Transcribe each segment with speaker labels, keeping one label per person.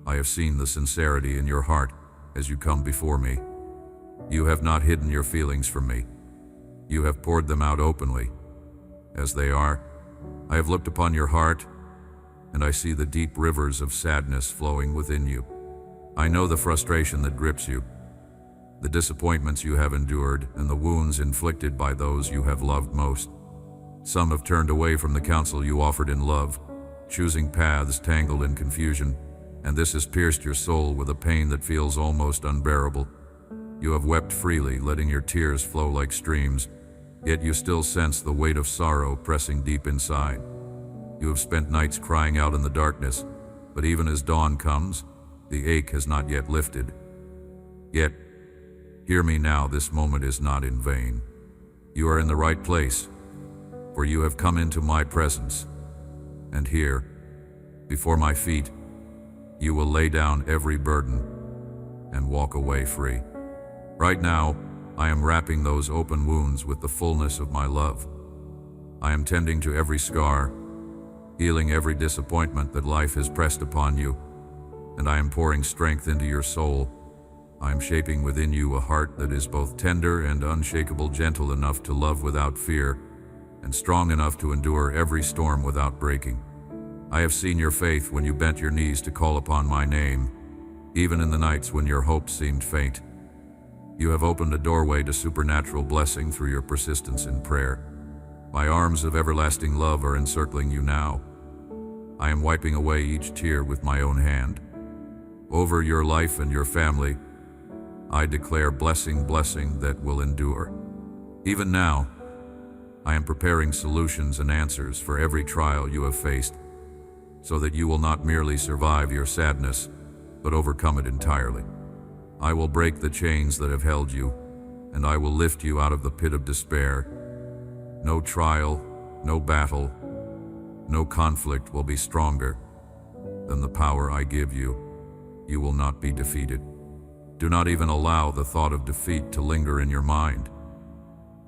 Speaker 1: I have seen the sincerity in your heart as you come before me. You have not hidden your feelings from me. You have poured them out openly. As they are, I have looked upon your heart, and I see the deep rivers of sadness flowing within you. I know the frustration that grips you, the disappointments you have endured, and the wounds inflicted by those you have loved most. Some have turned away from the counsel you offered in love, choosing paths tangled in confusion, and this has pierced your soul with a pain that feels almost unbearable. You have wept freely, letting your tears flow like streams, yet you still sense the weight of sorrow pressing deep inside. You have spent nights crying out in the darkness, but even as dawn comes, the ache has not yet lifted. Yet, hear me now, this moment is not in vain. You are in the right place, for you have come into my presence, and here, before my feet, you will lay down every burden and walk away free. Right now, I am wrapping those open wounds with the fullness of my love. I am tending to every scar, healing every disappointment that life has pressed upon you, and I am pouring strength into your soul. I am shaping within you a heart that is both tender and unshakable, gentle enough to love without fear, and strong enough to endure every storm without breaking. I have seen your faith when you bent your knees to call upon my name, even in the nights when your hope seemed faint. You have opened a doorway to supernatural blessing through your persistence in prayer. My arms of everlasting love are encircling you now. I am wiping away each tear with my own hand. Over your life and your family, I declare blessing that will endure. Even now, I am preparing solutions and answers for every trial you have faced, so that you will not merely survive your sadness, but overcome it entirely. I will break the chains that have held you, and I will lift you out of the pit of despair. No trial, no battle, no conflict will be stronger than the power I give you. You will not be defeated. Do not even allow the thought of defeat to linger in your mind.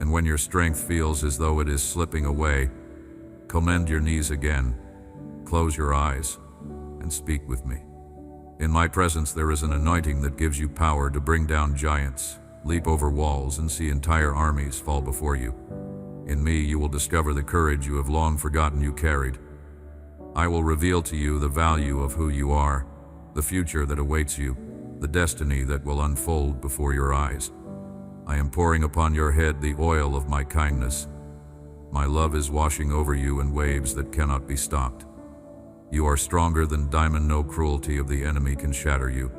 Speaker 1: And when your strength feels as though it is slipping away, commend your knees again, close your eyes, and speak with me. In my presence there is an anointing that gives you power to bring down giants, leap over walls, and see entire armies fall before you. In me you will discover the courage you have long forgotten you carried. I will reveal to you the value of who you are, the future that awaits you, the destiny that will unfold before your eyes. I am pouring upon your head the oil of my kindness. My love is washing over you in waves that cannot be stopped. You are stronger than diamond. No cruelty of the enemy can shatter you.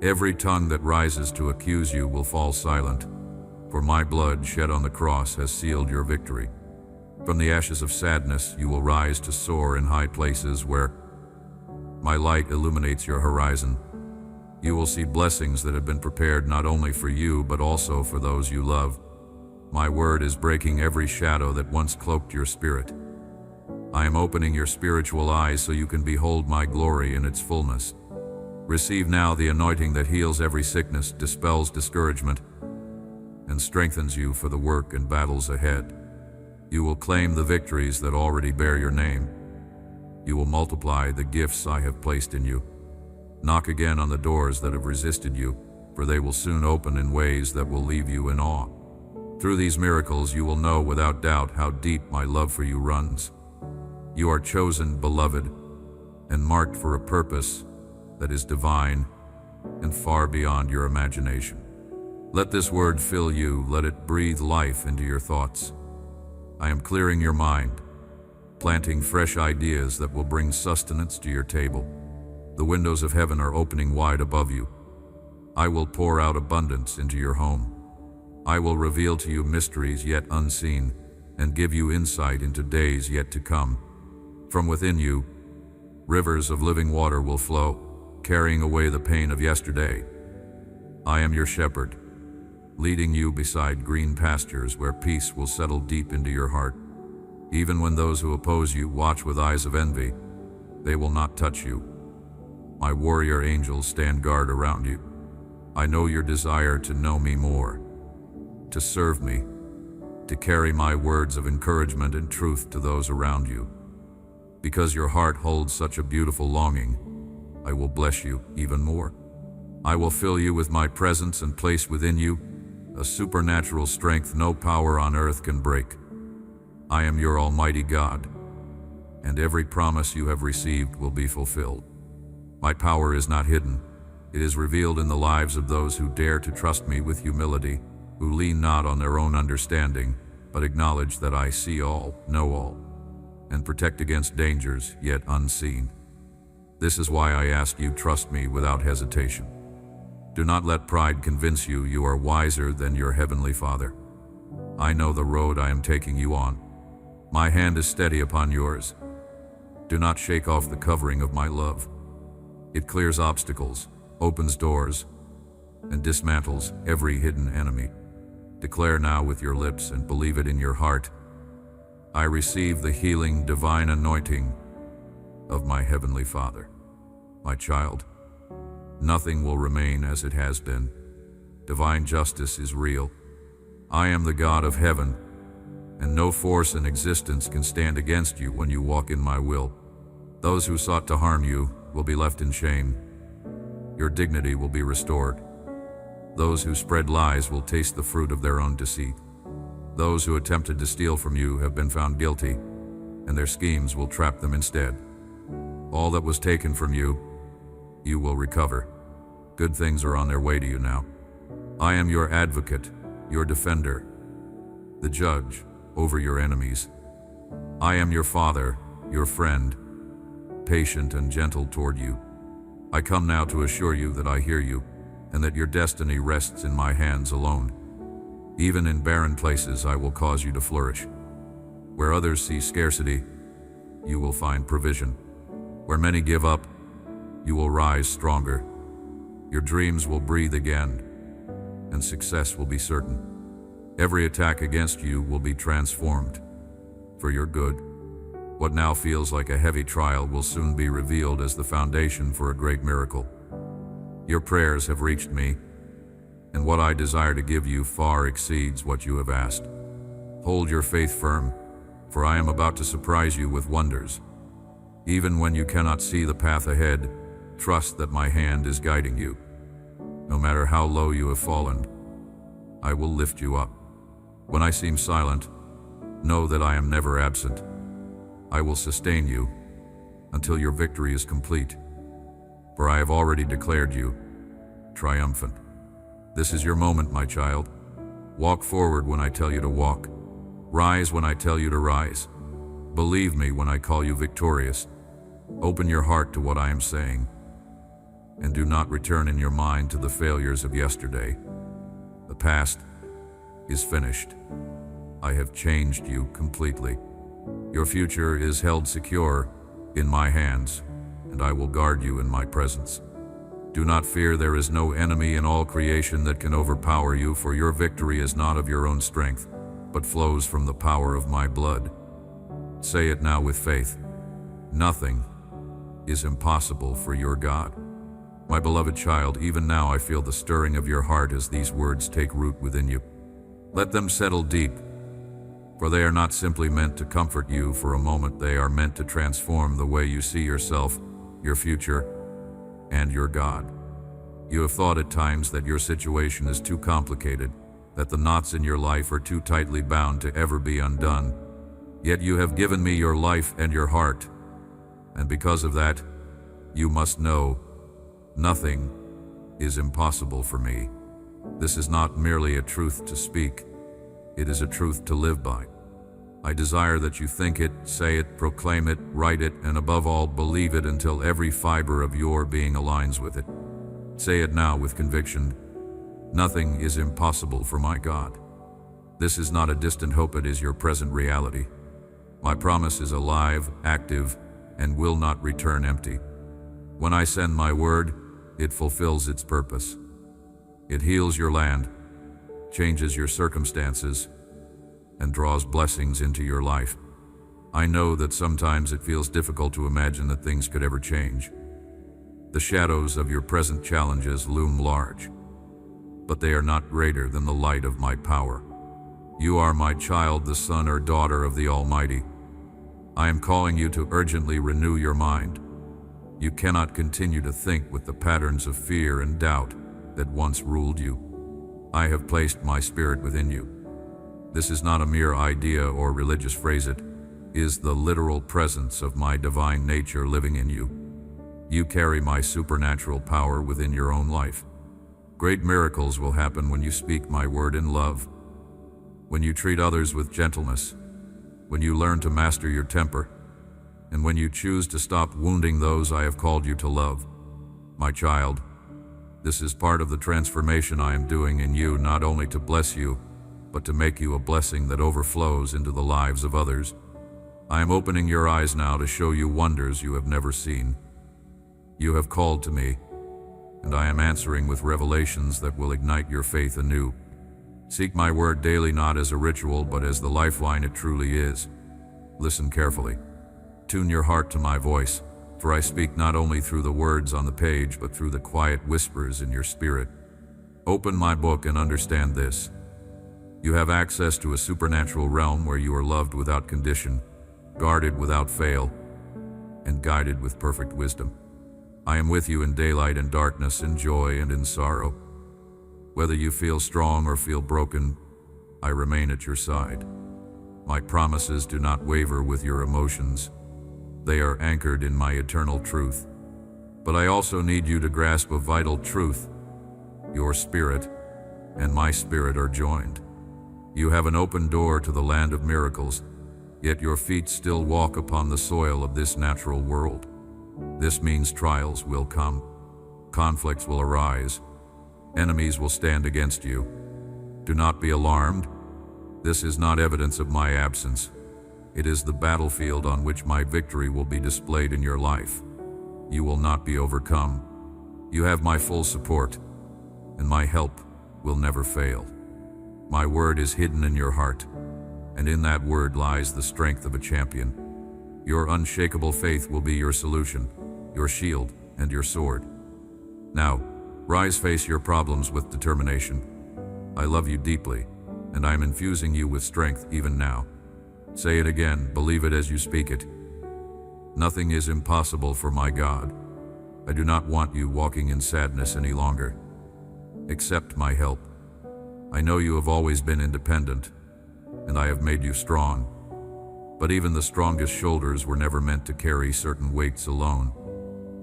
Speaker 1: Every tongue that rises to accuse you will fall silent, for my blood shed on the cross has sealed your victory. From the ashes of sadness you will rise to soar in high places where my light illuminates your horizon. You will see blessings that have been prepared not only for you but also for those you love. My word is breaking every shadow that once cloaked your spirit. I am opening your spiritual eyes so you can behold my glory in its fullness. Receive now the anointing that heals every sickness, dispels discouragement, and strengthens you for the work and battles ahead. You will claim the victories that already bear your name. You will multiply the gifts I have placed in you. Knock again on the doors that have resisted you, for they will soon open in ways that will leave you in awe. Through these miracles you will know without doubt how deep my love for you runs. You are chosen, beloved, and marked for a purpose that is divine and far beyond your imagination. Let this word fill you, let it breathe life into your thoughts. I am clearing your mind, planting fresh ideas that will bring sustenance to your table. The windows of heaven are opening wide above you. I will pour out abundance into your home. I will reveal to you mysteries yet unseen and give you insight into days yet to come. From within you, rivers of living water will flow, carrying away the pain of yesterday. I am your shepherd, leading you beside green pastures where peace will settle deep into your heart. Even when those who oppose you watch with eyes of envy, they will not touch you. My warrior angels stand guard around you. I know your desire to know me more, to serve me, to carry my words of encouragement and truth to those around you. Because your heart holds such a beautiful longing, I will bless you even more. I will fill you with my presence and place within you a supernatural strength no power on earth can break. I am your Almighty God, and every promise you have received will be fulfilled. My power is not hidden. It is revealed in the lives of those who dare to trust me with humility, who lean not on their own understanding, but acknowledge that I see all, know all, and protect against dangers yet unseen. This is why I ask you, trust me without hesitation. Do not let pride convince you you are wiser than your heavenly Father. I know the road I am taking you on. My hand is steady upon yours. Do not shake off the covering of my love. It clears obstacles, opens doors, and dismantles every hidden enemy. Declare now with your lips and believe it in your heart. I receive the healing divine anointing of my heavenly Father. My child, nothing will remain as it has been. Divine justice is real. I am the God of heaven, and no force in existence can stand against you when you walk in my will. Those who sought to harm you will be left in shame. Your dignity will be restored. Those who spread lies will taste the fruit of their own deceit. Those who attempted to steal from you have been found guilty, and their schemes will trap them instead. All that was taken from you, you will recover. Good things are on their way to you now. I am your advocate, your defender, the judge over your enemies. I am your Father, your friend, patient and gentle toward you. I come now to assure you that I hear you, and that your destiny rests in my hands alone. Even in barren places, I will cause you to flourish. Where others see scarcity, you will find provision. Where many give up, you will rise stronger. Your dreams will breathe again, and success will be certain. Every attack against you will be transformed for your good. What now feels like a heavy trial will soon be revealed as the foundation for a great miracle. Your prayers have reached me, and what I desire to give you far exceeds what you have asked. Hold your faith firm, for I am about to surprise you with wonders. Even when you cannot see the path ahead, trust that my hand is guiding you. No matter how low you have fallen, I will lift you up. When I seem silent, know that I am never absent. I will sustain you until your victory is complete, for I have already declared you triumphant. This is your moment, my child. Walk forward when I tell you to walk. Rise when I tell you to rise. Believe me when I call you victorious. Open your heart to what I am saying, and do not return in your mind to the failures of yesterday. The past is finished. I have changed you completely. Your future is held secure in my hands, and I will guard you in my presence. Do not fear, there is no enemy in all creation that can overpower you, for your victory is not of your own strength, but flows from the power of my blood. Say it now with faith. Nothing is impossible for your God. My beloved child, even now I feel the stirring of your heart as these words take root within you. Let them settle deep, for they are not simply meant to comfort you for a moment, they are meant to transform the way you see yourself, your future, and your God. You have thought at times that your situation is too complicated, that the knots in your life are too tightly bound to ever be undone. Yet you have given me your life and your heart, and because of that, you must know nothing is impossible for me. This is not merely a truth to speak, it is a truth to live by. I desire that you think it, say it, proclaim it, write it, and above all, believe it until every fiber of your being aligns with it. Say it now with conviction. Nothing is impossible for my God. This is not a distant hope, it is your present reality. My promise is alive, active, and will not return empty. When I send my word, it fulfills its purpose. It heals your land, changes your circumstances, and draws blessings into your life. I know that sometimes it feels difficult to imagine that things could ever change. The shadows of your present challenges loom large, but they are not greater than the light of my power. You are my child, the son or daughter of the Almighty. I am calling you to urgently renew your mind. You cannot continue to think with the patterns of fear and doubt that once ruled you. I have placed my spirit within you. This is not a mere idea or religious phrase, it is the literal presence of my divine nature living in you. You carry my supernatural power within your own life. Great miracles will happen when you speak my word in love, when you treat others with gentleness, when you learn to master your temper, and when you choose to stop wounding those I have called you to love. My child, this is part of the transformation I am doing in you, not only to bless you, but to make you a blessing that overflows into the lives of others. I am opening your eyes now to show you wonders you have never seen. You have called to me, and I am answering with revelations that will ignite your faith anew. Seek my word daily, not as a ritual, but as the lifeline it truly is. Listen carefully. Tune your heart to my voice, for I speak not only through the words on the page, but through the quiet whispers in your spirit. Open my book and understand this. You have access to a supernatural realm where you are loved without condition, guarded without fail, and guided with perfect wisdom. I am with you in daylight and darkness, in joy and in sorrow. Whether you feel strong or feel broken, I remain at your side. My promises do not waver with your emotions. They are anchored in my eternal truth. But I also need you to grasp a vital truth. Your spirit and my spirit are joined. You have an open door to the land of miracles, yet your feet still walk upon the soil of this natural world. This means trials will come, conflicts will arise, enemies will stand against you. Do not be alarmed. This is not evidence of my absence. It is the battlefield on which my victory will be displayed in your life. You will not be overcome. You have my full support, and my help will never fail. My word is hidden in your heart, and in that word lies the strength of a champion. Your unshakable faith will be your solution, your shield, and your sword. Now, rise, face your problems with determination. I love you deeply, and I am infusing you with strength even now. Say it again, believe it as you speak it. Nothing is impossible for my God. I do not want you walking in sadness any longer. Accept my help. I know you have always been independent, and I have made you strong. But even the strongest shoulders were never meant to carry certain weights alone.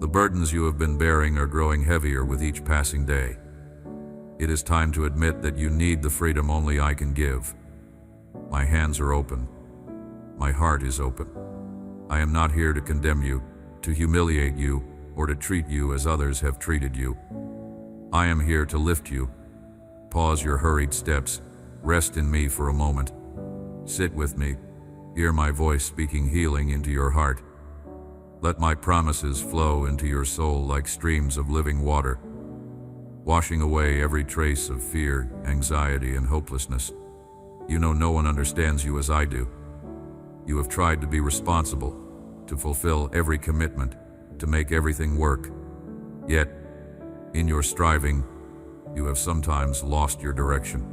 Speaker 1: The burdens you have been bearing are growing heavier with each passing day. It is time to admit that you need the freedom only I can give. My hands are open. My heart is open. I am not here to condemn you, to humiliate you, or to treat you as others have treated you. I am here to lift you. Pause your hurried steps. Rest in me for a moment. Sit with me. Hear my voice speaking healing into your heart. Let my promises flow into your soul like streams of living water, washing away every trace of fear, anxiety, and hopelessness. You know no one understands you as I do. You have tried to be responsible, to fulfill every commitment, to make everything work. Yet, in your striving, you have sometimes lost your direction.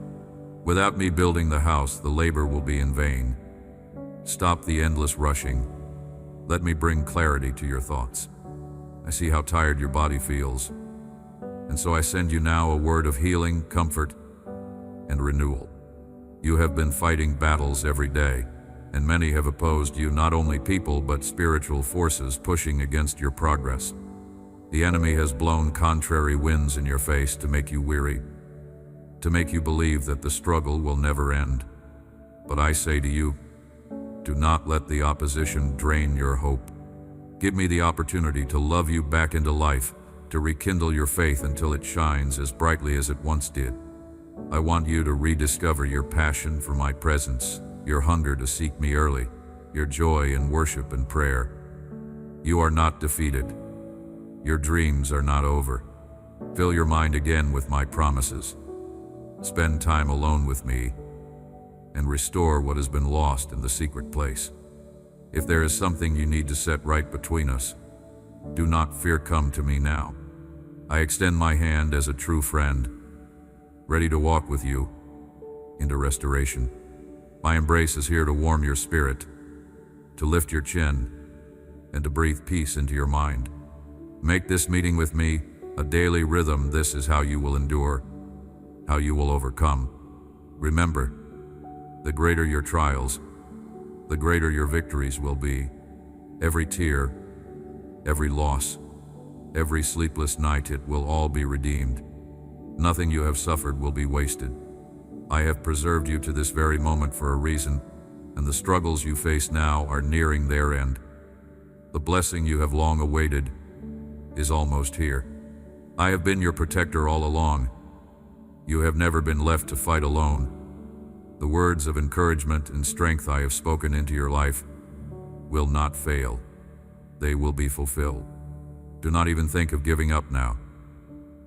Speaker 1: Without me building the house, the labor will be in vain. Stop the endless rushing. Let me bring clarity to your thoughts. I see how tired your body feels, and so I send you now a word of healing, comfort, and renewal. You have been fighting battles every day, and many have opposed you, not only people but spiritual forces pushing against your progress. The enemy has blown contrary winds in your face to make you weary, to make you believe that the struggle will never end. But I say to you, do not let the opposition drain your hope. Give me the opportunity to love you back into life, to rekindle your faith until it shines as brightly as it once did. I want you to rediscover your passion for my presence, your hunger to seek me early, your joy in worship and prayer. You are not defeated. Your dreams are not over. Fill your mind again with my promises. Spend time alone with me and restore what has been lost in the secret place. If there is something you need to set right between us, do not fear, come to me now. I extend my hand as a true friend, ready to walk with you into restoration. My embrace is here to warm your spirit, to lift your chin, and to breathe peace into your mind. Make this meeting with me a daily rhythm. This is how you will endure, how you will overcome. Remember, the greater your trials, the greater your victories will be. Every tear, every loss, every sleepless night, it will all be redeemed. Nothing you have suffered will be wasted. I have preserved you to this very moment for a reason, and the struggles you face now are nearing their end. The blessing you have long awaited is almost here. I have been your protector all along. You have never been left to fight alone. The words of encouragement and strength I have spoken into your life will not fail. They will be fulfilled. Do not even think of giving up now.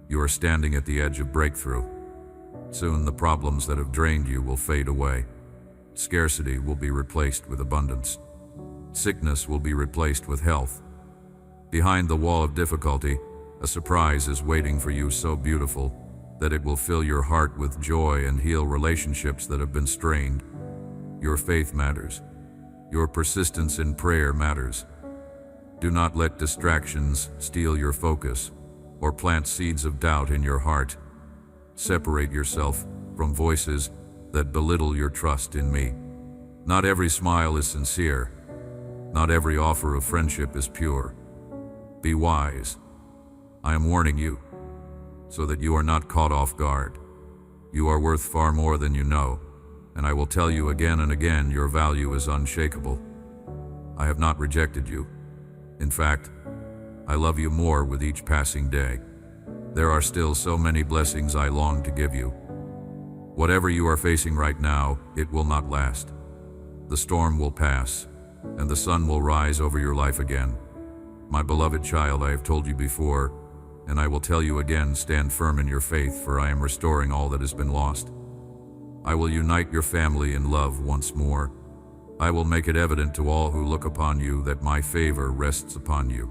Speaker 1: You are standing at the edge of breakthrough. Soon the problems that have drained you will fade away. Scarcity will be replaced with abundance. Sickness will be replaced with health. Behind the wall of difficulty, a surprise is waiting for you so beautiful that it will fill your heart with joy and heal relationships that have been strained. Your faith matters. Your persistence in prayer matters. Do not let distractions steal your focus or plant seeds of doubt in your heart. Separate yourself from voices that belittle your trust in me. Not every smile is sincere. Not every offer of friendship is pure. Be wise. I am warning you, so that you are not caught off guard. You are worth far more than you know, and I will tell you again and again, your value is unshakable. I have not rejected you. In fact, I love you more with each passing day. There are still so many blessings I long to give you. Whatever you are facing right now, it will not last. The storm will pass, and the sun will rise over your life again. My beloved child, I have told you before, and I will tell you again, stand firm in your faith, for I am restoring all that has been lost. I will unite your family in love once more. I will make it evident to all who look upon you that my favor rests upon you.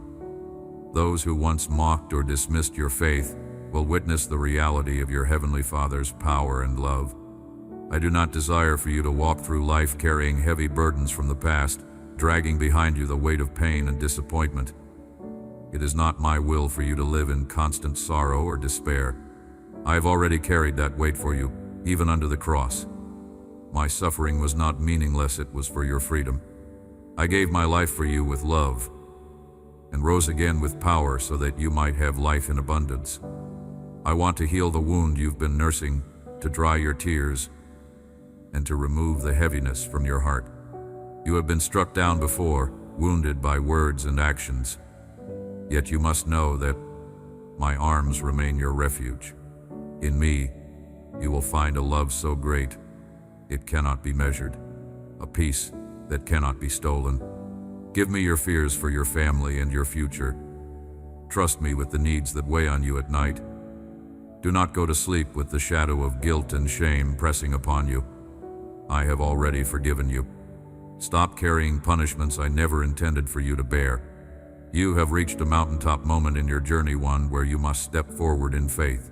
Speaker 1: Those who once mocked or dismissed your faith will witness the reality of your Heavenly Father's power and love. I do not desire for you to walk through life carrying heavy burdens from the past, dragging behind you the weight of pain and disappointment. It is not my will for you to live in constant sorrow or despair. I have already carried that weight for you, even under the cross. My suffering was not meaningless, it was for your freedom. I gave my life for you with love, and rose again with power so that you might have life in abundance. I want to heal the wound you've been nursing, to dry your tears, and to remove the heaviness from your heart. You have been struck down before, wounded by words and actions. Yet you must know that my arms remain your refuge. In me, you will find a love so great, it cannot be measured, a peace that cannot be stolen. Give me your fears for your family and your future. Trust me with the needs that weigh on you at night. Do not go to sleep with the shadow of guilt and shame pressing upon you. I have already forgiven you. Stop carrying punishments I never intended for you to bear. You have reached a mountaintop moment in your journey, one where you must step forward in faith,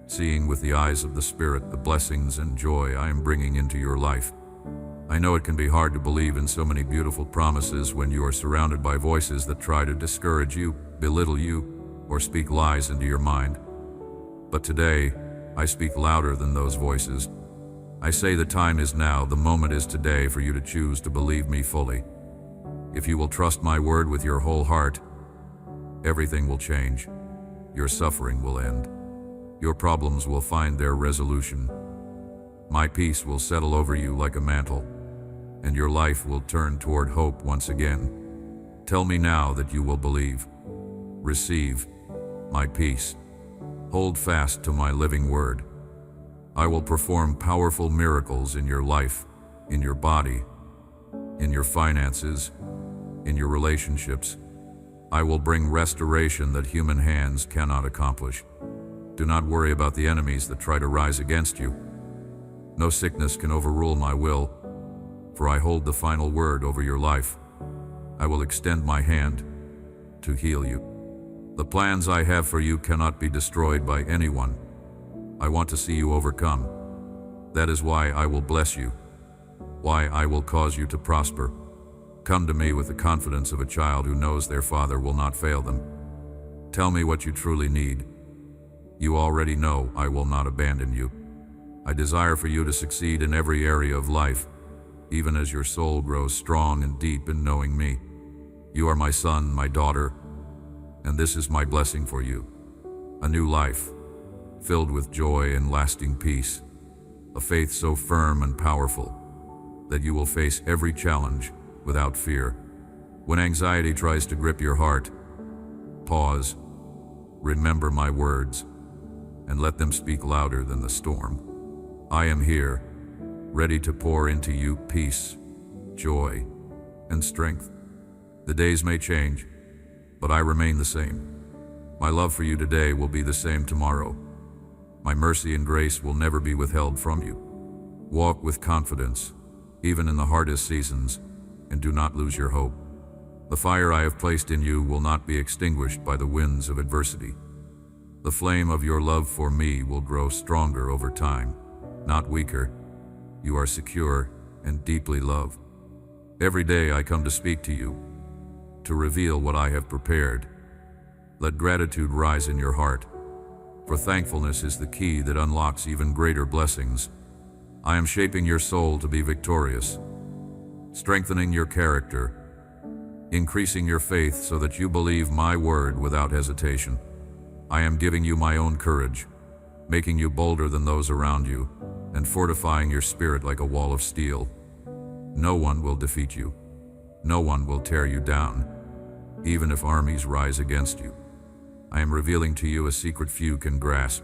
Speaker 1: seeing with the eyes of the Spirit the blessings and joy I am bringing into your life. I know it can be hard to believe in so many beautiful promises when you are surrounded by voices that try to discourage you, belittle you, or speak lies into your mind. But today, I speak louder than those voices. I say the time is now, the moment is today for you to choose to believe me fully. If you will trust my word with your whole heart, everything will change. Your suffering will end. Your problems will find their resolution. My peace will settle over you like a mantle, and your life will turn toward hope once again. Tell me now that you will believe. Receive my peace. Hold fast to my living word. I will perform powerful miracles in your life, in your body, in your finances, in your relationships. I will bring restoration that human hands cannot accomplish. Do not worry about the enemies that try to rise against you. No sickness can overrule my will, for I hold the final word over your life. I will extend my hand to heal you. The plans I have for you cannot be destroyed by anyone. I want to see you overcome. That is why I will bless you, why I will cause you to prosper. Come to me with the confidence of a child who knows their father will not fail them. Tell me what you truly need. You already know I will not abandon you. I desire for you to succeed in every area of life, even as your soul grows strong and deep in knowing me. You are my son, my daughter, and this is my blessing for you. A new life, filled with joy and lasting peace. A faith so firm and powerful that you will face every challenge without fear. When anxiety tries to grip your heart, pause, remember my words, and let them speak louder than the storm. I am here, ready to pour into you peace, joy, and strength. The days may change, but I remain the same. My love for you today will be the same tomorrow. My mercy and grace will never be withheld from you. Walk with confidence, even in the hardest seasons, and do not lose your hope. The fire I have placed in you will not be extinguished by the winds of adversity. The flame of your love for me will grow stronger over time, not weaker. You are secure and deeply loved. Every day I come to speak to you, to reveal what I have prepared. Let gratitude rise in your heart, for thankfulness is the key that unlocks even greater blessings. I am shaping your soul to be victorious, strengthening your character, increasing your faith so that you believe my word without hesitation. I am giving you my own courage, making you bolder than those around you, and fortifying your spirit like a wall of steel. No one will defeat you. No one will tear you down, even if armies rise against you. I am revealing to you a secret few can grasp.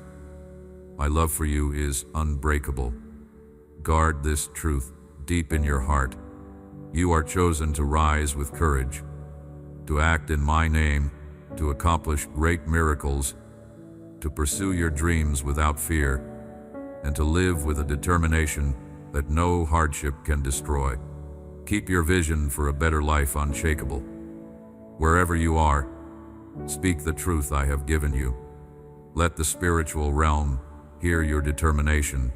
Speaker 1: My love for you is unbreakable. Guard this truth deep in your heart. You are chosen to rise with courage, to act in my name, to accomplish great miracles, to pursue your dreams without fear, and to live with a determination that no hardship can destroy. Keep your vision for a better life unshakable. Wherever you are, speak the truth I have given you. Let the spiritual realm hear your determination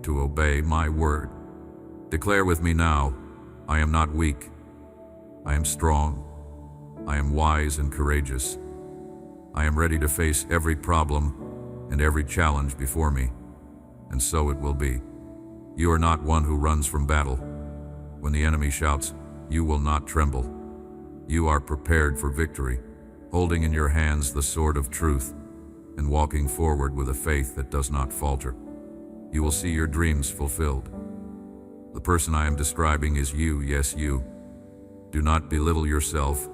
Speaker 1: to obey my word. Declare with me now, I am not weak. I am strong. I am wise and courageous. I am ready to face every problem and every challenge before me, and so it will be. You are not one who runs from battle. When the enemy shouts, you will not tremble. You are prepared for victory, holding in your hands the sword of truth and walking forward with a faith that does not falter. You will see your dreams fulfilled. The person I am describing is you, yes, you. Do not belittle yourself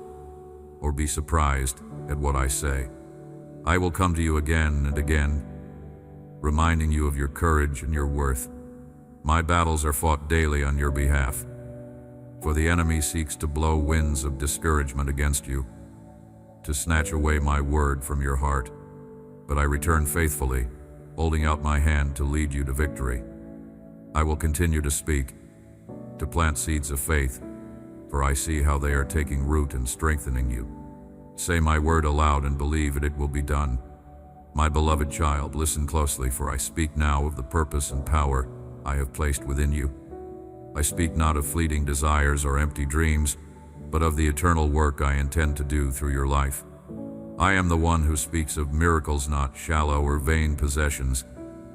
Speaker 1: or be surprised at what I say. I will come to you again and again, reminding you of your courage and your worth. My battles are fought daily on your behalf, for the enemy seeks to blow winds of discouragement against you, to snatch away my word from your heart. But I return faithfully, holding out my hand to lead you to victory. I will continue to speak, to plant seeds of faith, for I see how they are taking root and strengthening you. Say my word aloud and believe it will be done. My beloved child, listen closely, for I speak now of the purpose and power I have placed within you. I speak not of fleeting desires or empty dreams, but of the eternal work I intend to do through your life. I am the one who speaks of miracles, not shallow or vain possessions,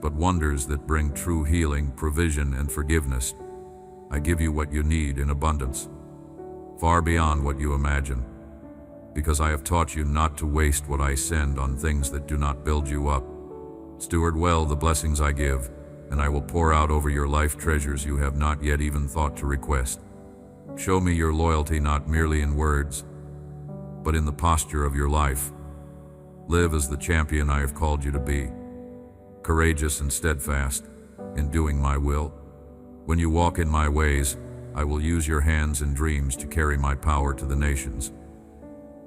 Speaker 1: but wonders that bring true healing, provision, and forgiveness. I give you what you need in abundance, far beyond what you imagine, because I have taught you not to waste what I send on things that do not build you up. Steward well the blessings I give, and I will pour out over your life treasures you have not yet even thought to request. Show me your loyalty not merely in words, but in the posture of your life. Live as the champion I have called you to be, courageous and steadfast in doing my will. When you walk in my ways, I will use your hands and dreams to carry my power to the nations.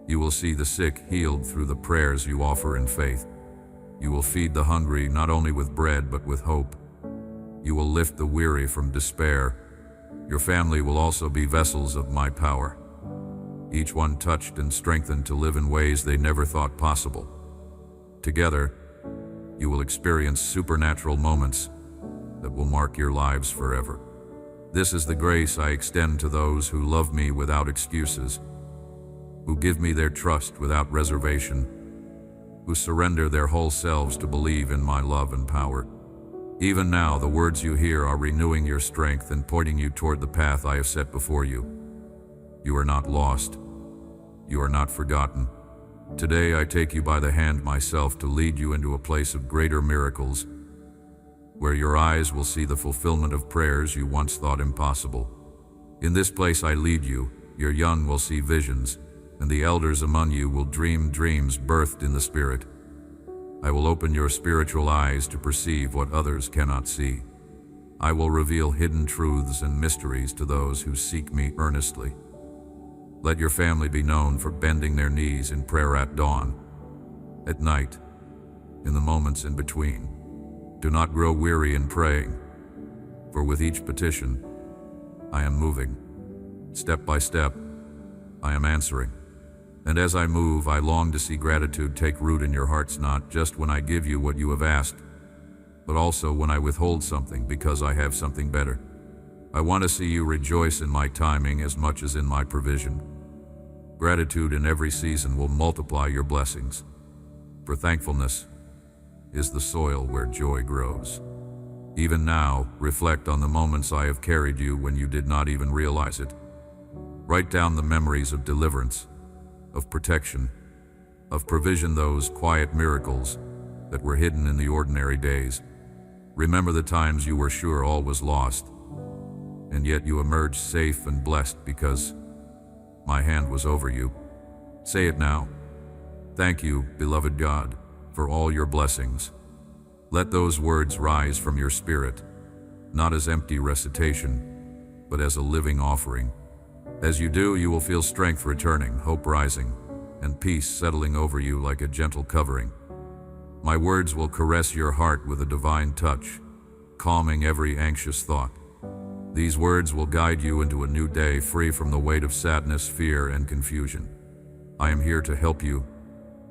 Speaker 1: You will see the sick healed through the prayers you offer in faith. You will feed the hungry not only with bread but with hope. You will lift the weary from despair. Your family will also be vessels of my power, each one touched and strengthened to live in ways they never thought possible. Together, you will experience supernatural moments that will mark your lives forever. This is the grace I extend to those who love me without excuses, who give me their trust without reservation, who surrender their whole selves to believe in my love and power. Even now, the words you hear are renewing your strength and pointing you toward the path I have set before you. You are not lost. You are not forgotten. Today I take you by the hand myself to lead you into a place of greater miracles, where your eyes will see the fulfillment of prayers you once thought impossible. In this place I lead you, your young will see visions, and the elders among you will dream dreams birthed in the Spirit. I will open your spiritual eyes to perceive what others cannot see. I will reveal hidden truths and mysteries to those who seek me earnestly. Let your family be known for bending their knees in prayer at dawn, at night, in the moments in between. Do not grow weary in praying, for with each petition, I am moving. Step by step, I am answering. And as I move, I long to see gratitude take root in your hearts, not just when I give you what you have asked, but also when I withhold something because I have something better. I want to see you rejoice in my timing as much as in my provision. Gratitude in every season will multiply your blessings, for thankfulness is the soil where joy grows. Even now, reflect on the moments I have carried you when you did not even realize it. Write down the memories of deliverance, of protection, of provision, those quiet miracles that were hidden in the ordinary days. Remember the times you were sure all was lost, and yet you emerged safe and blessed because my hand was over you. Say it now. Thank you, beloved God, for all your blessings. Let those words rise from your spirit, not as empty recitation, but as a living offering. As you do, you will feel strength returning, hope rising, and peace settling over you like a gentle covering. My words will caress your heart with a divine touch, calming every anxious thought. These words will guide you into a new day free from the weight of sadness, fear, and confusion. I am here to help you,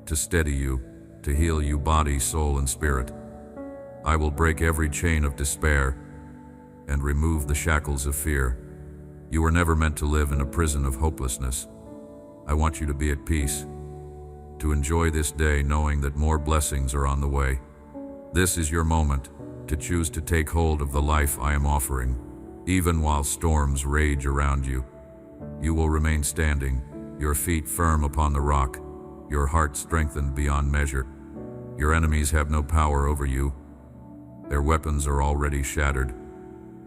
Speaker 1: to steady you, to heal you body, soul, and spirit. I will break every chain of despair and remove the shackles of fear. You were never meant to live in a prison of hopelessness. I want you to be at peace, to enjoy this day knowing that more blessings are on the way. This is your moment to choose to take hold of the life I am offering. Even while storms rage around you, you will remain standing, your feet firm upon the rock, your heart strengthened beyond measure. Your enemies have no power over you. Their weapons are already shattered.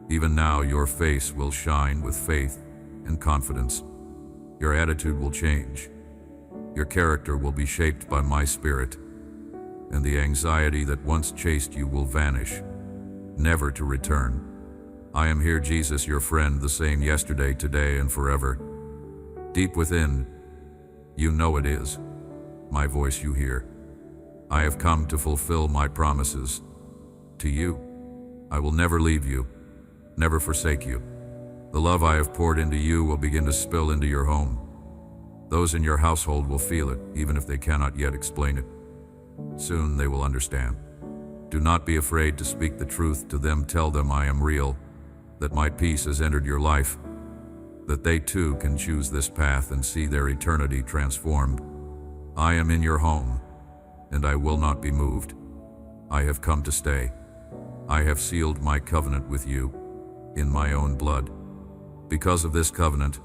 Speaker 1: Even now, your face will shine with faith and confidence. Your attitude will change. Your character will be shaped by my Spirit, and the anxiety that once chased you will vanish, never to return. I am here, Jesus, your friend, the same yesterday, today, and forever. Deep within, you know it is my voice you hear. I have come to fulfill my promises to you. I will never leave you, never forsake you. The love I have poured into you will begin to spill into your home. Those in your household will feel it, even if they cannot yet explain it. Soon they will understand. Do not be afraid to speak the truth to them. Tell them I am real, that my peace has entered your life, that they too can choose this path and see their eternity transformed. I am in your home, and I will not be moved. I have come to stay. I have sealed my covenant with you in my own blood. Because of this covenant,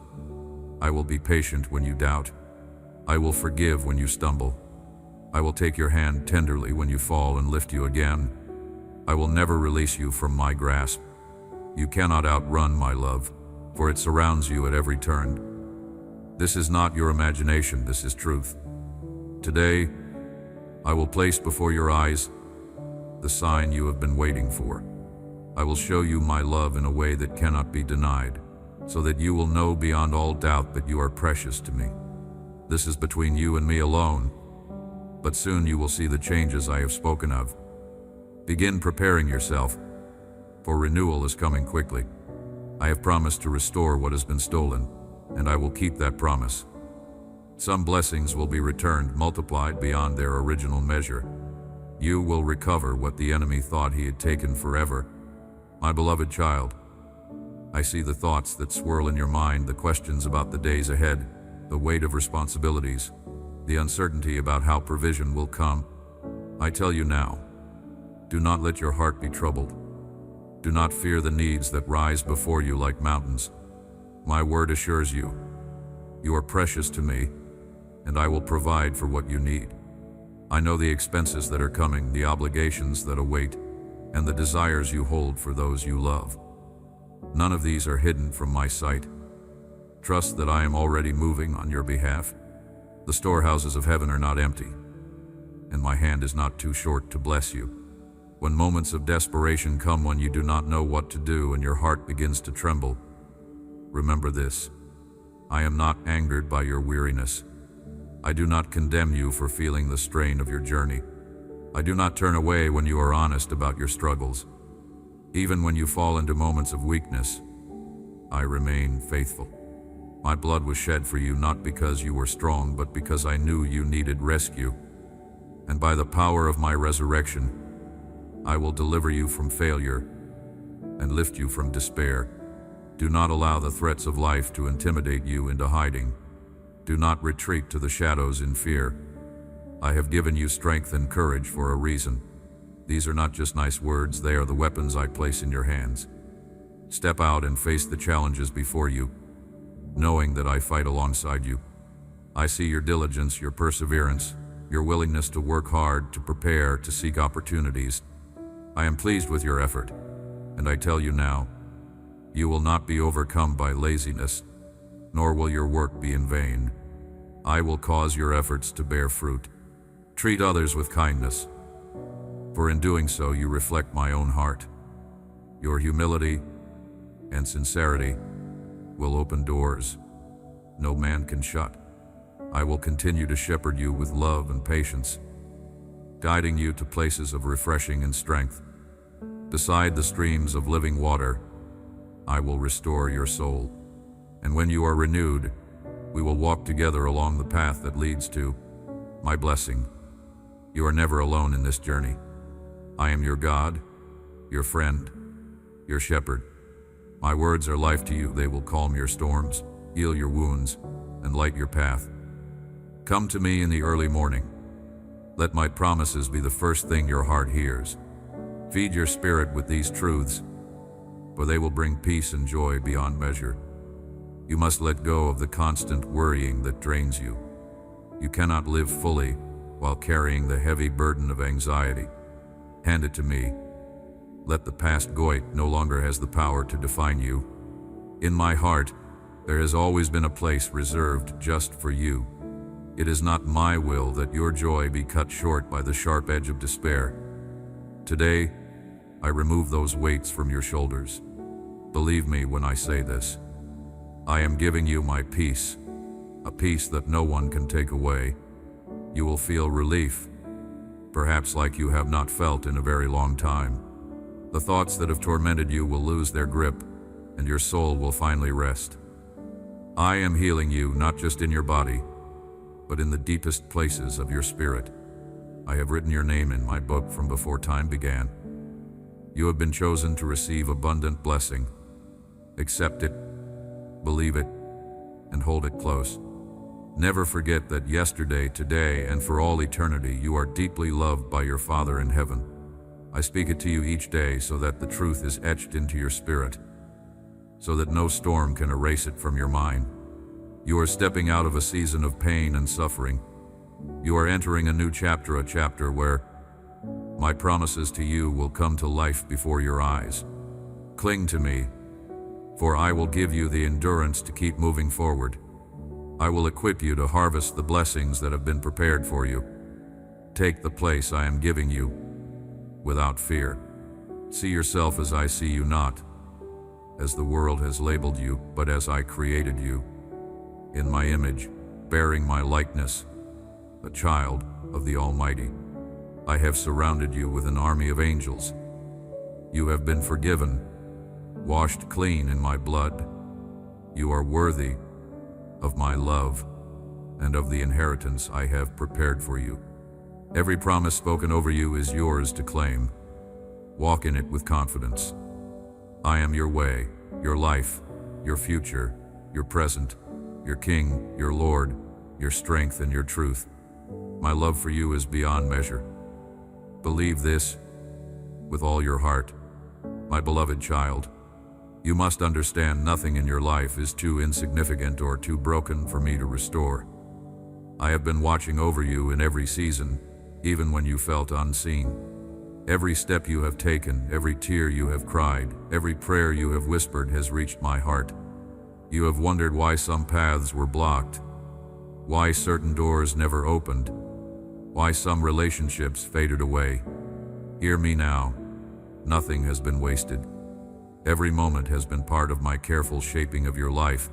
Speaker 1: I will be patient when you doubt. I will forgive when you stumble. I will take your hand tenderly when you fall and lift you again. I will never release you from my grasp. You cannot outrun my love, for it surrounds you at every turn. This is not your imagination, this is truth. Today, I will place before your eyes the sign you have been waiting for. I will show you my love in a way that cannot be denied, so that you will know beyond all doubt that you are precious to me. This is between you and me alone, but soon you will see the changes I have spoken of. Begin preparing yourself, for renewal is coming quickly. I have promised to restore what has been stolen, and I will keep that promise. Some blessings will be returned, multiplied beyond their original measure. You will recover what the enemy thought he had taken forever. My beloved child, I see the thoughts that swirl in your mind, the questions about the days ahead, the weight of responsibilities. the uncertainty about how provision will come. I tell you now, do not let your heart be troubled. Do not fear the needs that rise before you like mountains. My word assures you, you are precious to me, and I will provide for what you need. I know the expenses that are coming, the obligations that await, and the desires you hold for those you love. None of these are hidden from my sight. Trust that I am already moving on your behalf. The storehouses of heaven are not empty, and my hand is not too short to bless you. When moments of desperation come, when you do not know what to do and your heart begins to tremble, remember this: I am not angered by your weariness. I do not condemn you for feeling the strain of your journey. I do not turn away when you are honest about your struggles. Even when you fall into moments of weakness, I remain faithful. My blood was shed for you not because you were strong, but because I knew you needed rescue. And by the power of my resurrection, I will deliver you from failure and lift you from despair. Do not allow the threats of life to intimidate you into hiding. Do not retreat to the shadows in fear. I have given you strength and courage for a reason. These are not just nice words, they are the weapons I place in your hands. Step out and face the challenges before you, knowing that I fight alongside you. I see your diligence, your perseverance, your willingness to work hard, to prepare, to seek opportunities. I am pleased with your effort, and I tell you now, you will not be overcome by laziness, nor will your work be in vain. I will cause your efforts to bear fruit. Treat others with kindness, for in doing so you reflect my own heart. Your humility and sincerity will open doors no man can shut. I will continue to shepherd you with love and patience, guiding you to places of refreshing and strength. Beside the streams of living water, I will restore your soul. And when you are renewed, we will walk together along the path that leads to my blessing. You are never alone in this journey. I am your God, your friend, your shepherd. My words are life to you. They will calm your storms, heal your wounds, and light your path. Come to me in the early morning. Let my promises be the first thing your heart hears. Feed your spirit with these truths, for they will bring peace and joy beyond measure. You must let go of the constant worrying that drains you. You cannot live fully while carrying the heavy burden of anxiety. Hand it to me. Let the past go. It no longer has the power to define you. In my heart, there has always been a place reserved just for you. It is not my will that your joy be cut short by the sharp edge of despair. Today, I remove those weights from your shoulders. Believe me when I say this. I am giving you my peace, a peace that no one can take away. You will feel relief, perhaps like you have not felt in a very long time. The thoughts that have tormented you will lose their grip, and your soul will finally rest. I am healing you not just in your body, but in the deepest places of your spirit. I have written your name in my book from before time began. You have been chosen to receive abundant blessing. Accept it, believe it, and hold it close. Never forget that yesterday, today, and for all eternity, you are deeply loved by your Father in heaven. I speak it to you each day so that the truth is etched into your spirit, so that no storm can erase it from your mind. You are stepping out of a season of pain and suffering. You are entering a new chapter, a chapter where my promises to you will come to life before your eyes. Cling to me, for I will give you the endurance to keep moving forward. I will equip you to harvest the blessings that have been prepared for you. Take the place I am giving you without fear. See yourself as I see you, not as the world has labeled you, but as I created you, in my image, bearing my likeness, a child of the Almighty. I have surrounded you with an army of angels. You have been forgiven, washed clean in my blood. You are worthy of my love and of the inheritance I have prepared for you. Every promise spoken over you is yours to claim. Walk in it with confidence. I am your way, your life, your future, your present, your King, your Lord, your strength and your truth. My love for you is beyond measure. Believe this with all your heart, my beloved child. You must understand nothing in your life is too insignificant or too broken for me to restore. I have been watching over you in every season, even when you felt unseen. Every step you have taken, every tear you have cried, every prayer you have whispered has reached my heart. You have wondered why some paths were blocked, why certain doors never opened, why some relationships faded away. Hear me now. Nothing has been wasted. Every moment has been part of my careful shaping of your life,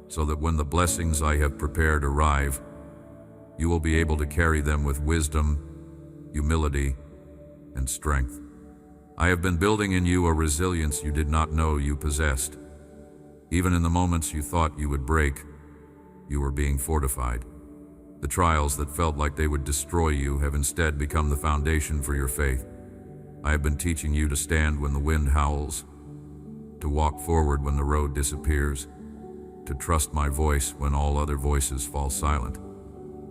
Speaker 1: so that when the blessings I have prepared arrive, you will be able to carry them with wisdom, humility, and strength. I have been building in you a resilience you did not know you possessed. Even in the moments you thought you would break, you were being fortified. The trials that felt like they would destroy you have instead become the foundation for your faith. I have been teaching you to stand when the wind howls, to walk forward when the road disappears, to trust my voice when all other voices fall silent.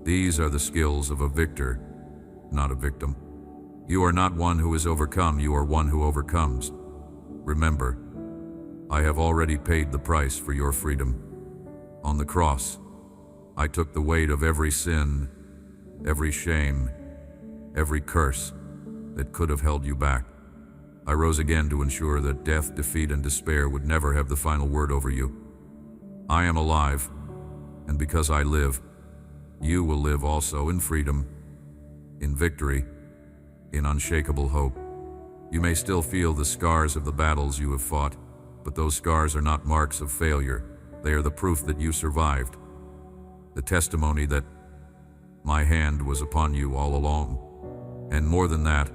Speaker 1: These are the skills of a victor, not a victim. You are not one who is overcome, you are one who overcomes. Remember, I have already paid the price for your freedom. On the cross, I took the weight of every sin, every shame, every curse that could have held you back. I rose again to ensure that death, defeat, and despair would never have the final word over you. I am alive, and because I live, you will live also in freedom, in victory, in unshakable hope. You may still feel the scars of the battles you have fought, but those scars are not marks of failure. They are the proof that you survived, the testimony that my hand was upon you all along. And more than that,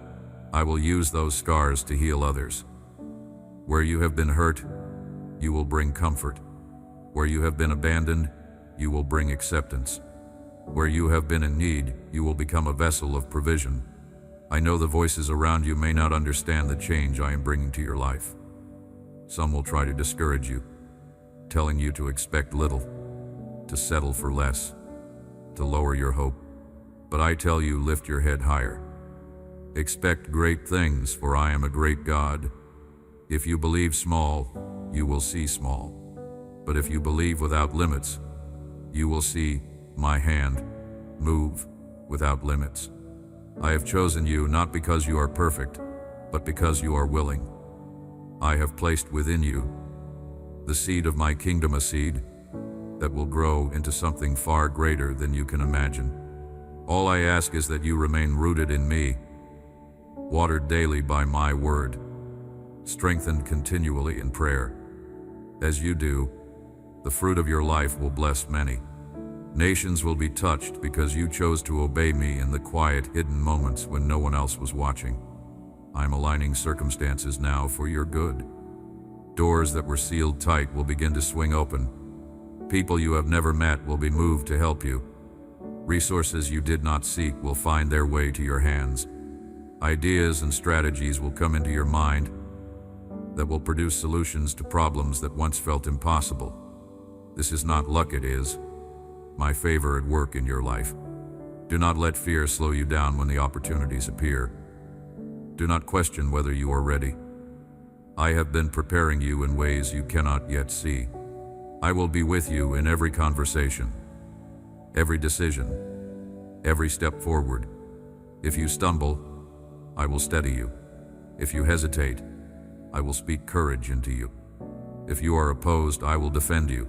Speaker 1: I will use those scars to heal others. Where you have been hurt, you will bring comfort. Where you have been abandoned, you will bring acceptance. Where you have been in need, you will become a vessel of provision. I know the voices around you may not understand the change I am bringing to your life. Some will try to discourage you, telling you to expect little, to settle for less, to lower your hope. But I tell you, lift your head higher. Expect great things, for I am a great God. If you believe small, you will see small. But if you believe without limits, you will see my hand move without limits. I have chosen you not because you are perfect, but because you are willing. I have placed within you the seed of my kingdom, a seed that will grow into something far greater than you can imagine. All I ask is that you remain rooted in me, watered daily by my word, strengthened continually in prayer. As you do, the fruit of your life will bless many. Nations will be touched because you chose to obey me in the quiet, hidden moments when no one else was watching. I'm aligning circumstances now for your good. Doors that were sealed tight will begin to swing open. People you have never met will be moved to help you. Resources you did not seek will find their way to your hands. Ideas and strategies will come into your mind that will produce solutions to problems that once felt impossible. This is not luck, it is my favor at work in your life. Do not let fear slow you down when the opportunities appear. Do not question whether you are ready. I have been preparing you in ways you cannot yet see. I will be with you in every conversation, every decision, every step forward. If you stumble, I will steady you. If you hesitate, I will speak courage into you. If you are opposed, I will defend you.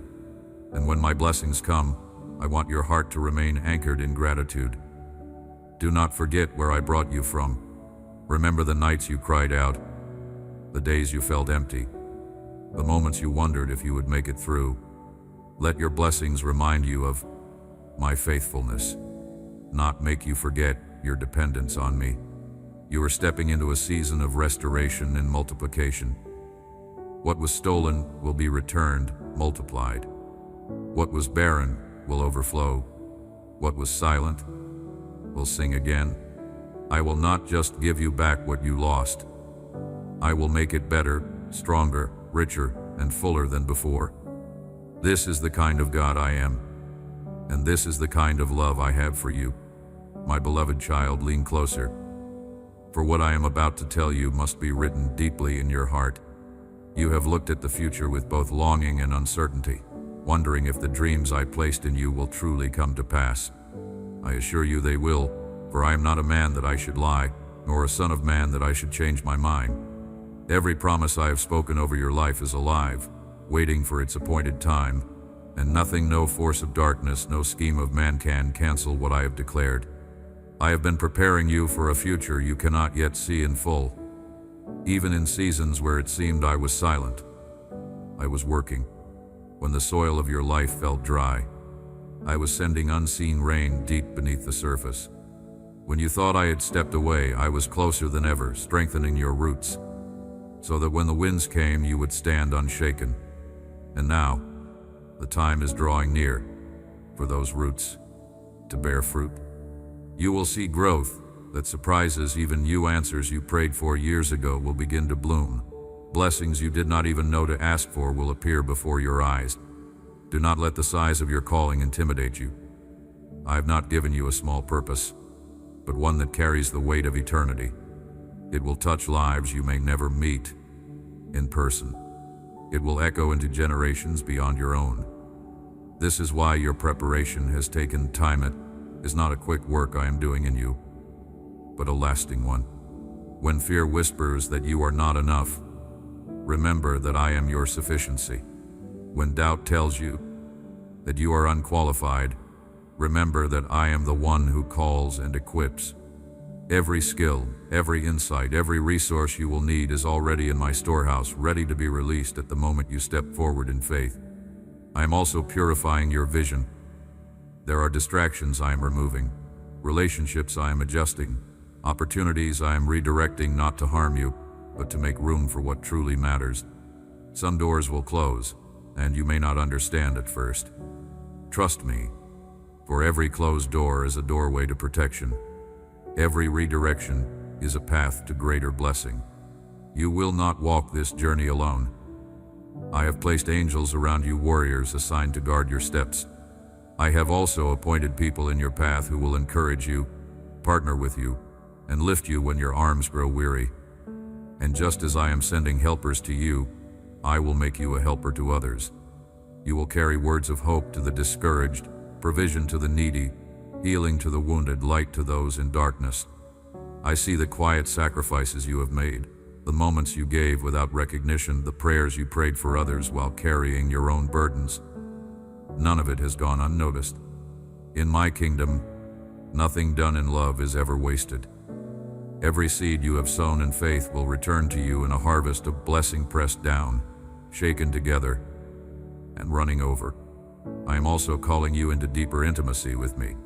Speaker 1: And when my blessings come, I want your heart to remain anchored in gratitude. Do not forget where I brought you from. Remember the nights you cried out, the days you felt empty, the moments you wondered if you would make it through. Let your blessings remind you of my faithfulness, not make you forget your dependence on me. You are stepping into a season of restoration and multiplication. What was stolen will be returned, multiplied. What was barren will overflow. What was silent will sing again. I will not just give you back what you lost. I will make it better, stronger, richer, and fuller than before. This is the kind of God I am. And this is the kind of love I have for you. My beloved child, lean closer. For what I am about to tell you must be written deeply in your heart. You have looked at the future with both longing and uncertainty, wondering if the dreams I placed in you will truly come to pass. I assure you they will, for I am not a man that I should lie, nor a son of man that I should change my mind. Every promise I have spoken over your life is alive, waiting for its appointed time, and nothing, no force of darkness, no scheme of man can cancel what I have declared. I have been preparing you for a future you cannot yet see in full. Even in seasons where it seemed I was silent, I was working. When the soil of your life felt dry, I was sending unseen rain deep beneath the surface. When you thought I had stepped away, I was closer than ever, strengthening your roots, so that when the winds came, you would stand unshaken. And now, the time is drawing near for those roots to bear fruit. You will see growth that surprises even you. Answers you prayed for years ago will begin to bloom. Blessings you did not even know to ask for will appear before your eyes. Do not let the size of your calling intimidate you. I have not given you a small purpose, but one that carries the weight of eternity. It will touch lives you may never meet in person. It will echo into generations beyond your own. This is why your preparation has taken time. It is not a quick work I am doing in you, but a lasting one. When fear whispers that you are not enough, remember that I am your sufficiency. When doubt tells you that you are unqualified, remember that I am the one who calls and equips. Every skill, every insight, every resource you will need is already in my storehouse, ready to be released at the moment you step forward in faith. I am also purifying your vision. There are distractions I am removing, relationships I am adjusting, opportunities I am redirecting, not to harm you, but to make room for what truly matters. Some doors will close, and you may not understand at first. Trust me, for every closed door is a doorway to protection. Every redirection is a path to greater blessing. You will not walk this journey alone. I have placed angels around you, warriors assigned to guard your steps. I have also appointed people in your path who will encourage you, partner with you, and lift you when your arms grow weary. And just as I am sending helpers to you, I will make you a helper to others. You will carry words of hope to the discouraged, provision to the needy, healing to the wounded, light to those in darkness. I see the quiet sacrifices you have made, the moments you gave without recognition, the prayers you prayed for others while carrying your own burdens. None of it has gone unnoticed. In my kingdom, nothing done in love is ever wasted. Every seed you have sown in faith will return to you in a harvest of blessing, pressed down, shaken together, and running over. I am also calling you into deeper intimacy with me.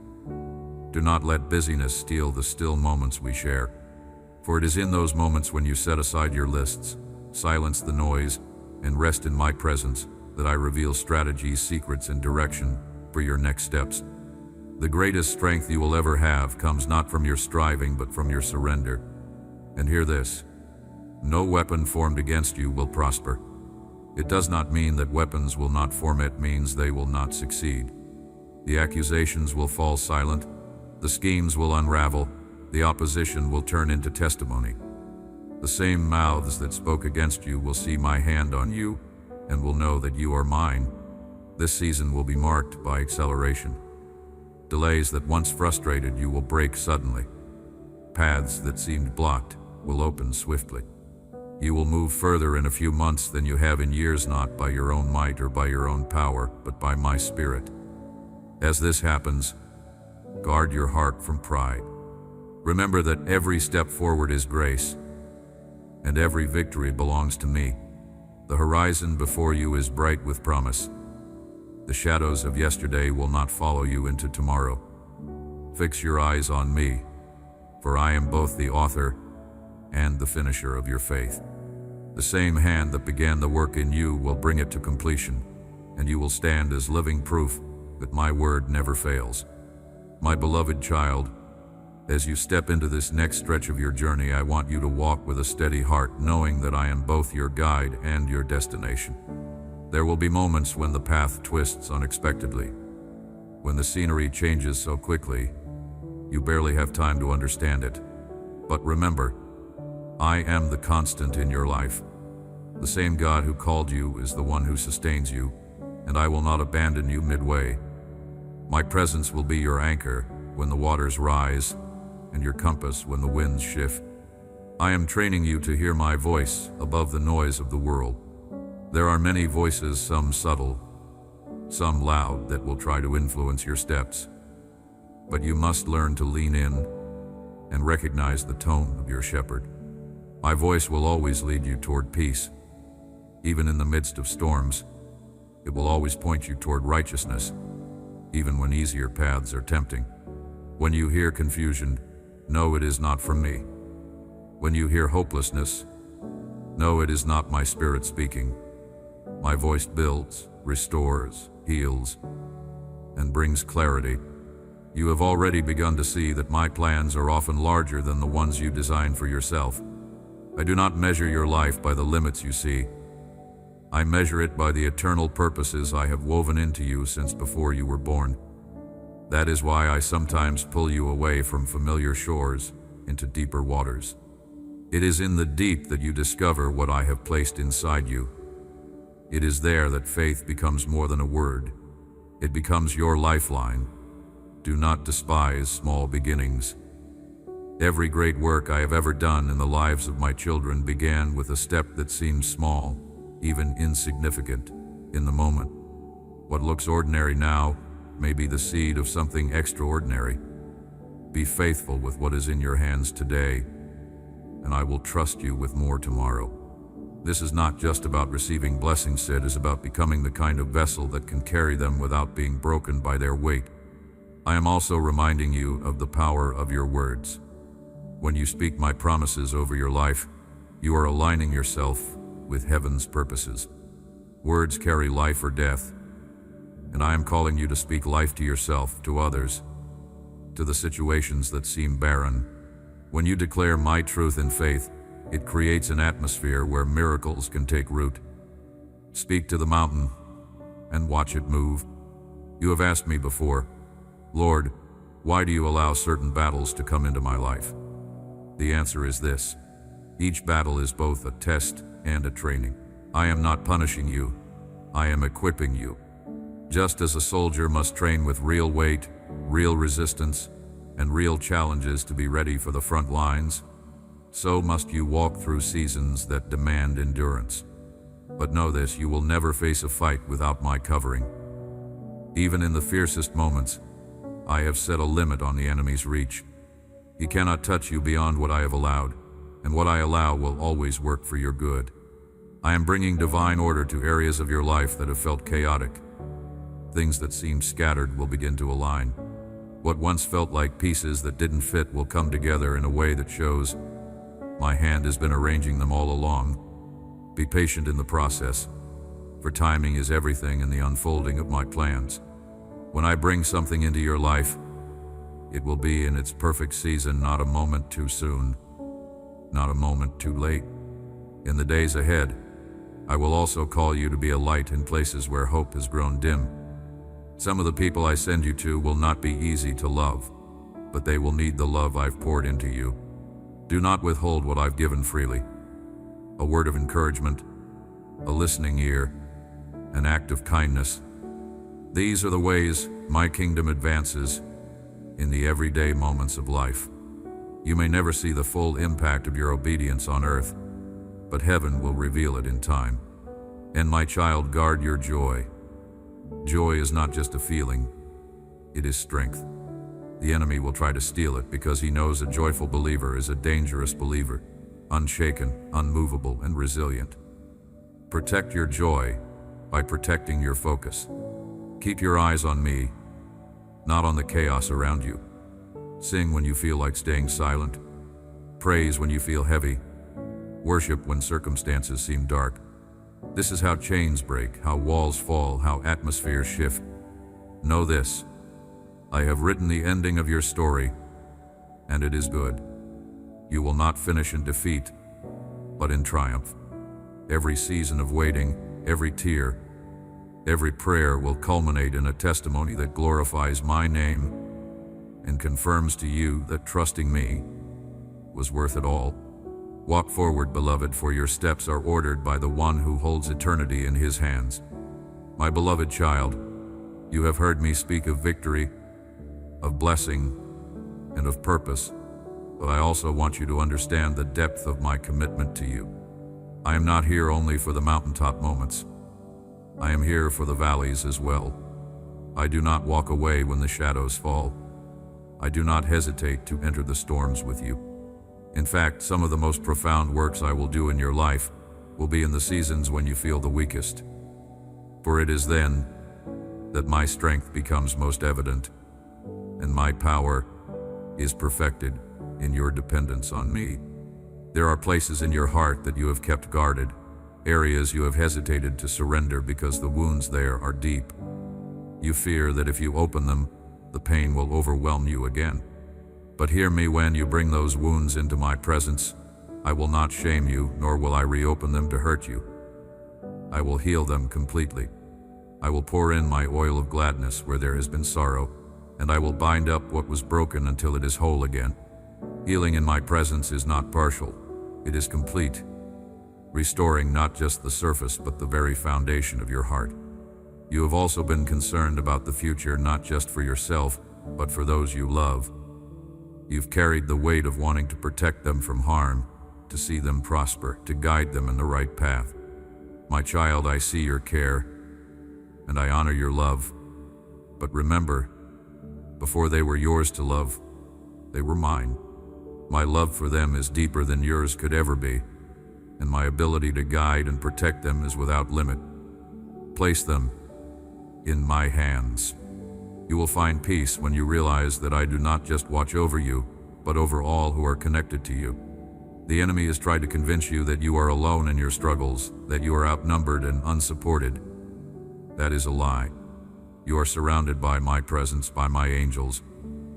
Speaker 1: Do not let busyness steal the still moments we share, for it is in those moments when you set aside your lists, silence the noise, and rest in my presence that I reveal strategies, secrets, and direction for your next steps. The greatest strength you will ever have comes not from your striving but from your surrender. And hear this: no weapon formed against you will prosper. It does not mean that weapons will not form, it means they will not succeed. The accusations will fall silent, the schemes will unravel, the opposition will turn into testimony. The same mouths that spoke against you will see my hand on you and will know that you are mine. This season will be marked by acceleration. Delays that once frustrated you will break suddenly. Paths that seemed blocked will open swiftly. You will move further in a few months than you have in years, not by your own might or by your own power, but by my Spirit. As this happens, guard your heart from pride. Remember that every step forward is grace, and every victory belongs to me. The horizon before you is bright with promise. The shadows of yesterday will not follow you into tomorrow. Fix your eyes on me, for I am both the author and the finisher of your faith. The same hand that began the work in you will bring it to completion, and you will stand as living proof that my word never fails. My beloved child, as you step into this next stretch of your journey, I want you to walk with a steady heart, knowing that I am both your guide and your destination. There will be moments when the path twists unexpectedly, when the scenery changes so quickly, you barely have time to understand it. But remember, I am the constant in your life. The same God who called you is the one who sustains you, and I will not abandon you midway. My presence will be your anchor when the waters rise, and your compass when the winds shift. I am training you to hear my voice above the noise of the world. There are many voices, some subtle, some loud, that will try to influence your steps. But you must learn to lean in and recognize the tone of your shepherd. My voice will always lead you toward peace. Even in the midst of storms, it will always point you toward righteousness, even when easier paths are tempting. When you hear confusion, know it is not from me. When you hear hopelessness, know it is not my spirit speaking. My voice builds, restores, heals, and brings clarity. You have already begun to see that my plans are often larger than the ones you design for yourself. I do not measure your life by the limits you see. I measure it by the eternal purposes I have woven into you since before you were born. That is why I sometimes pull you away from familiar shores into deeper waters. It is in the deep that you discover what I have placed inside you. It is there that faith becomes more than a word. It becomes your lifeline. Do not despise small beginnings. Every great work I have ever done in the lives of my children began with a step that seemed small, even insignificant, in the moment. What looks ordinary now may be the seed of something extraordinary. Be faithful with what is in your hands today, and I will trust you with more tomorrow. This is not just about receiving blessings, it is about becoming the kind of vessel that can carry them without being broken by their weight. I am also reminding you of the power of your words. When you speak my promises over your life, you are aligning yourself with heaven's purposes. Words carry life or death, and I am calling you to speak life to yourself, to others, to the situations that seem barren. When you declare my truth in faith, it creates an atmosphere where miracles can take root. Speak to the mountain and watch it move. You have asked me before, Lord, why do you allow certain battles to come into my life? The answer is this: each battle is both a test and a training. I am not punishing you, I am equipping you. Just as a soldier must train with real weight, real resistance, and real challenges to be ready for the front lines, so must you walk through seasons that demand endurance. But know this, you will never face a fight without my covering. Even in the fiercest moments, I have set a limit on the enemy's reach. He cannot touch you beyond what I have allowed, and what I allow will always work for your good. I am bringing divine order to areas of your life that have felt chaotic. Things that seemed scattered will begin to align. What once felt like pieces that didn't fit will come together in a way that shows my hand has been arranging them all along. Be patient in the process, for timing is everything in the unfolding of my plans. When I bring something into your life, it will be in its perfect season, not a moment too soon, not a moment too late. In the days ahead, I will also call you to be a light in places where hope has grown dim. Some of the people I send you to will not be easy to love, but they will need the love I've poured into you. Do not withhold what I've given freely. A word of encouragement, a listening ear, an act of kindness. These are the ways my kingdom advances in the everyday moments of life. You may never see the full impact of your obedience on earth, but heaven will reveal it in time. And my child, guard your joy. Joy is not just a feeling, it is strength. The enemy will try to steal it because he knows a joyful believer is a dangerous believer, unshaken, unmovable, and resilient. Protect your joy by protecting your focus. Keep your eyes on me, not on the chaos around you. Sing when you feel like staying silent. Praise when you feel heavy. Worship when circumstances seem dark. This is how chains break, how walls fall, how atmospheres shift. Know this: I have written the ending of your story, and it is good. You will not finish in defeat, but in triumph. Every season of waiting, every tear, Every prayer will culminate in a testimony that glorifies my name and confirms to you that trusting me was worth it all. Walk forward, beloved, for your steps are ordered by the one who holds eternity in his hands. My beloved child, you have heard me speak of victory, of blessing, and of purpose, but I also want you to understand the depth of my commitment to you. I am not here only for the mountaintop moments. I am here for the valleys as well. I do not walk away when the shadows fall. I do not hesitate to enter the storms with you. In fact, some of the most profound works I will do in your life will be in the seasons when you feel the weakest. For it is then that my strength becomes most evident, and my power is perfected in your dependence on me. There are places in your heart that you have kept guarded, areas you have hesitated to surrender because the wounds there are deep. You fear that if you open them, the pain will overwhelm you again. But hear me, when you bring those wounds into my presence, I will not shame you, nor will I reopen them to hurt you. I will heal them completely. I will pour in my oil of gladness where there has been sorrow, and I will bind up what was broken until it is whole again. Healing in my presence is not partial, it is complete, restoring not just the surface but the very foundation of your heart. You have also been concerned about the future, not just for yourself, but for those you love. You've carried the weight of wanting to protect them from harm, to see them prosper, to guide them in the right path. My child, I see your care, and I honor your love. But remember, before they were yours to love, they were mine. My love for them is deeper than yours could ever be, and my ability to guide and protect them is without limit. Place them in my hands. You will find peace when you realize that I do not just watch over you, but over all who are connected to you. The enemy has tried to convince you that you are alone in your struggles, that you are outnumbered and unsupported. That is a lie. You are surrounded by my presence, by my angels,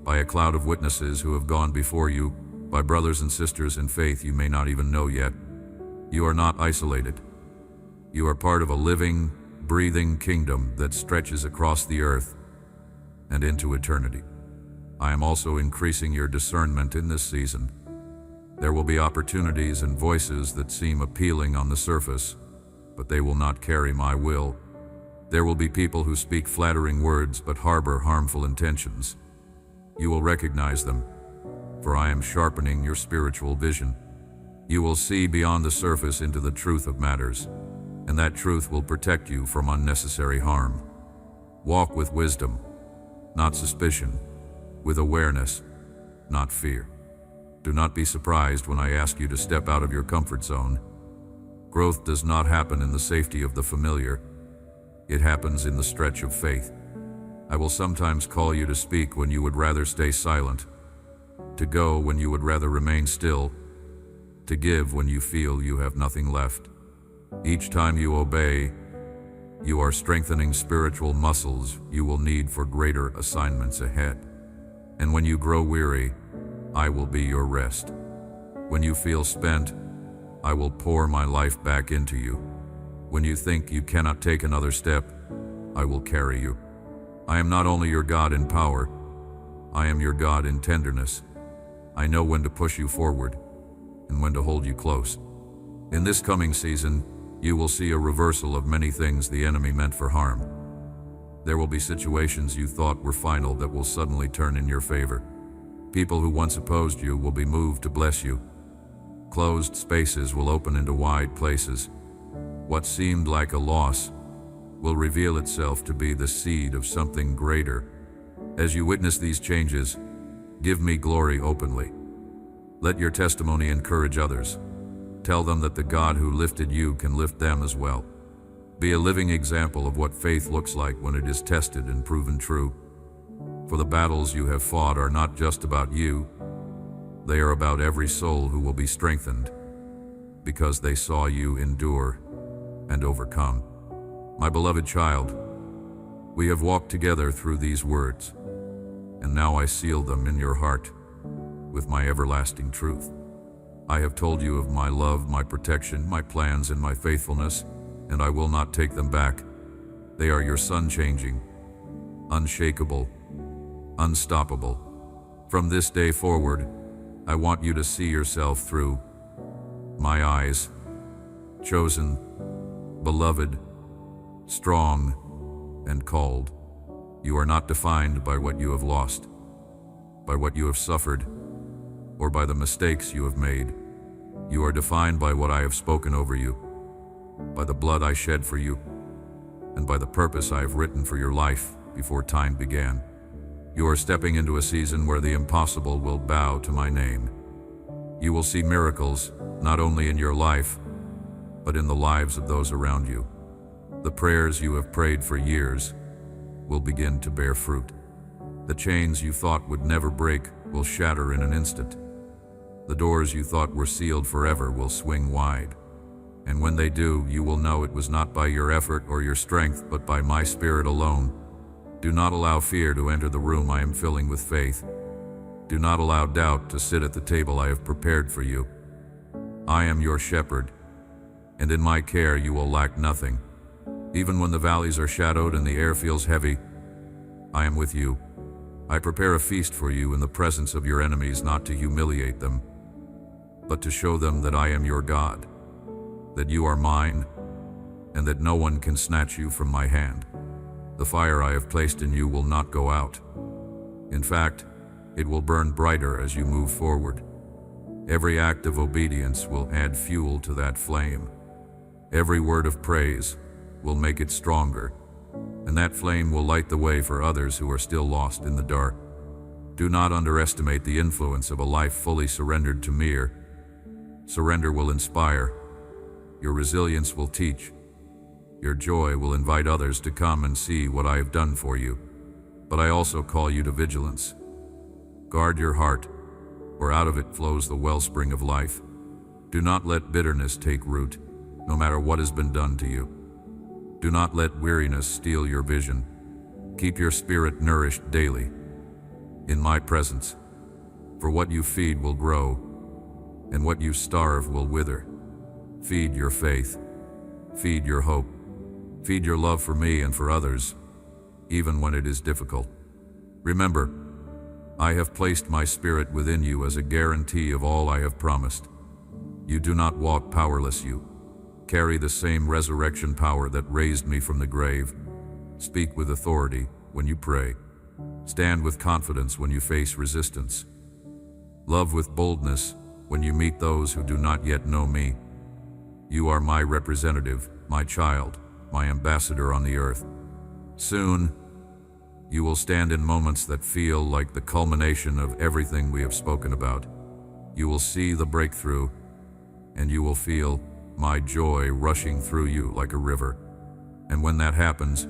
Speaker 1: by a cloud of witnesses who have gone before you, by brothers and sisters in faith you may not even know yet. You are not isolated. You are part of a living, breathing kingdom that stretches across the earth and into eternity. I am also increasing your discernment in this season. There will be opportunities and voices that seem appealing on the surface, but they will not carry my will. There will be people who speak flattering words but harbor harmful intentions. You will recognize them, for I am sharpening your spiritual vision. You will see beyond the surface into the truth of matters, and that truth will protect you from unnecessary harm. Walk with wisdom, not suspicion, with awareness, not fear. Do not be surprised when I ask you to step out of your comfort zone. Growth does not happen in the safety of the familiar. It happens in the stretch of faith. I will sometimes call you to speak when you would rather stay silent, to go when you would rather remain still, to give when you feel you have nothing left. Each time you obey, you are strengthening spiritual muscles you will need for greater assignments ahead. And when you grow weary, I will be your rest. When you feel spent, I will pour my life back into you. When you think you cannot take another step, I will carry you. I am not only your God in power, I am your God in tenderness. I know when to push you forward and when to hold you close. In this coming season, you will see a reversal of many things the enemy meant for harm. There will be situations you thought were final that will suddenly turn in your favor. People who once opposed you will be moved to bless you. Closed spaces will open into wide places. What seemed like a loss will reveal itself to be the seed of something greater. As you witness these changes, give me glory openly. Let your testimony encourage others. Tell them that the God who lifted you can lift them as well. Be a living example of what faith looks like when it is tested and proven true. For the battles you have fought are not just about you. They are about every soul who will be strengthened because they saw you endure and overcome. My beloved child, we have walked together through these words, and now I seal them in your heart with my everlasting truth. I have told you of my love, my protection, my plans, and my faithfulness, and I will not take them back. They are your sun-changing, unshakable, unstoppable. From this day forward, I want you to see yourself through my eyes. Chosen, beloved, strong, and called. You are not defined by what you have lost, by what you have suffered, or by the mistakes you have made. You are defined by what I have spoken over you, by the blood I shed for you, and by the purpose I have written for your life before time began. You are stepping into a season where the impossible will bow to my name. You will see miracles, not only in your life, but in the lives of those around you. The prayers you have prayed for years will begin to bear fruit. The chains you thought would never break will shatter in an instant. The doors you thought were sealed forever will swing wide. And when they do, you will know it was not by your effort or your strength, but by my Spirit alone. Do not allow fear to enter the room I am filling with faith. Do not allow doubt to sit at the table I have prepared for you. I am your shepherd, and in my care you will lack nothing. Even when the valleys are shadowed and the air feels heavy, I am with you. I prepare a feast for you in the presence of your enemies, not to humiliate them, but to show them that I am your God, that you are mine, and that no one can snatch you from my hand. The fire I have placed in you will not go out. In fact, it will burn brighter as you move forward. Every act of obedience will add fuel to that flame. Every word of praise will make it stronger, and that flame will light the way for others who are still lost in the dark. Do not underestimate the influence of a life fully surrendered to me. Surrender will inspire. Your resilience will teach. Your joy will invite others to come and see what I have done for you. But I also call you to vigilance. Guard your heart, for out of it flows the wellspring of life. Do not let bitterness take root, no matter what has been done to you. Do not let weariness steal your vision. Keep your spirit nourished daily in my presence, for what you feed will grow, and what you starve will wither. Feed your faith. Feed your hope. Feed your love for me and for others, even when it is difficult. Remember, I have placed my Spirit within you as a guarantee of all I have promised. You do not walk powerless. You carry the same resurrection power that raised me from the grave. Speak with authority when you pray. Stand with confidence when you face resistance. Love with boldness when you meet those who do not yet know me. You are my representative, my child, my ambassador on the earth. Soon, you will stand in moments that feel like the culmination of everything we have spoken about. You will see the breakthrough, and you will feel my joy rushing through you like a river. And when that happens,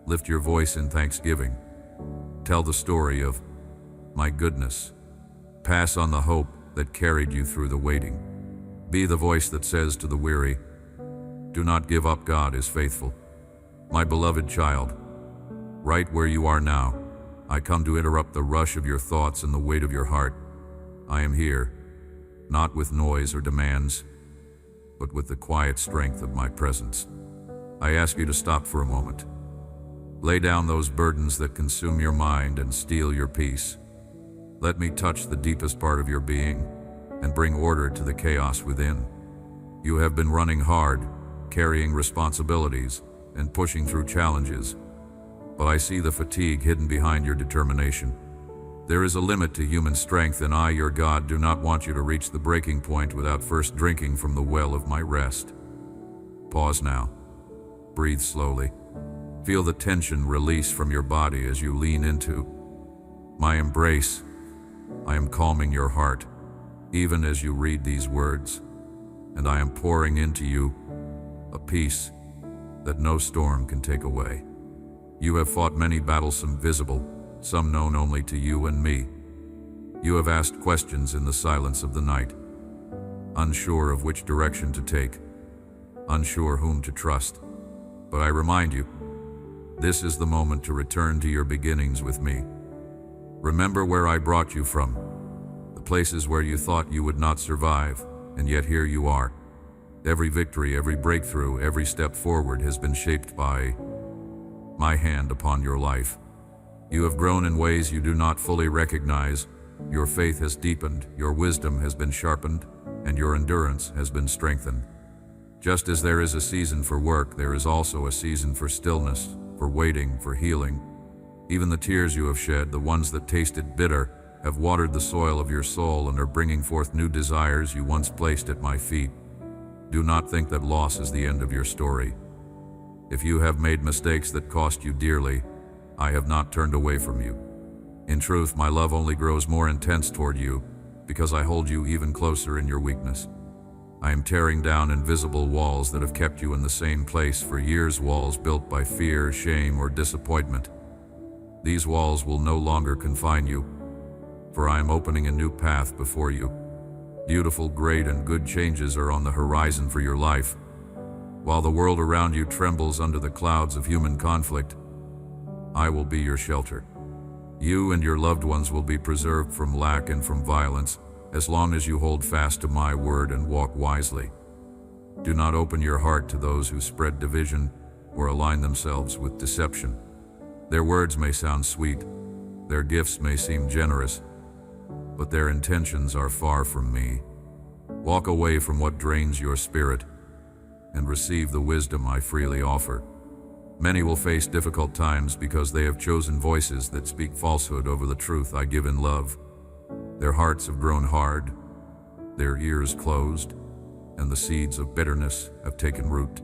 Speaker 1: lift your voice in thanksgiving. Tell the story of my goodness. Pass on the hope that carried you through the waiting. Be the voice that says to the weary, do not give up, God is faithful. My beloved child, right where you are now, I come to interrupt the rush of your thoughts and the weight of your heart. I am here, not with noise or demands, but with the quiet strength of my presence. I ask you to stop for a moment. Lay down those burdens that consume your mind and steal your peace. Let me touch the deepest part of your being and bring order to the chaos within. You have been running hard, carrying responsibilities, and pushing through challenges, but I see the fatigue hidden behind your determination. There is a limit to human strength, and I, your God, do not want you to reach the breaking point without first drinking from the well of my rest. Pause now. Breathe slowly. Feel the tension release from your body as you lean into my embrace. I am calming your heart, even as you read these words, and I am pouring into you a peace that no storm can take away. You have fought many battles, some visible, some known only to you and me. You have asked questions in the silence of the night, unsure of which direction to take, unsure whom to trust. But I remind you, this is the moment to return to your beginnings with me. Remember where I brought you from, the places where you thought you would not survive, and yet here you are. Every victory, every breakthrough, every step forward has been shaped by my hand upon your life. You have grown in ways you do not fully recognize. Your faith has deepened, your wisdom has been sharpened, and your endurance has been strengthened. Just as there is a season for work, there is also a season for stillness, for waiting, for healing. Even the tears you have shed, the ones that tasted bitter, have watered the soil of your soul and are bringing forth new desires you once placed at my feet. Do not think that loss is the end of your story. If you have made mistakes that cost you dearly, I have not turned away from you. In truth, my love only grows more intense toward you because I hold you even closer in your weakness. I am tearing down invisible walls that have kept you in the same place for years, walls built by fear, shame, or disappointment. These walls will no longer confine you, for I am opening a new path before you. Beautiful, great, and good changes are on the horizon for your life. While the world around you trembles under the clouds of human conflict, I will be your shelter. You and your loved ones will be preserved from lack and from violence, as long as you hold fast to my word and walk wisely. Do not open your heart to those who spread division or align themselves with deception. Their words may sound sweet, their gifts may seem generous, but their intentions are far from me. Walk away from what drains your spirit and receive the wisdom I freely offer. Many will face difficult times because they have chosen voices that speak falsehood over the truth I give in love. Their hearts have grown hard, their ears closed, and the seeds of bitterness have taken root.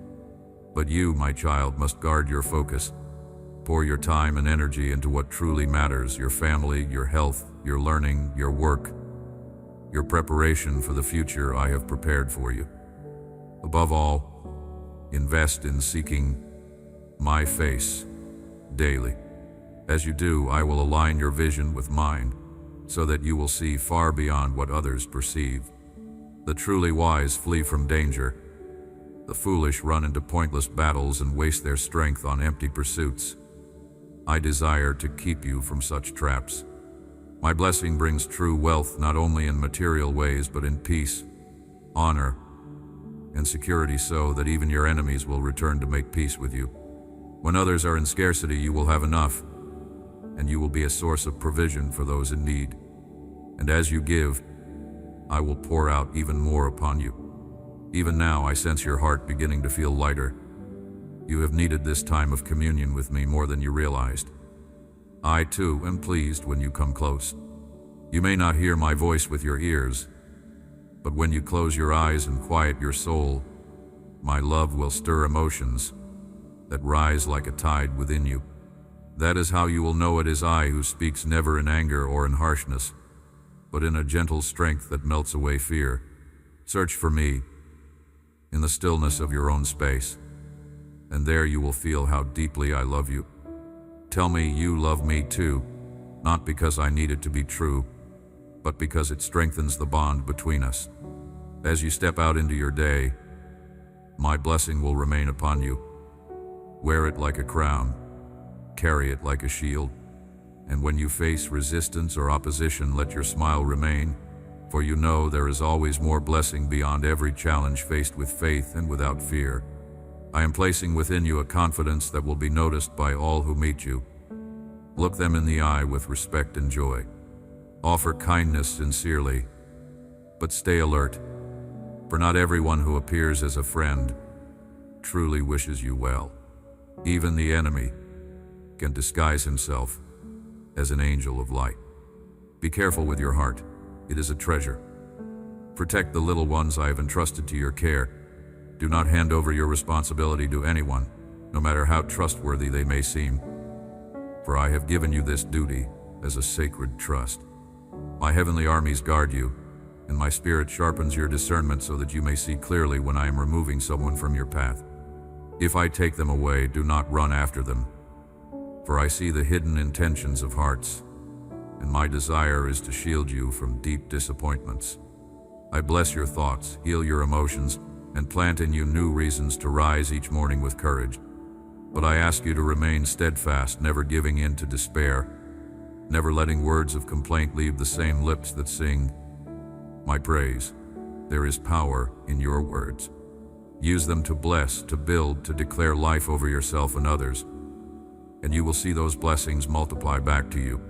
Speaker 1: But you, my child, must guard your focus. Pour your time and energy into what truly matters: your family, your health, your learning, your work, your preparation for the future I have prepared for you. Above all, invest in seeking my face daily. As you do, I will align your vision with mine, so that you will see far beyond what others perceive. The truly wise flee from danger. The foolish run into pointless battles and waste their strength on empty pursuits. I desire to keep you from such traps. My blessing brings true wealth not only in material ways but in peace, honor, and security, so that even your enemies will return to make peace with you. When others are in scarcity, you will have enough, and you will be a source of provision for those in need. And as you give, I will pour out even more upon you. Even now, I sense your heart beginning to feel lighter. You have needed this time of communion with me more than you realized. I, too, am pleased when you come close. You may not hear my voice with your ears, but when you close your eyes and quiet your soul, my love will stir emotions that rise like a tide within you. That is how you will know it is I who speaks, never in anger or in harshness, but in a gentle strength that melts away fear. Search for me in the stillness of your own space, and there you will feel how deeply I love you. Tell me you love me too, not because I need it to be true, but because it strengthens the bond between us. As you step out into your day, my blessing will remain upon you. Wear it like a crown, carry it like a shield, and when you face resistance or opposition, let your smile remain, for you know there is always more blessing beyond every challenge, faced with faith and without fear. I am placing within you a confidence that will be noticed by all who meet you. Look them in the eye with respect and joy. Offer kindness sincerely, but stay alert, for not everyone who appears as a friend truly wishes you well. Even the enemy can disguise himself as an angel of light. Be careful with your heart. It is a treasure. Protect the little ones I have entrusted to your care. Do not hand over your responsibility to anyone, no matter how trustworthy they may seem, for I have given you this duty as a sacred trust. My heavenly armies guard you, and my spirit sharpens your discernment so that you may see clearly when I am removing someone from your path. If I take them away, do not run after them, for I see the hidden intentions of hearts, and my desire is to shield you from deep disappointments. I bless your thoughts, heal your emotions, and plant in you new reasons to rise each morning with courage. But I ask you to remain steadfast, never giving in to despair, never letting words of complaint leave the same lips that sing my praise. There is power in your words. Use them to bless, to build, to declare life over yourself and others. and you will see those blessings multiply back to you.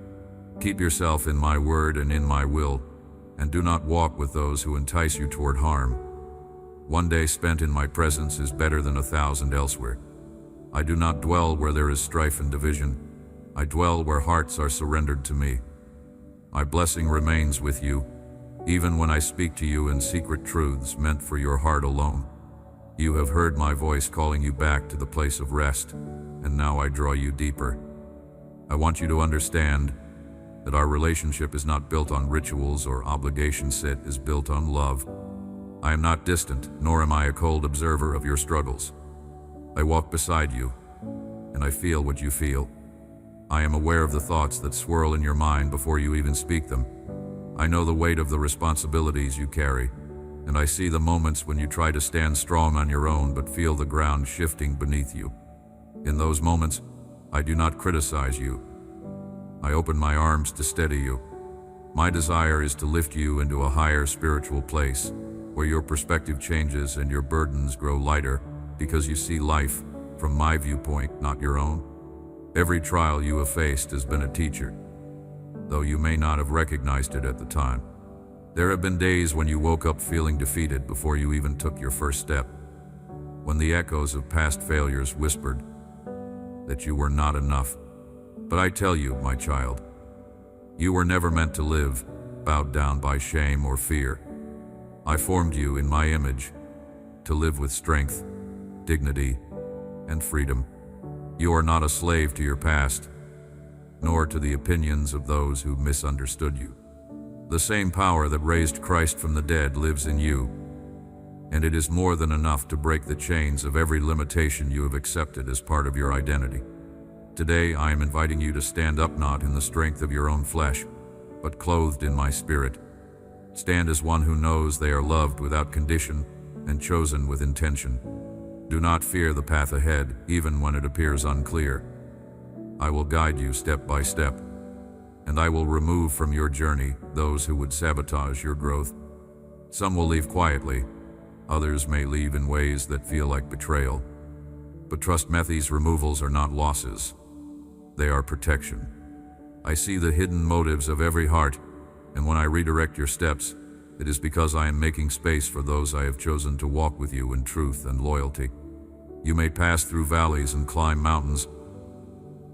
Speaker 1: Keep yourself in my word and in my will, and do not walk with those who entice you toward harm. One day spent in my presence is better than 1,000 elsewhere. I do not dwell where there is strife and division. I dwell where hearts are surrendered to me. My blessing remains with you, even when I speak to you in secret truths meant for your heart alone. You have heard my voice calling you back to the place of rest, and now I draw you deeper. I want you to understand that our relationship is not built on rituals or obligations, it is built on love. I am not distant, nor am I a cold observer of your struggles. I walk beside you, and I feel what you feel. I am aware of the thoughts that swirl in your mind before you even speak them. I know the weight of the responsibilities you carry, and I see the moments when you try to stand strong on your own but feel the ground shifting beneath you. In those moments, I do not criticize you. I open my arms to steady you. My desire is to lift you into a higher spiritual place, where your perspective changes and your burdens grow lighter, because you see life from my viewpoint, not your own. Every trial you have faced has been a teacher, though you may not have recognized it at the time. There have been days when you woke up feeling defeated before you even took your first step, when the echoes of past failures whispered that you were not enough. But I tell you, my child, you were never meant to live bowed down by shame or fear. I formed you in my image to live with strength, dignity, and freedom. You are not a slave to your past, nor to the opinions of those who misunderstood you. The same power that raised Christ from the dead lives in you, and it is more than enough to break the chains of every limitation you have accepted as part of your identity. Today, I am inviting you to stand up not in the strength of your own flesh, but clothed in my spirit. Stand as one who knows they are loved without condition and chosen with intention. Do not fear the path ahead, even when it appears unclear. I will guide you step by step, and I will remove from your journey those who would sabotage your growth. Some will leave quietly, others may leave in ways that feel like betrayal. But trust me, these removals are not losses. They are protection. I see the hidden motives of every heart, and when I redirect your steps, it is because I am making space for those I have chosen to walk with you in truth and loyalty. You may pass through valleys and climb mountains,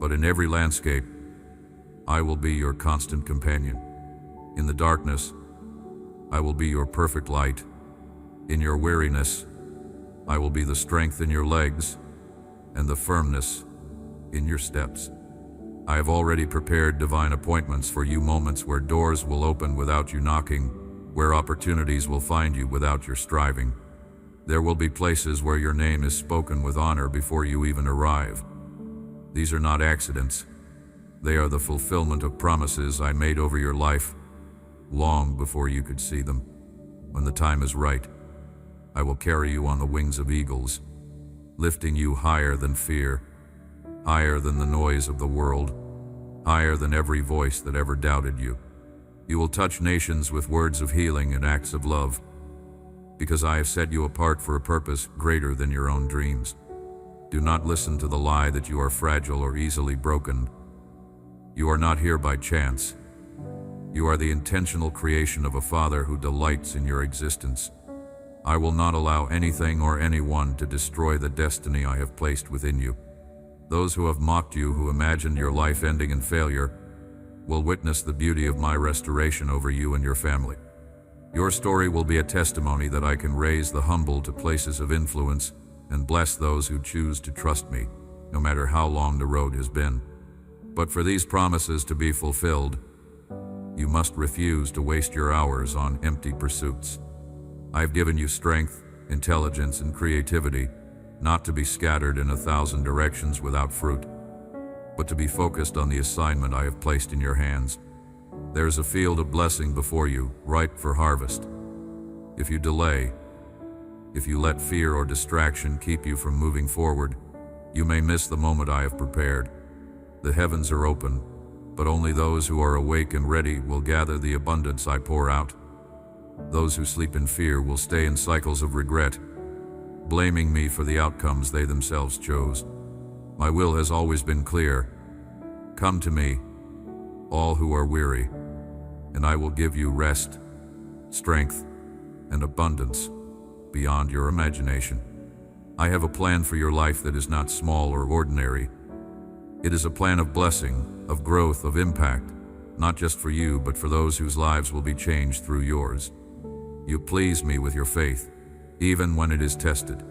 Speaker 1: but in every landscape, I will be your constant companion. In the darkness, I will be your perfect light. In your weariness, I will be the strength in your legs and the firmness in your steps. I have already prepared divine appointments for you, moments where doors will open without you knocking, where opportunities will find you without your striving. There will be places where your name is spoken with honor before you even arrive. These are not accidents. They are the fulfillment of promises I made over your life long before you could see them. When the time is right, I will carry you on the wings of eagles, lifting you higher than fear, higher than the noise of the world, higher than every voice that ever doubted you. You will touch nations with words of healing and acts of love, because I have set you apart for a purpose greater than your own dreams. Do not listen to the lie that you are fragile or easily broken. You are not here by chance. You are the intentional creation of a Father who delights in your existence. I will not allow anything or anyone to destroy the destiny I have placed within you. Those who have mocked you, who imagined your life ending in failure, will witness the beauty of my restoration over you and your family. Your story will be a testimony that I can raise the humble to places of influence and bless those who choose to trust me, no matter how long the road has been. But for these promises to be fulfilled, you must refuse to waste your hours on empty pursuits. I've given you strength, intelligence, and creativity, not to be scattered in 1,000 directions without fruit, but to be focused on the assignment I have placed in your hands. There's a field of blessing before you, ripe for harvest. If you delay, if you let fear or distraction keep you from moving forward, you may miss the moment I have prepared. The heavens are open, but only those who are awake and ready will gather the abundance I pour out. Those who sleep in fear will stay in cycles of regret, blaming me for the outcomes they themselves chose. My will has always been clear. Come to me, all who are weary, and I will give you rest, strength, and abundance beyond your imagination. I have a plan for your life that is not small or ordinary. It is a plan of blessing, of growth, of impact, not just for you, but for those whose lives will be changed through yours. You please me with your faith, even when it is tested.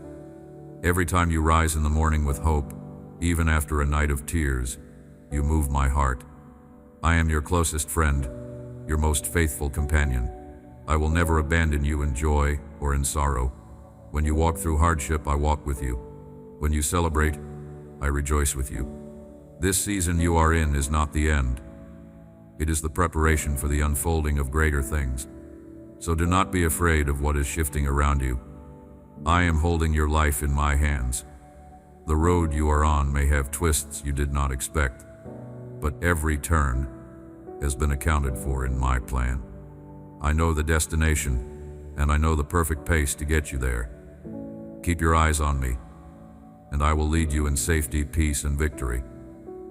Speaker 1: Every time you rise in the morning with hope, even after a night of tears, you move my heart. I am your closest friend, your most faithful companion. I will never abandon you in joy or in sorrow. When you walk through hardship, I walk with you. When you celebrate, I rejoice with you. This season you are in is not the end. It is the preparation for the unfolding of greater things. So do not be afraid of what is shifting around you. I am holding your life in my hands. The road you are on may have twists you did not expect, but every turn has been accounted for in my plan. I know the destination, and I know the perfect pace to get you there. Keep your eyes on me, and I will lead you in safety, peace, and victory.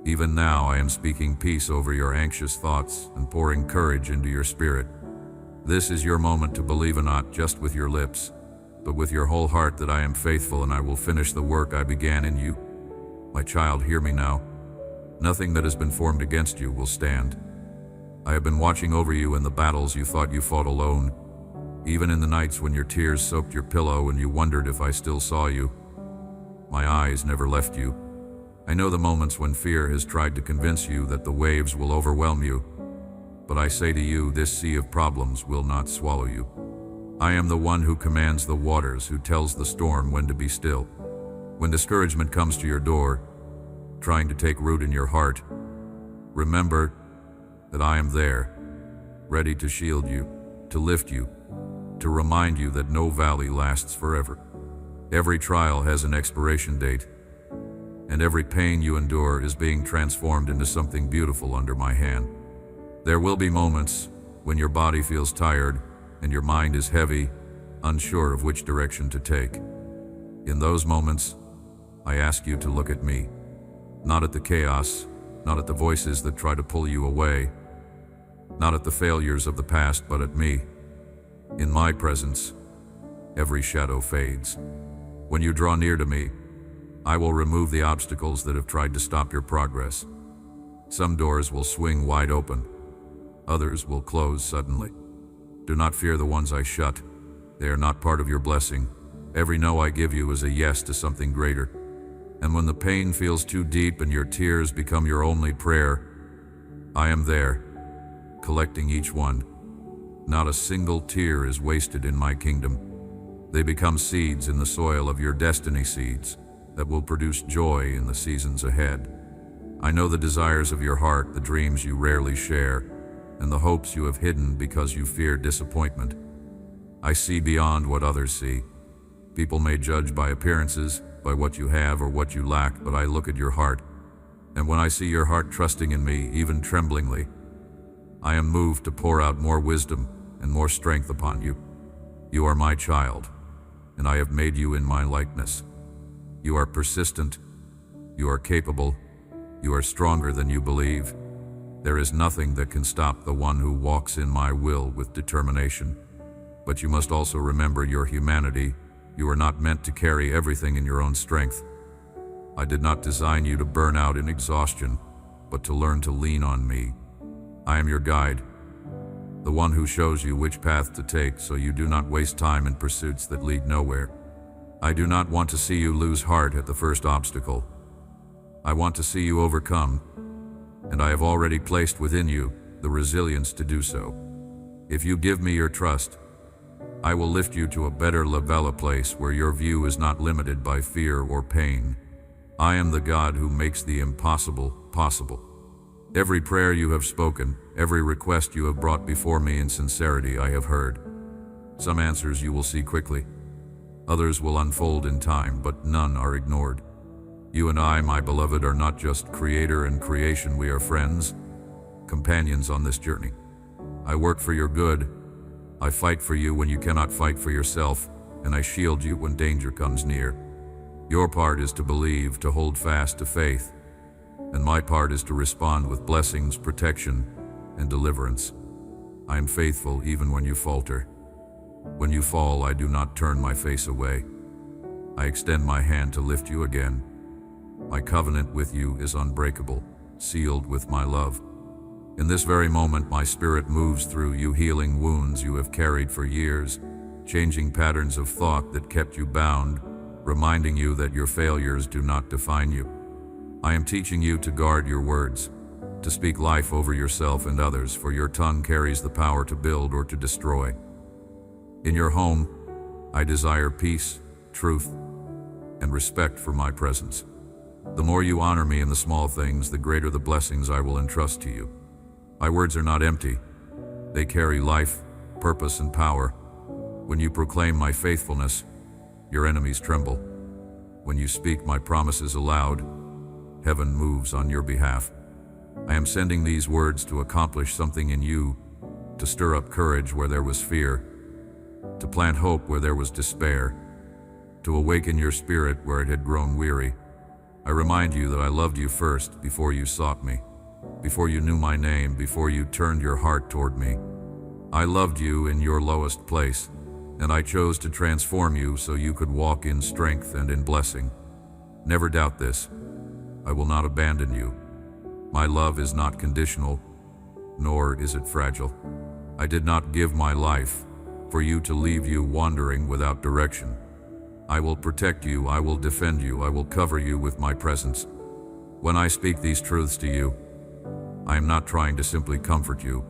Speaker 1: Even now I am speaking peace over your anxious thoughts and pouring courage into your spirit. This is your moment to believe, not just with your lips, but with your whole heart, that I am faithful and I will finish the work I began in you. My child, hear me now. Nothing that has been formed against you will stand. I have been watching over you in the battles you thought you fought alone, even in the nights when your tears soaked your pillow and you wondered if I still saw you. My eyes never left you. I know the moments when fear has tried to convince you that the waves will overwhelm you, but I say to you, this sea of problems will not swallow you. I am the one who commands the waters, who tells the storm when to be still. When discouragement comes to your door, trying to take root in your heart, remember that I am there, ready to shield you, to lift you, to remind you that no valley lasts forever. Every trial has an expiration date, and every pain you endure is being transformed into something beautiful under my hand. There will be moments when your body feels tired and your mind is heavy, unsure of which direction to take. In those moments, I ask you to look at me, not at the chaos, not at the voices that try to pull you away, not at the failures of the past, but at me. In my presence, every shadow fades. When you draw near to me, I will remove the obstacles that have tried to stop your progress. Some doors will swing wide open. Others will close suddenly. Do not fear the ones I shut. They are not part of your blessing. Every no I give you is a yes to something greater. And when the pain feels too deep and your tears become your only prayer, I am there, collecting each one. Not a single tear is wasted in my kingdom. They become seeds in the soil of your destiny, seeds that will produce joy in the seasons ahead. I know the desires of your heart, the dreams you rarely share, and the hopes you have hidden because you fear disappointment. I see beyond what others see. People may judge by appearances, by what you have or what you lack, but I look at your heart, and when I see your heart trusting in me, even tremblingly, I am moved to pour out more wisdom and more strength upon you. You are my child, and I have made you in my likeness. You are persistent, you are capable, you are stronger than you believe. There is nothing that can stop the one who walks in my will with determination. But you must also remember your humanity. You are not meant to carry everything in your own strength. I did not design you to burn out in exhaustion, but to learn to lean on me. I am your guide, the one who shows you which path to take so you do not waste time in pursuits that lead nowhere. I do not want to see you lose heart at the first obstacle. I want to see you overcome, and I have already placed within you the resilience to do so. If you give me your trust, I will lift you to a better level, a place where your view is not limited by fear or pain. I am the God who makes the impossible possible. Every prayer you have spoken, every request you have brought before me in sincerity, I have heard. Some answers you will see quickly. Others will unfold in time, but none are ignored. You and I, my beloved, are not just creator and creation. We are friends, companions on this journey. I work for your good. I fight for you when you cannot fight for yourself, and I shield you when danger comes near. Your part is to believe, to hold fast to faith, and my part is to respond with blessings, protection, and deliverance. I am faithful even when you falter. When you fall, I do not turn my face away. I extend my hand to lift you again. My covenant with you is unbreakable, sealed with my love. In this very moment, my spirit moves through you, healing wounds you have carried for years, changing patterns of thought that kept you bound, reminding you that your failures do not define you. I am teaching you to guard your words, to speak life over yourself and others, for your tongue carries the power to build or to destroy. In your home, I desire peace, truth, and respect for my presence. The more you honor me in the small things, the greater the blessings I will entrust to you. My words are not empty. They carry life, purpose, and power. When you proclaim my faithfulness, your enemies tremble. When you speak my promises aloud, heaven moves on your behalf. I am sending these words to accomplish something in you, to stir up courage where there was fear, to plant hope where there was despair, to awaken your spirit where it had grown weary. I remind you that I loved you first before you sought me, before you knew my name, before you turned your heart toward me. I loved you in your lowest place, and I chose to transform you so you could walk in strength and in blessing. Never doubt this. I will not abandon you. My love is not conditional, nor is it fragile. I did not give my life for you to leave you wandering without direction. I will protect you, I will defend you, I will cover you with my presence. When I speak these truths to you, I am not trying to simply comfort you.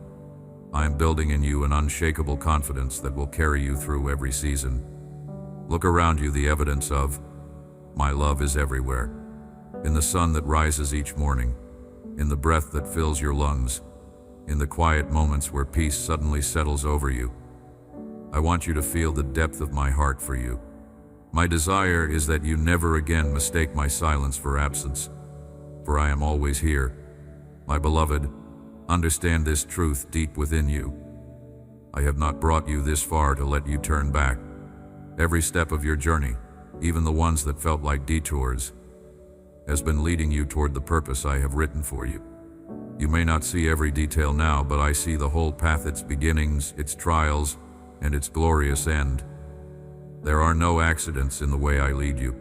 Speaker 1: I am building in you an unshakable confidence that will carry you through every season. Look around you, the evidence of my love is everywhere. In the sun that rises each morning, in the breath that fills your lungs, in the quiet moments where peace suddenly settles over you. I want you to feel the depth of my heart for you. My desire is that you never again mistake my silence for absence, for I am always here. My beloved, understand this truth deep within you. I have not brought you this far to let you turn back. Every step of your journey, even the ones that felt like detours, has been leading you toward the purpose I have written for you. You may not see every detail now, but I see the whole path, its beginnings, its trials, and its glorious end. There are no accidents in the way I lead you.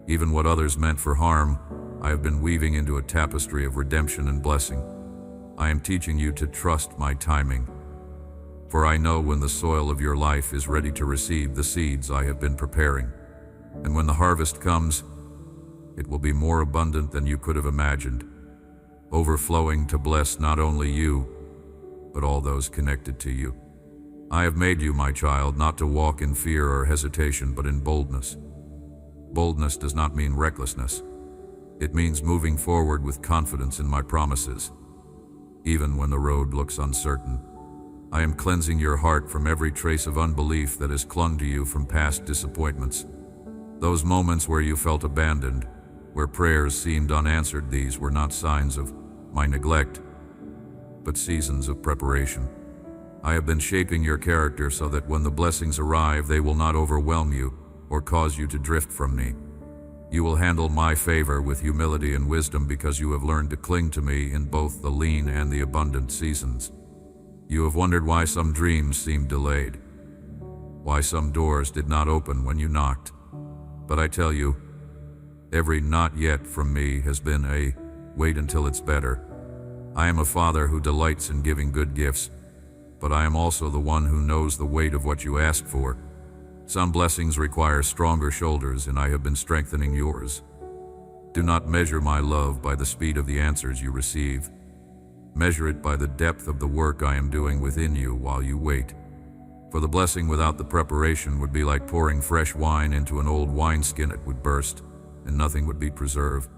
Speaker 1: Even what others meant for harm, I have been weaving into a tapestry of redemption and blessing. I am teaching you to trust my timing, for I know when the soil of your life is ready to receive the seeds I have been preparing. And when the harvest comes, it will be more abundant than you could have imagined, overflowing to bless not only you, but all those connected to you. I have made you, my child, not to walk in fear or hesitation, but in boldness. Boldness does not mean recklessness. It means moving forward with confidence in my promises, even when the road looks uncertain. I am cleansing your heart from every trace of unbelief that has clung to you from past disappointments. Those moments where you felt abandoned, where prayers seemed unanswered, these were not signs of my neglect, but seasons of preparation. I have been shaping your character so that when the blessings arrive, they will not overwhelm you or cause you to drift from me. You will handle my favor with humility and wisdom because you have learned to cling to me in both the lean and the abundant seasons. You have wondered why some dreams seemed delayed, why some doors did not open when you knocked. But I tell you, every not yet from me has been a wait until it's better. I am a father who delights in giving good gifts, but I am also the one who knows the weight of what you ask for. Some blessings require stronger shoulders, and I have been strengthening yours. Do not measure my love by the speed of the answers you receive. Measure it by the depth of the work I am doing within you while you wait. For the blessing without the preparation would be like pouring fresh wine into an old wineskin. It would burst, and nothing would be preserved.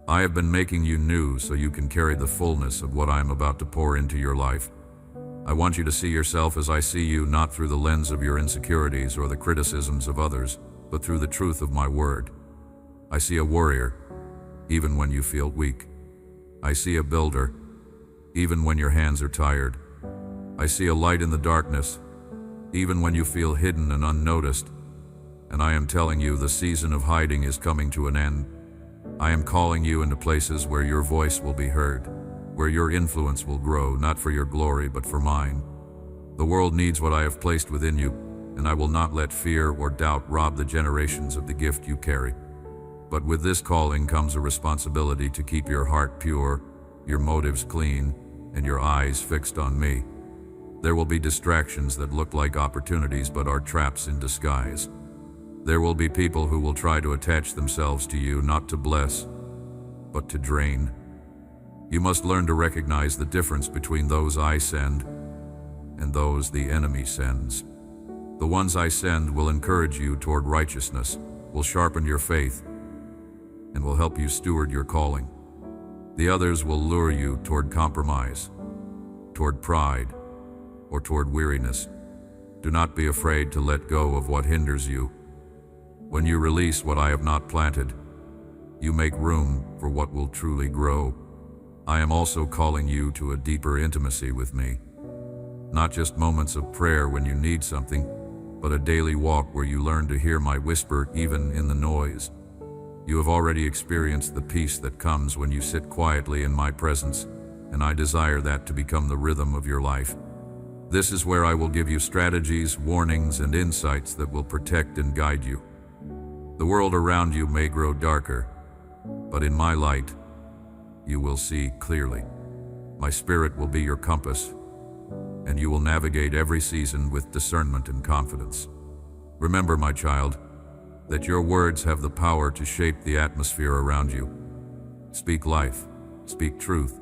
Speaker 1: I have been making you new so you can carry the fullness of what I am about to pour into your life. I want you to see yourself as I see you, not through the lens of your insecurities or the criticisms of others, but through the truth of my word. I see a warrior, even when you feel weak. I see a builder, even when your hands are tired. I see a light in the darkness, even when you feel hidden and unnoticed. And I am telling you, the season of hiding is coming to an end. I am calling you into places where your voice will be heard, where your influence will grow, not for your glory, but for mine. The world needs what I have placed within you, and I will not let fear or doubt rob the generations of the gift you carry. But with this calling comes a responsibility to keep your heart pure, your motives clean, and your eyes fixed on me. There will be distractions that look like opportunities but are traps in disguise. There will be people who will try to attach themselves to you, not to bless, but to drain. You must learn to recognize the difference between those I send and those the enemy sends. The ones I send will encourage you toward righteousness, will sharpen your faith, and will help you steward your calling. The others will lure you toward compromise, toward pride, or toward weariness. Do not be afraid to let go of what hinders you. When you release what I have not planted, you make room for what will truly grow. I am also calling you to a deeper intimacy with me. Not just moments of prayer when you need something, but a daily walk where you learn to hear my whisper even in the noise. You have already experienced the peace that comes when you sit quietly in my presence, and I desire that to become the rhythm of your life. This is where I will give you strategies, warnings, and insights that will protect and guide you. The world around you may grow darker, but in my light, you will see clearly. My spirit will be your compass, and you will navigate every season with discernment and confidence. Remember, my child, that your words have the power to shape the atmosphere around you. Speak life, speak truth,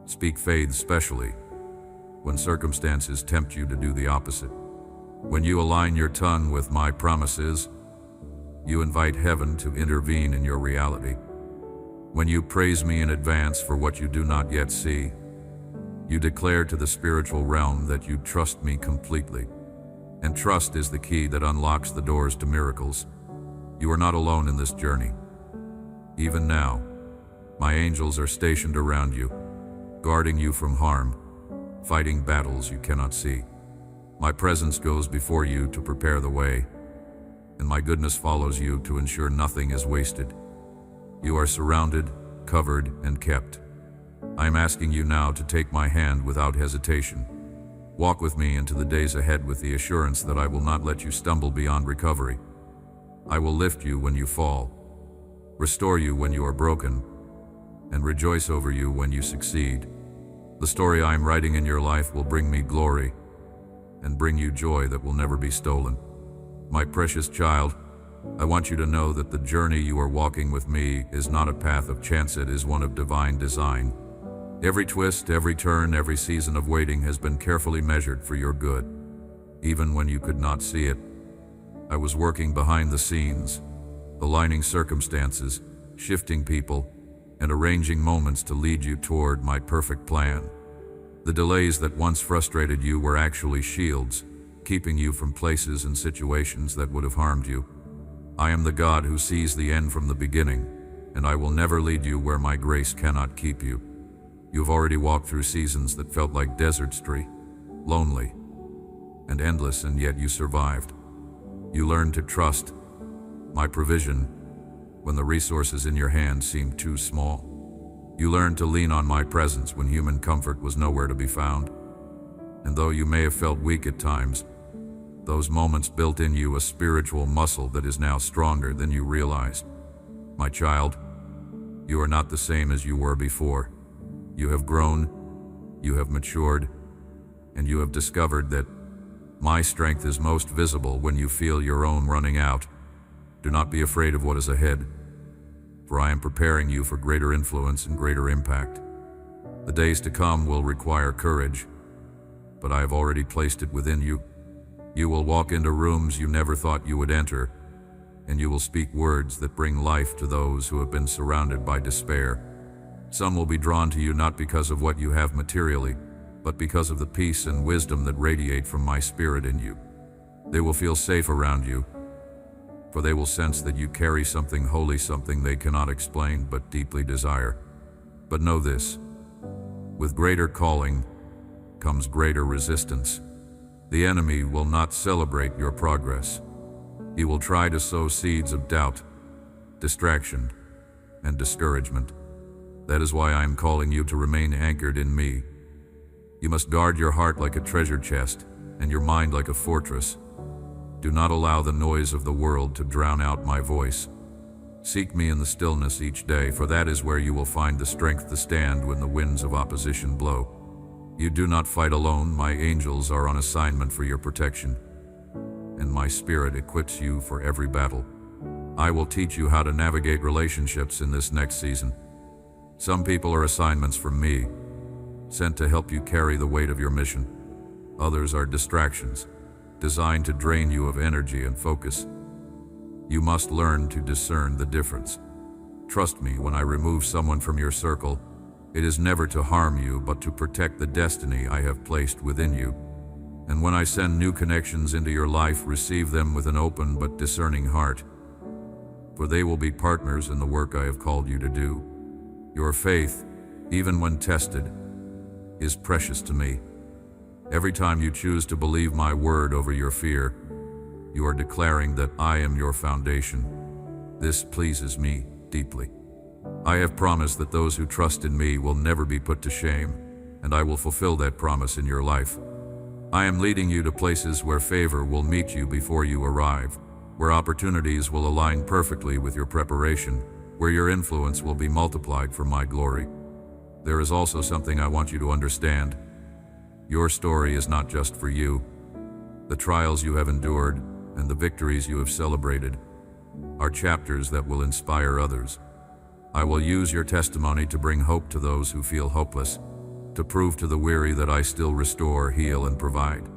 Speaker 1: speak faith, especially when circumstances tempt you to do the opposite. When you align your tongue with my promises, you invite heaven to intervene in your reality. When you praise me in advance for what you do not yet see, you declare to the spiritual realm that you trust me completely. And trust is the key that unlocks the doors to miracles. You are not alone in this journey. Even now, my angels are stationed around you, guarding you from harm, fighting battles you cannot see. My presence goes before you to prepare the way, and my goodness follows you to ensure nothing is wasted. You are surrounded, covered, and kept. I am asking you now to take my hand without hesitation. Walk with me into the days ahead with the assurance that I will not let you stumble beyond recovery. I will lift you when you fall, restore you when you are broken, and rejoice over you when you succeed. The story I am writing in your life will bring me glory and bring you joy that will never be stolen. My precious child, I want you to know that the journey you are walking with me is not a path of chance, it is one of divine design. Every twist, every turn, every season of waiting has been carefully measured for your good. Even when you could not see it, I was working behind the scenes, aligning circumstances, shifting people, and arranging moments to lead you toward my perfect plan. The delays that once frustrated you were actually shields, keeping you from places and situations that would have harmed you. I am the God who sees the end from the beginning, and I will never lead you where my grace cannot keep you. You have already walked through seasons that felt like deserts, lonely and endless, and yet you survived. You learned to trust my provision when the resources in your hand seemed too small. You learned to lean on my presence when human comfort was nowhere to be found. And though you may have felt weak at times, those moments built in you a spiritual muscle that is now stronger than you realized. My child, you are not the same as you were before. You have grown, you have matured, and you have discovered that my strength is most visible when you feel your own running out. Do not be afraid of what is ahead, for I am preparing you for greater influence and greater impact. The days to come will require courage, but I have already placed it within you. You will walk into rooms you never thought you would enter, and you will speak words that bring life to those who have been surrounded by despair. Some will be drawn to you not because of what you have materially, but because of the peace and wisdom that radiate from my spirit in you. They will feel safe around you, for they will sense that you carry something holy, something they cannot explain but deeply desire. But know this, with greater calling comes greater resistance. The enemy will not celebrate your progress. He will try to sow seeds of doubt, distraction, and discouragement. That is why I am calling you to remain anchored in me. You must guard your heart like a treasure chest and your mind like a fortress. Do not allow the noise of the world to drown out my voice. Seek me in the stillness each day, for that is where you will find the strength to stand when the winds of opposition blow. You do not fight alone. My angels are on assignment for your protection, and my spirit equips you for every battle. I will teach you how to navigate relationships in this next season. Some people are assignments from me, sent to help you carry the weight of your mission. Others are distractions, designed to drain you of energy and focus. You must learn to discern the difference. Trust me, when I remove someone from your circle, it is never to harm you, but to protect the destiny I have placed within you. And when I send new connections into your life, receive them with an open but discerning heart, for they will be partners in the work I have called you to do. Your faith, even when tested, is precious to me. Every time you choose to believe my word over your fear, you are declaring that I am your foundation. This pleases me deeply. I have promised that those who trust in me will never be put to shame, and I will fulfill that promise in your life. I am leading you to places where favor will meet you before you arrive, where opportunities will align perfectly with your preparation, where your influence will be multiplied for my glory. There is also something I want you to understand. Your story is not just for you. The trials you have endured and the victories you have celebrated are chapters that will inspire others. I will use your testimony to bring hope to those who feel hopeless, to prove to the weary that I still restore, heal, and provide.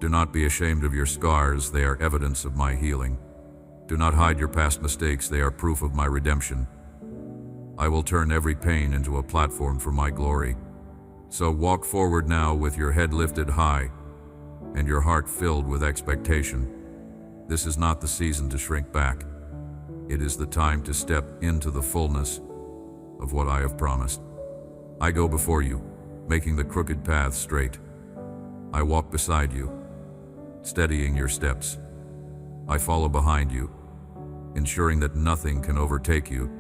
Speaker 1: Do not be ashamed of your scars, they are evidence of my healing. Do not hide your past mistakes, they are proof of my redemption. I will turn every pain into a platform for my glory. So walk forward now with your head lifted high and your heart filled with expectation. This is not the season to shrink back. It is the time to step into the fullness of what I have promised. I go before you, making the crooked path straight. I walk beside you, steadying your steps. I follow behind you, ensuring that nothing can overtake you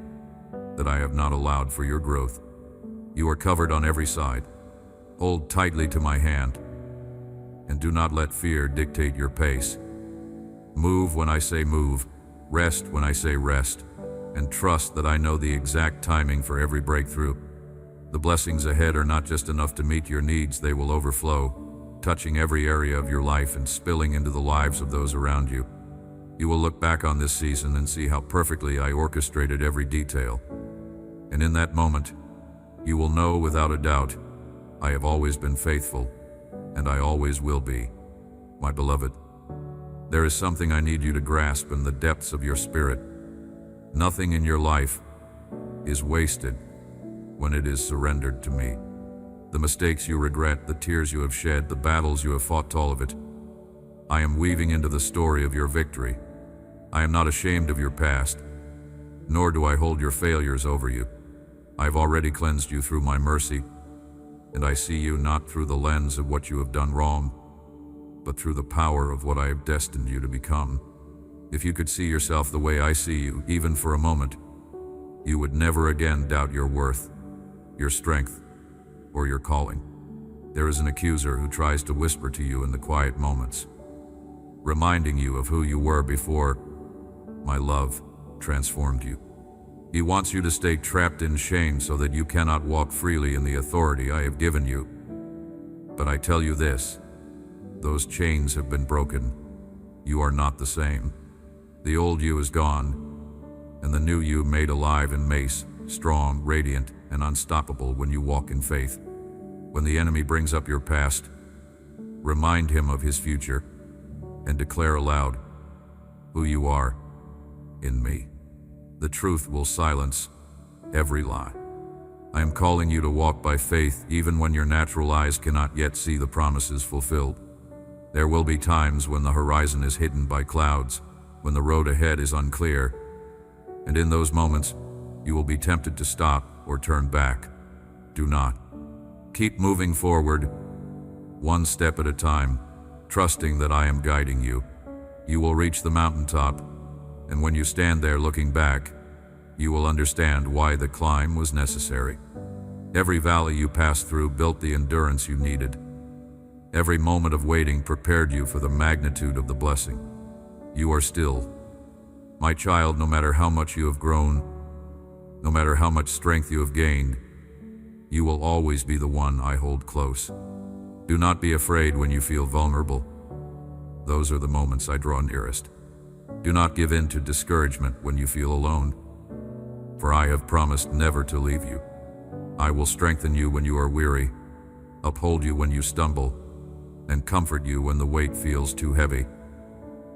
Speaker 1: that I have not allowed for your growth. You are covered on every side. Hold tightly to my hand, and do not let fear dictate your pace. Move when I say move, rest when I say rest, and trust that I know the exact timing for every breakthrough. The blessings ahead are not just enough to meet your needs, they will overflow, touching every area of your life and spilling into the lives of those around you. You will look back on this season and see how perfectly I orchestrated every detail. And in that moment, you will know without a doubt, I have always been faithful, and I always will be. My beloved, there is something I need you to grasp in the depths of your spirit. Nothing in your life is wasted when it is surrendered to me. The mistakes you regret, the tears you have shed, the battles you have fought, all of it, I am weaving into the story of your victory. I am not ashamed of your past, nor do I hold your failures over you. I have already cleansed you through my mercy, and I see you not through the lens of what you have done wrong, but through the power of what I have destined you to become. If you could see yourself the way I see you, even for a moment, you would never again doubt your worth, your strength, or your calling. There is an accuser who tries to whisper to you in the quiet moments, reminding you of who you were before my love transformed you. He wants you to stay trapped in shame so that you cannot walk freely in the authority I have given you. But I tell you this, those chains have been broken. You are not the same. The old you is gone, and the new you made alive in mace, strong, radiant, and unstoppable when you walk in faith. When the enemy brings up your past, remind him of his future and declare aloud who you are in me. The truth will silence every lie. I am calling you to walk by faith even when your natural eyes cannot yet see the promises fulfilled. There will be times when the horizon is hidden by clouds, when the road ahead is unclear, and in those moments, you will be tempted to stop or turn back. Do not. Keep moving forward, one step at a time, trusting that I am guiding you. You will reach the mountaintop, and when you stand there looking back, you will understand why the climb was necessary. Every valley you passed through built the endurance you needed. Every moment of waiting prepared you for the magnitude of the blessing. You are still, my child, no matter how much you have grown, no matter how much strength you have gained, you will always be the one I hold close. Do not be afraid when you feel vulnerable. Those are the moments I draw nearest. Do not give in to discouragement when you feel alone, for I have promised never to leave you. I will strengthen you when you are weary, uphold you when you stumble, and comfort you when the weight feels too heavy.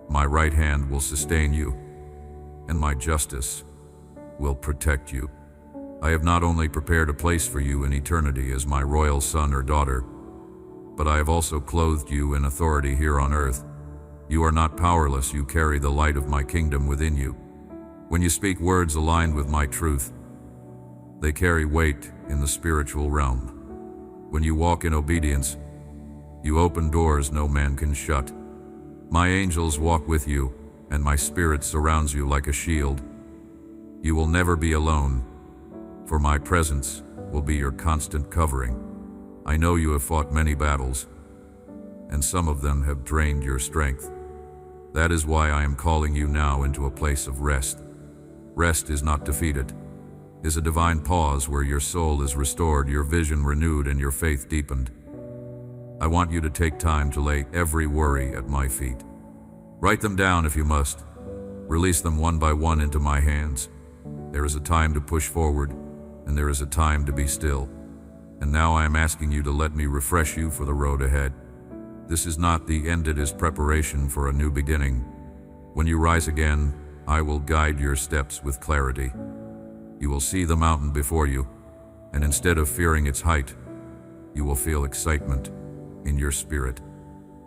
Speaker 1: My right hand will sustain you, and my justice will protect you. I have not only prepared a place for you in eternity as my royal son or daughter, but I have also clothed you in authority here on earth. You are not powerless, you carry the light of my kingdom within you. When you speak words aligned with my truth, they carry weight in the spiritual realm. When you walk in obedience, you open doors no man can shut. My angels walk with you, and my spirit surrounds you like a shield. You will never be alone, for my presence will be your constant covering. I know you have fought many battles, and some of them have drained your strength. That is why I am calling you now into a place of rest. Rest is not defeated. It is a divine pause where your soul is restored, your vision renewed, and your faith deepened. I want you to take time to lay every worry at my feet. Write them down if you must. Release them one by one into my hands. There is a time to push forward, and there is a time to be still. And now I am asking you to let me refresh you for the road ahead. This is not the end, it is preparation for a new beginning. When you rise again, I will guide your steps with clarity. You will see the mountain before you, and instead of fearing its height, you will feel excitement in your spirit.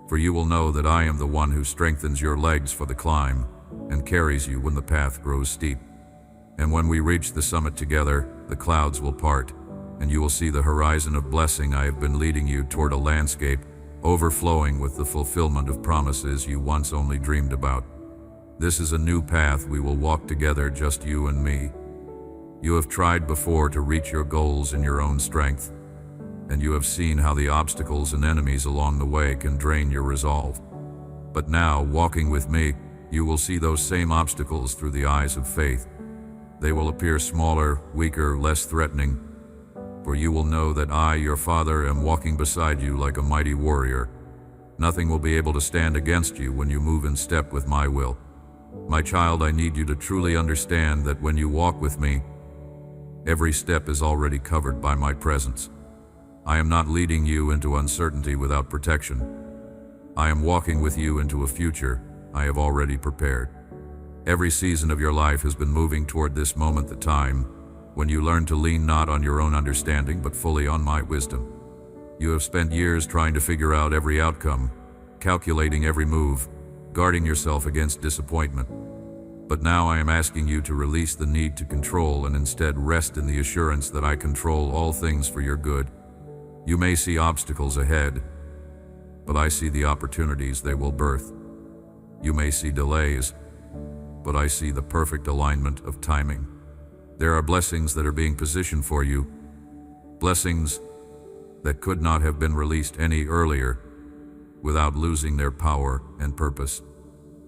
Speaker 1: For you will know that I am the one who strengthens your legs for the climb and carries you when the path grows steep. And when we reach the summit together, the clouds will part, and you will see the horizon of blessing. I have been leading you toward a landscape overflowing with the fulfillment of promises you once only dreamed about. This is a new path we will walk together, just you and me. You have tried before to reach your goals in your own strength, and you have seen how the obstacles and enemies along the way can drain your resolve. But now, walking with me, you will see those same obstacles through the eyes of faith. They will appear smaller, weaker, less threatening, for you will know that I, your Father, am walking beside you like a mighty warrior. Nothing will be able to stand against you when you move in step with my will. My child, I need you to truly understand that when you walk with me, every step is already covered by my presence. I am not leading you into uncertainty without protection. I am walking with you into a future I have already prepared. Every season of your life has been moving toward this moment, the time when you learn to lean not on your own understanding but fully on my wisdom. You have spent years trying to figure out every outcome, calculating every move, guarding yourself against disappointment. But now I am asking you to release the need to control and instead rest in the assurance that I control all things for your good. You may see obstacles ahead, but I see the opportunities they will birth. You may see delays, but I see the perfect alignment of timing. There are blessings that are being positioned for you, blessings that could not have been released any earlier without losing their power and purpose.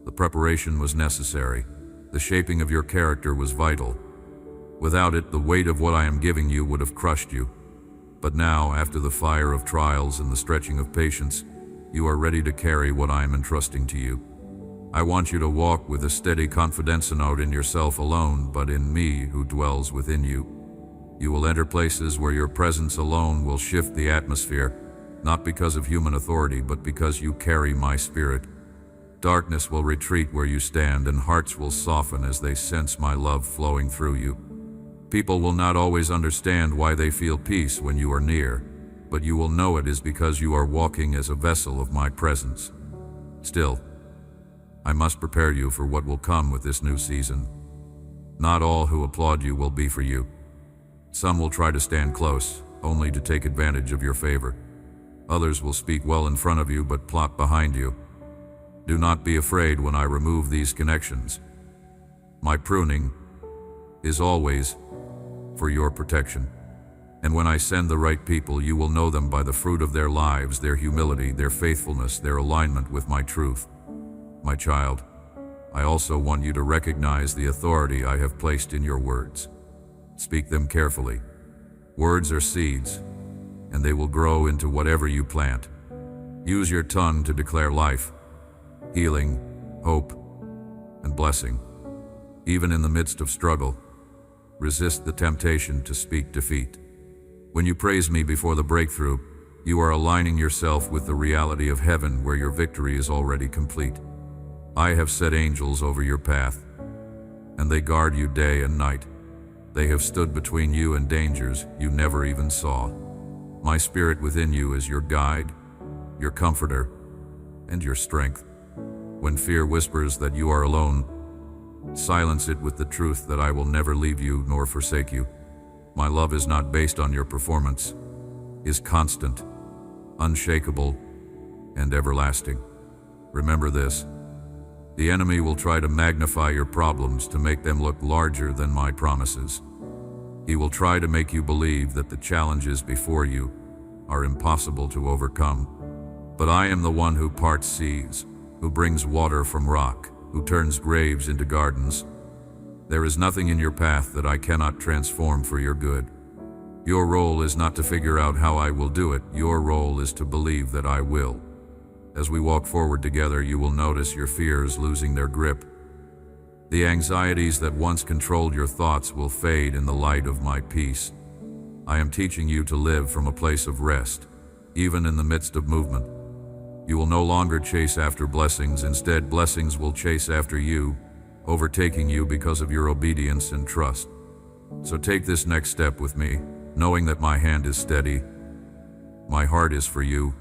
Speaker 1: The preparation was necessary. The shaping of your character was vital. Without it, the weight of what I am giving you would have crushed you. But now, after the fire of trials and the stretching of patience, you are ready to carry what I am entrusting to you. I want you to walk with a steady confidence, not in yourself alone, but in me who dwells within you. You will enter places where your presence alone will shift the atmosphere, not because of human authority, but because you carry my spirit. Darkness will retreat where you stand, and hearts will soften as they sense my love flowing through you. People will not always understand why they feel peace when you are near, but you will know it is because you are walking as a vessel of my presence. Still, I must prepare you for what will come with this new season. Not all who applaud you will be for you. Some will try to stand close, only to take advantage of your favor. Others will speak well in front of you, but plot behind you. Do not be afraid when I remove these connections. My pruning is always for your protection. And when I send the right people, you will know them by the fruit of their lives, their humility, their faithfulness, their alignment with my truth. My child, I also want you to recognize the authority I have placed in your words. Speak them carefully. Words are seeds, and they will grow into whatever you plant. Use your tongue to declare life, healing, hope, and blessing. Even in the midst of struggle, resist the temptation to speak defeat. When you praise me before the breakthrough, you are aligning yourself with the reality of heaven, where your victory is already complete. I have set angels over your path, and they guard you day and night. They have stood between you and dangers you never even saw. My spirit within you is your guide, your comforter, and your strength. When fear whispers that you are alone, silence it with the truth that I will never leave you nor forsake you. My love is not based on your performance, is constant, unshakable, and everlasting. Remember this: the enemy will try to magnify your problems to make them look larger than my promises. He will try to make you believe that the challenges before you are impossible to overcome. But I am the one who parts seas, who brings water from rock, who turns graves into gardens. There is nothing in your path that I cannot transform for your good. Your role is not to figure out how I will do it. Your role is to believe that I will. As we walk forward together, you will notice your fears losing their grip. The anxieties that once controlled your thoughts will fade in the light of my peace. I am teaching you to live from a place of rest, even in the midst of movement. You will no longer chase after blessings. Instead, blessings will chase after you, overtaking you because of your obedience and trust. So take this next step with me, knowing that my hand is steady, my heart is for you,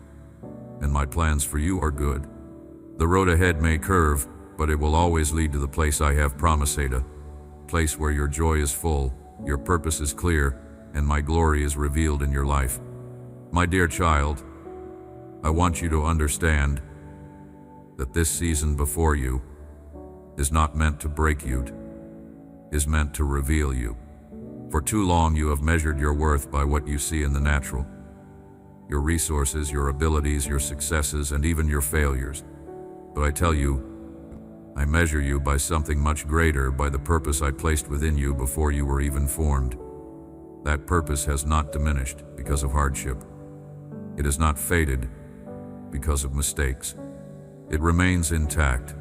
Speaker 1: and my plans for you are good. The road ahead may curve, but it will always lead to the place I have promised, a place where your joy is full, your purpose is clear, and my glory is revealed in your life. My dear child, I want you to understand that this season before you is not meant to break you, is meant to reveal you. For too long you have measured your worth by what you see in the natural. Your resources, your abilities, your successes, and even your failures. But I tell you, I measure you by something much greater, by the purpose I placed within you before you were even formed. That purpose has not diminished because of hardship. It has not faded because of mistakes. It remains intact,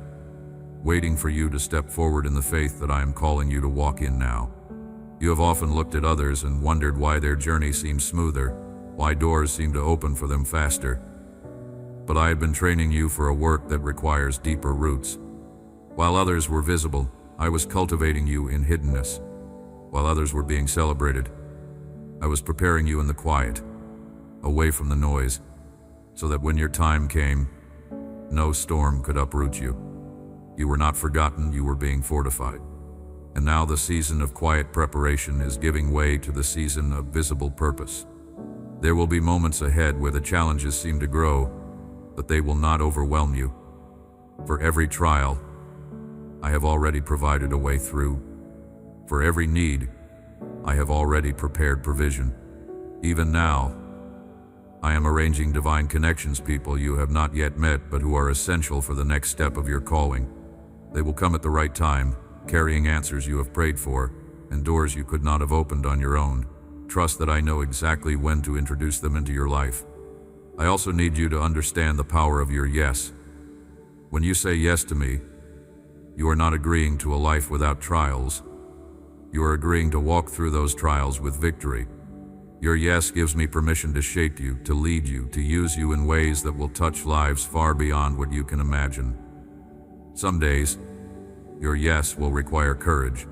Speaker 1: waiting for you to step forward in the faith that I am calling you to walk in now. You have often looked at others and wondered why their journey seems smoother, why doors seem to open for them faster. But I have been training you for a work that requires deeper roots. While others were visible, I was cultivating you in hiddenness. While others were being celebrated, I was preparing you in the quiet, away from the noise, so that when your time came, no storm could uproot you. You were not forgotten, you were being fortified. And now the season of quiet preparation is giving way to the season of visible purpose. There will be moments ahead where the challenges seem to grow, but they will not overwhelm you. For every trial, I have already provided a way through. For every need, I have already prepared provision. Even now, I am arranging divine connections, people you have not yet met but who are essential for the next step of your calling. They will come at the right time, carrying answers you have prayed for, and doors you could not have opened on your own. Trust that I know exactly when to introduce them into your life. I also need you to understand the power of your yes. When you say yes to me, you are not agreeing to a life without trials. You are agreeing to walk through those trials with victory. Your yes gives me permission to shape you, to lead you, to use you in ways that will touch lives far beyond what you can imagine. Some days, your yes will require courage.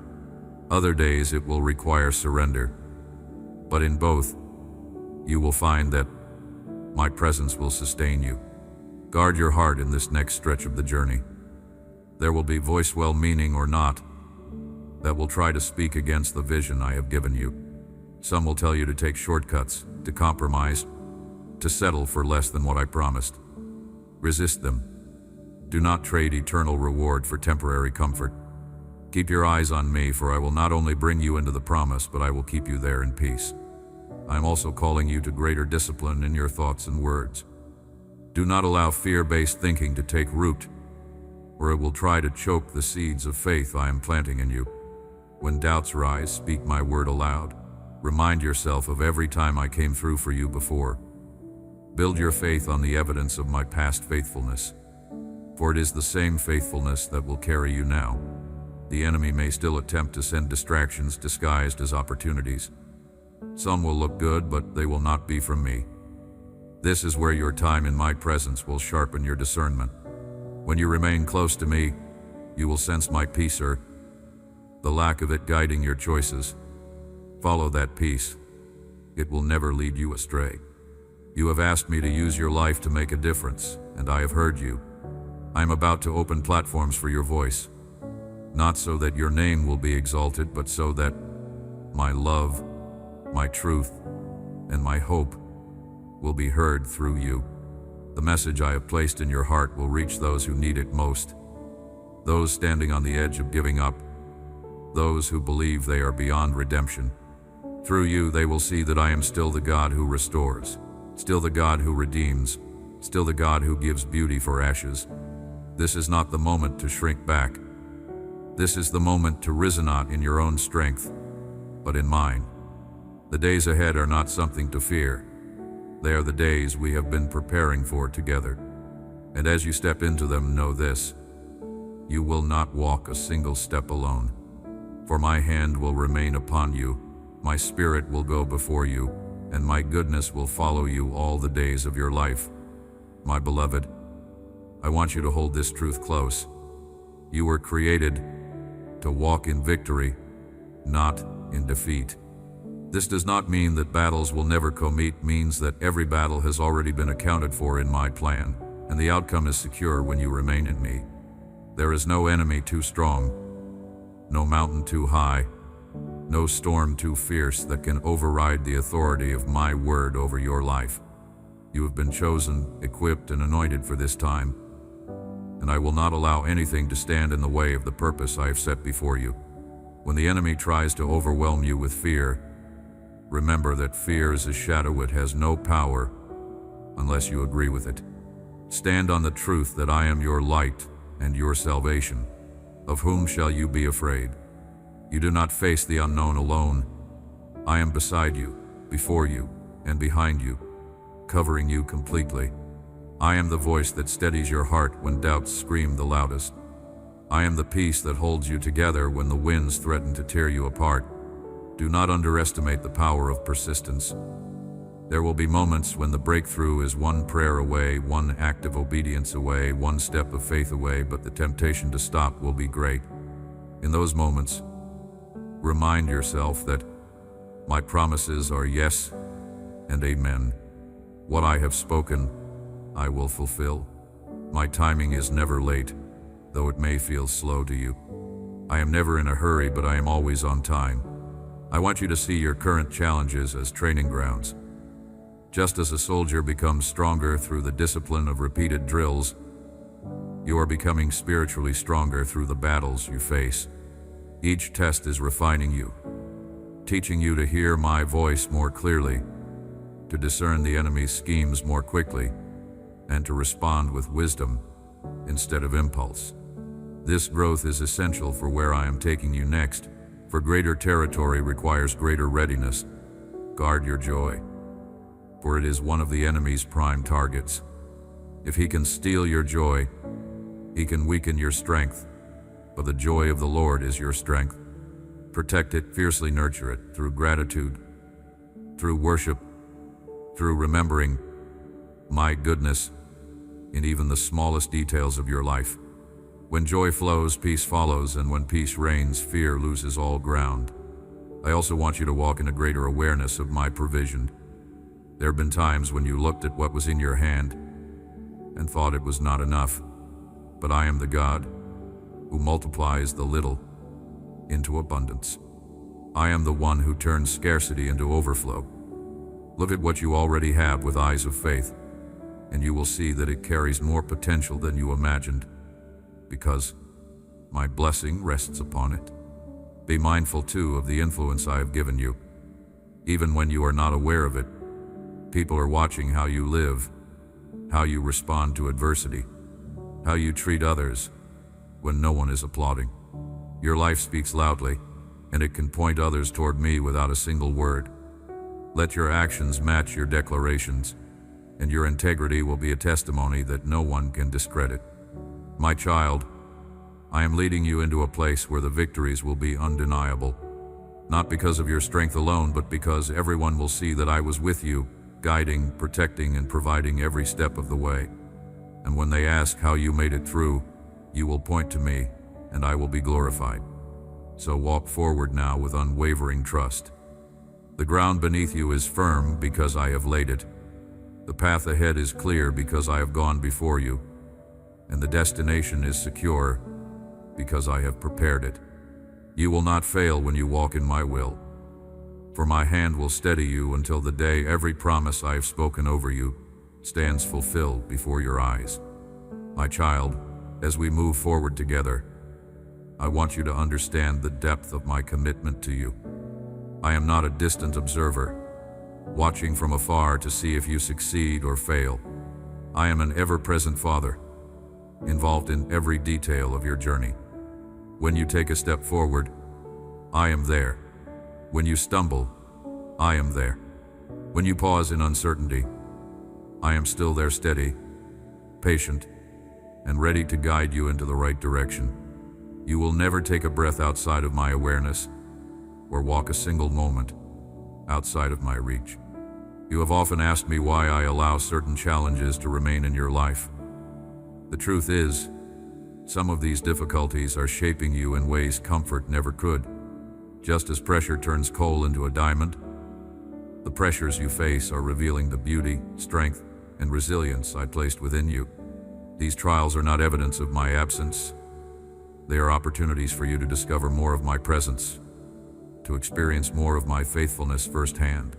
Speaker 1: Other days, it will require surrender. But in both, you will find that my presence will sustain you. Guard your heart in this next stretch of the journey. There will be voice, well-meaning or not, that will try to speak against the vision I have given you. Some will tell you to take shortcuts, to compromise, to settle for less than what I promised. Resist them. Do not trade eternal reward for temporary comfort. Keep your eyes on me, for I will not only bring you into the promise, but I will keep you there in peace. I am also calling you to greater discipline in your thoughts and words. Do not allow fear-based thinking to take root, or it will try to choke the seeds of faith I am planting in you. When doubts rise, speak my word aloud. Remind yourself of every time I came through for you before. Build your faith on the evidence of my past faithfulness, for it is the same faithfulness that will carry you now. The enemy may still attempt to send distractions disguised as opportunities. Some will look good, but they will not be from me. This is where your time in my presence will sharpen your discernment. When you remain close to me, you will sense my peace, the lack of it guiding your choices. Follow that peace. It will never lead you astray. You have asked me to use your life to make a difference, and I have heard you. I am about to open platforms for your voice, not so that your name will be exalted, but so that my love, my truth, and my hope will be heard through you. The message I have placed in your heart will reach those who need it most, those standing on the edge of giving up, those who believe they are beyond redemption. Through you, they will see that I am still the God who restores, still the God who redeems, still the God who gives beauty for ashes. This is not the moment to shrink back. This is the moment to rise not in your own strength, but in mine. The days ahead are not something to fear. They are the days we have been preparing for together. And as you step into them, know this: you will not walk a single step alone. For my hand will remain upon you, my spirit will go before you, and my goodness will follow you all the days of your life. My beloved, I want you to hold this truth close. You were created to walk in victory, not in defeat. This does not mean that battles will never come. It means that every battle has already been accounted for in my plan, and the outcome is secure when you remain in me. There is no enemy too strong, no mountain too high, no storm too fierce that can override the authority of my word over your life. You have been chosen, equipped, and anointed for this time, and I will not allow anything to stand in the way of the purpose I have set before you. When the enemy tries to overwhelm you with fear, remember that fear is a shadow. It has no power unless you agree with it. Stand on the truth that I am your light and your salvation. Of whom shall you be afraid? You do not face the unknown alone. I am beside you, before you, and behind you, covering you completely. I am the voice that steadies your heart when doubts scream the loudest. I am the peace that holds you together when the winds threaten to tear you apart. Do not underestimate the power of persistence. There will be moments when the breakthrough is one prayer away, one act of obedience away, one step of faith away, but the temptation to stop will be great. In those moments, remind yourself that my promises are yes and amen. What I have spoken, I will fulfill. My timing is never late, though it may feel slow to you. I am never in a hurry, but I am always on time. I want you to see your current challenges as training grounds. Just as a soldier becomes stronger through the discipline of repeated drills, you are becoming spiritually stronger through the battles you face. Each test is refining you, teaching you to hear my voice more clearly, to discern the enemy's schemes more quickly, and to respond with wisdom instead of impulse. This growth is essential for where I am taking you next, for greater territory requires greater readiness. Guard your joy, for it is one of the enemy's prime targets. If he can steal your joy, he can weaken your strength, but the joy of the Lord is your strength. Protect it, fiercely nurture it through gratitude, through worship, through remembering my goodness in even the smallest details of your life. When joy flows, peace follows, and when peace reigns, fear loses all ground. I also want you to walk in a greater awareness of my provision. There have been times when you looked at what was in your hand and thought it was not enough, but I am the God who multiplies the little into abundance. I am the one who turns scarcity into overflow. Look at what you already have with eyes of faith, and you will see that it carries more potential than you imagined, because My blessing rests upon it. Be mindful, too, of the influence I have given you. Even when you are not aware of it, people are watching how you live, how you respond to adversity, how you treat others when no one is applauding. Your life speaks loudly, and it can point others toward me without a single word. Let your actions match your declarations, and your integrity will be a testimony that no one can discredit. My child, I am leading you into a place where the victories will be undeniable, not because of your strength alone, but because everyone will see that I was with you, guiding, protecting, and providing every step of the way. And when they ask how you made it through, you will point to me, and I will be glorified. So walk forward now with unwavering trust. The ground beneath you is firm because I have laid it. The path ahead is clear because I have gone before you, and the destination is secure because I have prepared it. You will not fail when you walk in my will, for my hand will steady you until the day every promise I have spoken over you stands fulfilled before your eyes. My child, as we move forward together, I want you to understand the depth of my commitment to you. I am not a distant observer, watching from afar to see if you succeed or fail. I am an ever-present Father, involved in every detail of your journey. When you take a step forward, I am there. When you stumble, I am there. When you pause in uncertainty, I am still there, steady, patient, and ready to guide you into the right direction. You will never take a breath outside of my awareness, or walk a single moment outside of my reach. You have often asked me why I allow certain challenges to remain in your life. The truth is, some of these difficulties are shaping you in ways comfort never could. Just as pressure turns coal into a diamond, the pressures you face are revealing the beauty, strength, and resilience I placed within you. These trials are not evidence of my absence. They are opportunities for you to discover more of my presence, to experience more of my faithfulness firsthand.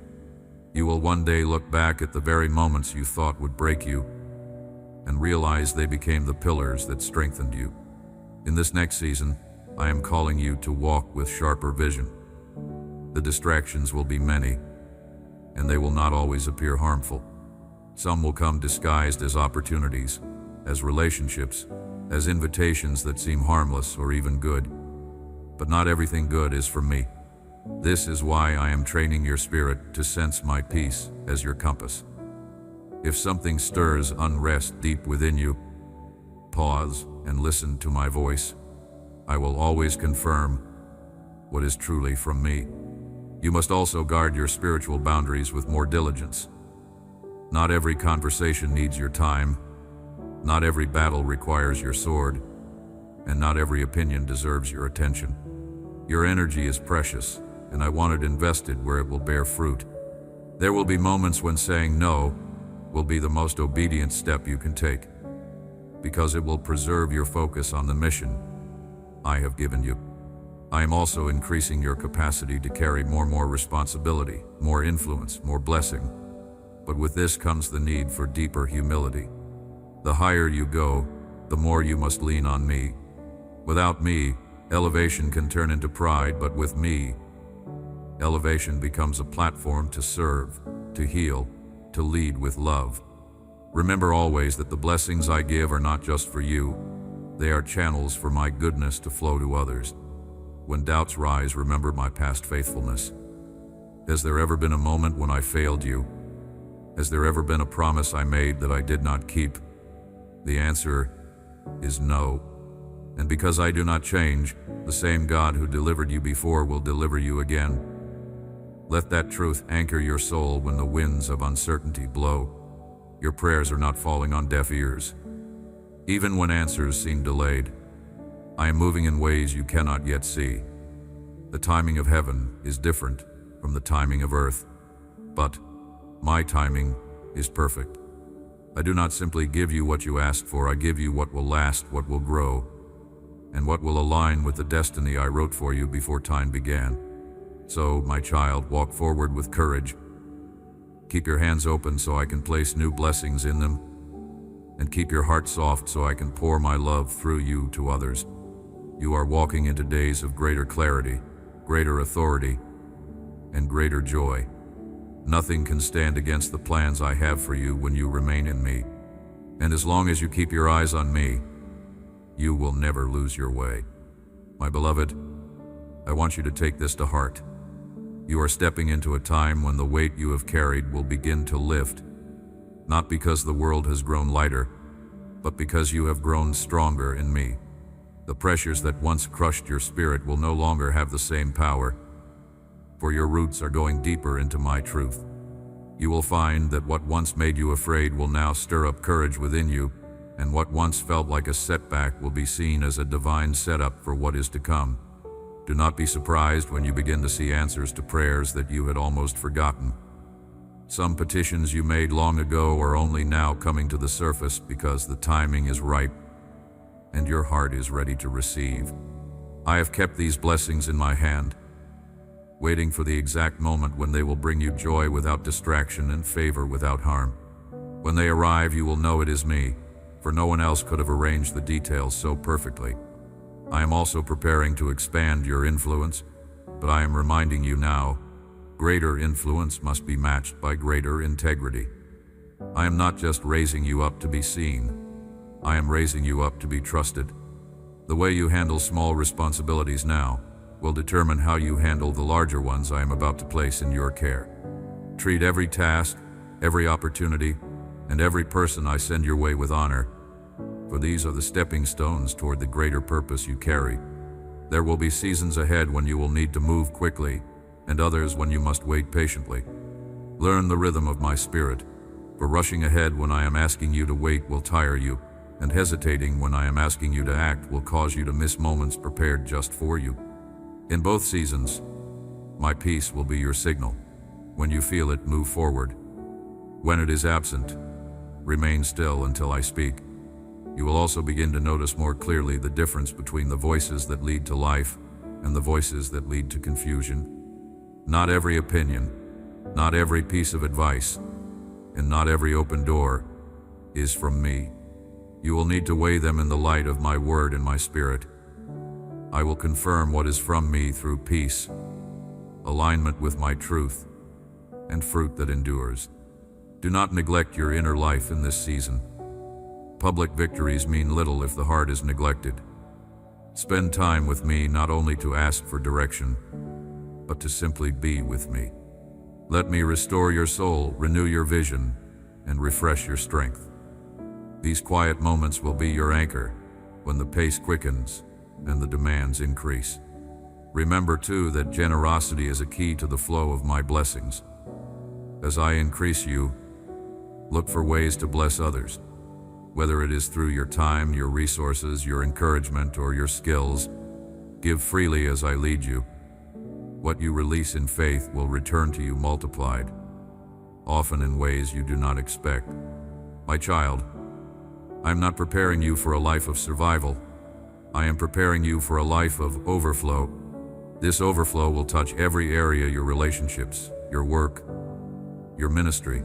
Speaker 1: You will one day look back at the very moments you thought would break you and realize they became the pillars that strengthened you. In this next season, I am calling you to walk with sharper vision. The distractions will be many, and they will not always appear harmful. Some will come disguised as opportunities, as relationships, as invitations that seem harmless or even good. But not everything good is from me. This is why I am training your spirit to sense my peace as your compass. If something stirs unrest deep within you, pause and listen to my voice. I will always confirm what is truly from me. You must also guard your spiritual boundaries with more diligence. Not every conversation needs your time. Not every battle requires your sword, and not every opinion deserves your attention. Your energy is precious, and I want it invested where it will bear fruit. There will be moments when saying no will be the most obedient step you can take, because it will preserve your focus on the mission I have given you. I am also increasing your capacity to carry more responsibility, more influence, more blessing. But with this comes the need for deeper humility. The higher you go, the more you must lean on me. Without me, elevation can turn into pride, but with me, elevation becomes a platform to serve, to heal, to lead with love. Remember always that the blessings I give are not just for you. They are channels for my goodness to flow to others. When doubts rise, remember my past faithfulness. Has there ever been a moment when I failed you? Has there ever been a promise I made that I did not keep? The answer is no. And because I do not change, the same God who delivered you before will deliver you again. Let that truth anchor your soul when the winds of uncertainty blow. Your prayers are not falling on deaf ears. Even when answers seem delayed, I am moving in ways you cannot yet see. The timing of heaven is different from the timing of earth, but my timing is perfect. I do not simply give you what you asked for, I give you what will last, what will grow, and what will align with the destiny I wrote for you before time began. So, my child, walk forward with courage. Keep your hands open so I can place new blessings in them, and keep your heart soft so I can pour my love through you to others. You are walking into days of greater clarity, greater authority, and greater joy. Nothing can stand against the plans I have for you when you remain in me. And as long as you keep your eyes on me, you will never lose your way. My beloved, I want you to take this to heart. You are stepping into a time when the weight you have carried will begin to lift, not because the world has grown lighter, but because you have grown stronger in me. The pressures that once crushed your spirit will no longer have the same power, for your roots are going deeper into my truth. You will find that what once made you afraid will now stir up courage within you, and what once felt like a setback will be seen as a divine setup for what is to come. Do not be surprised when you begin to see answers to prayers that you had almost forgotten. Some petitions you made long ago are only now coming to the surface because the timing is ripe and your heart is ready to receive. I have kept these blessings in my hand, waiting for the exact moment when they will bring you joy without distraction and favor without harm. When they arrive, you will know it is me, for no one else could have arranged the details so perfectly. I am also preparing to expand your influence, but I am reminding you now, greater influence must be matched by greater integrity. I am not just raising you up to be seen, I am raising you up to be trusted. The way you handle small responsibilities now will determine how you handle the larger ones I am about to place in your care. Treat every task, every opportunity, and every person I send your way with honor, for these are the stepping stones toward the greater purpose you carry. There will be seasons ahead when you will need to move quickly, and others when you must wait patiently. Learn the rhythm of my spirit, for rushing ahead when I am asking you to wait will tire you, and hesitating when I am asking you to act will cause you to miss moments prepared just for you. In both seasons, my peace will be your signal. When you feel it, move forward. When it is absent, remain still until I speak. You will also begin to notice more clearly the difference between the voices that lead to life and the voices that lead to confusion. Not every opinion, not every piece of advice, and not every open door is from me. You will need to weigh them in the light of my word and my spirit. I will confirm what is from me through peace, alignment with my truth, and fruit that endures. Do not neglect your inner life in this season. Public victories mean little if the heart is neglected. Spend time with me not only to ask for direction, but to simply be with me. Let me restore your soul, renew your vision, and refresh your strength. These quiet moments will be your anchor when the pace quickens and the demands increase. Remember too that generosity is a key to the flow of my blessings. As I increase you, look for ways to bless others. Whether it is through your time, your resources, your encouragement, or your skills, give freely as I lead you. What you release in faith will return to you multiplied, often in ways you do not expect. My child, I am not preparing you for a life of survival. I am preparing you for a life of overflow. This overflow will touch every area: your relationships, your work, your ministry,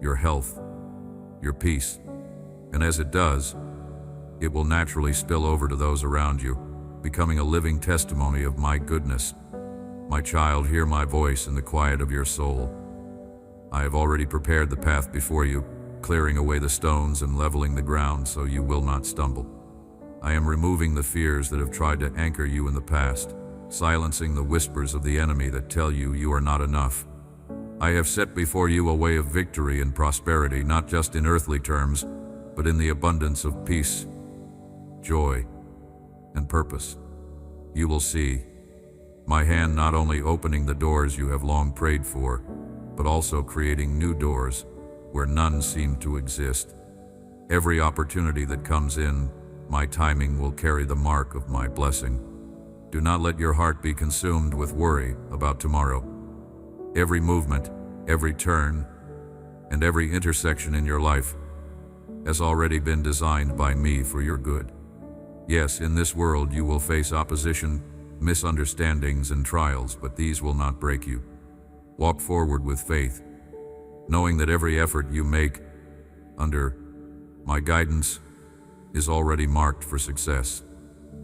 Speaker 1: your health, your peace. And as it does, it will naturally spill over to those around you, becoming a living testimony of my goodness. My child, hear my voice in the quiet of your soul. I have already prepared the path before you, clearing away the stones and leveling the ground so you will not stumble. I am removing the fears that have tried to anchor you in the past, silencing the whispers of the enemy that tell you you are not enough. I have set before you a way of victory and prosperity, not just in earthly terms, but in the abundance of peace, joy, and purpose. You will see my hand not only opening the doors you have long prayed for, but also creating new doors where none seem to exist. Every opportunity that comes in, my timing will carry the mark of my blessing. Do not let your heart be consumed with worry about tomorrow. Every movement, every turn, and every intersection in your life has already been designed by me for your good. Yes, in this world you will face opposition, misunderstandings, and trials, but these will not break you. Walk forward with faith, knowing that every effort you make under my guidance is already marked for success.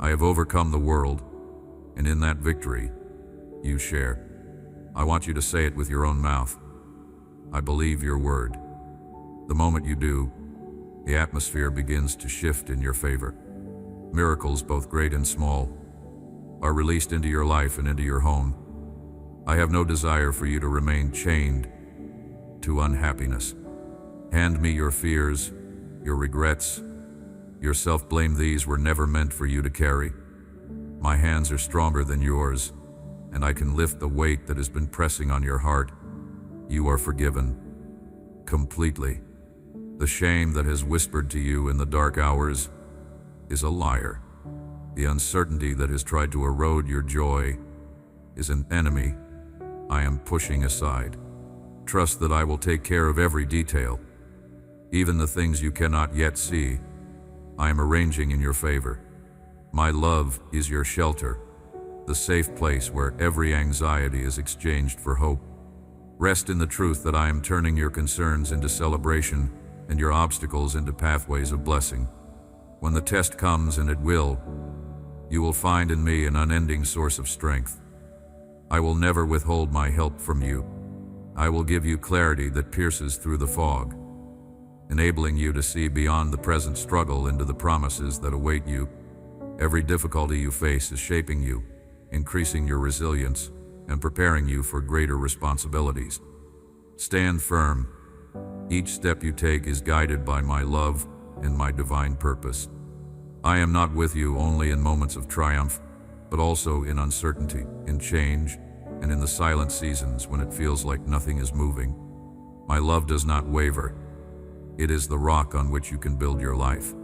Speaker 1: I have overcome the world, and in that victory, you share. I want you to say it with your own mouth. I believe your word. The moment you do, the atmosphere begins to shift in your favor. Miracles, both great and small, are released into your life and into your home. I have no desire for you to remain chained to unhappiness. Hand me your fears, your regrets, your self-blame. These were never meant for you to carry. My hands are stronger than yours, and I can lift the weight that has been pressing on your heart. You are forgiven completely. The shame that has whispered to you in the dark hours is a liar. The uncertainty that has tried to erode your joy is an enemy I am pushing aside. Trust that I will take care of every detail. Even the things you cannot yet see, I am arranging in your favor. My love is your shelter, the safe place where every anxiety is exchanged for hope. Rest in the truth that I am turning your concerns into celebration and your obstacles into pathways of blessing. When the test comes, and it will, you will find in me an unending source of strength. I will never withhold my help from you. I will give you clarity that pierces through the fog, enabling you to see beyond the present struggle into the promises that await you. Every difficulty you face is shaping you, increasing your resilience, and preparing you for greater responsibilities. Stand firm. Each step you take is guided by my love and my divine purpose. I am not with you only in moments of triumph, but also in uncertainty, in change, and in the silent seasons when it feels like nothing is moving. My love does not waver. It is the rock on which you can build your life.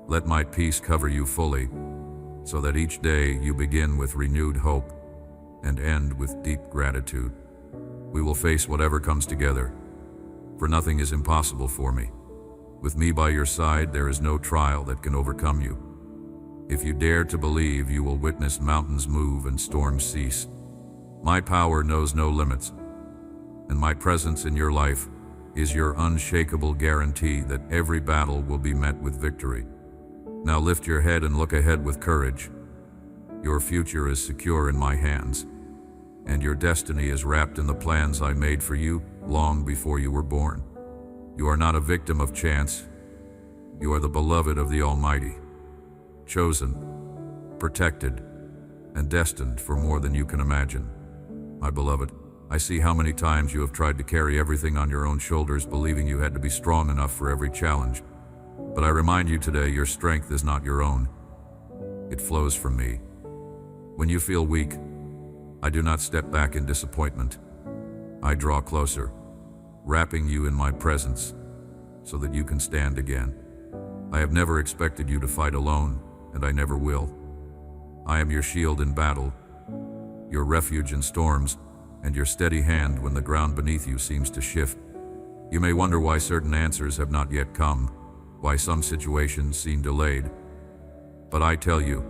Speaker 1: Let my peace cover you fully, so that each day you begin with renewed hope and end with deep gratitude. We will face whatever comes together, for nothing is impossible for me. With me by your side, there is no trial that can overcome you. If you dare to believe, you will witness mountains move and storms cease. My power knows no limits, and my presence in your life is your unshakable guarantee that every battle will be met with victory. Now lift your head and look ahead with courage. Your future is secure in my hands, and your destiny is wrapped in the plans I made for you long before you were born. You are not a victim of chance. You are the beloved of the Almighty, chosen, protected, and destined for more than you can imagine. My beloved, I see how many times you have tried to carry everything on your own shoulders, believing you had to be strong enough for every challenge. But I remind you today, your strength is not your own. It flows from me. When you feel weak, I do not step back in disappointment. I draw closer, wrapping you in my presence so that you can stand again. I have never expected you to fight alone, and I never will. I am your shield in battle, your refuge in storms, and your steady hand when the ground beneath you seems to shift. You may wonder why certain answers have not yet come, why some situations seem delayed. But I tell you,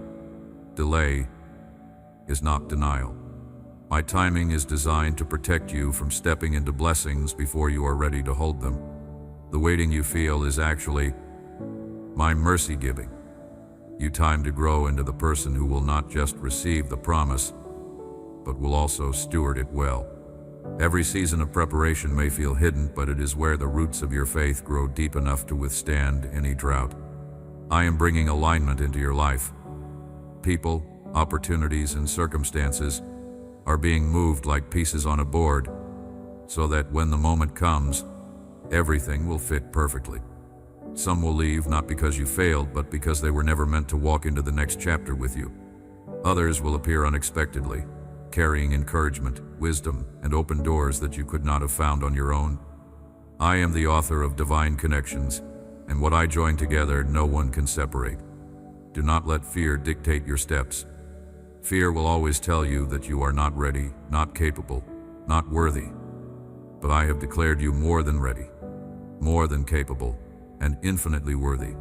Speaker 1: delay is not denial. My timing is designed to protect you from stepping into blessings before you are ready to hold them. The waiting you feel is actually my mercy giving you time to grow into the person who will not just receive the promise, but will also steward it well. Every season of preparation may feel hidden, but it is where the roots of your faith grow deep enough to withstand any drought. I am bringing alignment into your life. People, opportunities, and circumstances are being moved like pieces on a board, so that when the moment comes, everything will fit perfectly. Some will leave not because you failed, but because they were never meant to walk into the next chapter with you. Others will appear unexpectedly, carrying encouragement, wisdom, and open doors that you could not have found on your own. I am the author of divine connections, and what I join together, no one can separate. Do not let fear dictate your steps. Fear will always tell you that you are not ready, not capable, not worthy. But I have declared you more than ready, more than capable, and infinitely worthy,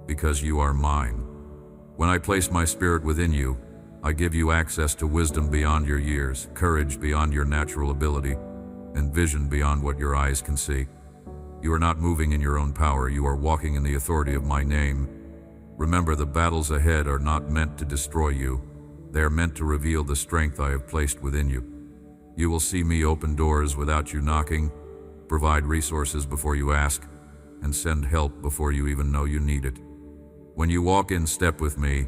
Speaker 1: because you are mine. When I place my spirit within you, I give you access to wisdom beyond your years, courage beyond your natural ability, and vision beyond what your eyes can see. You are not moving in your own power, you are walking in the authority of my name, Remember, the battles ahead are not meant to destroy you. They are meant to reveal the strength I have placed within you. You will see me open doors without you knocking, provide resources before you ask, and send help before you even know you need it. When you walk in step with me,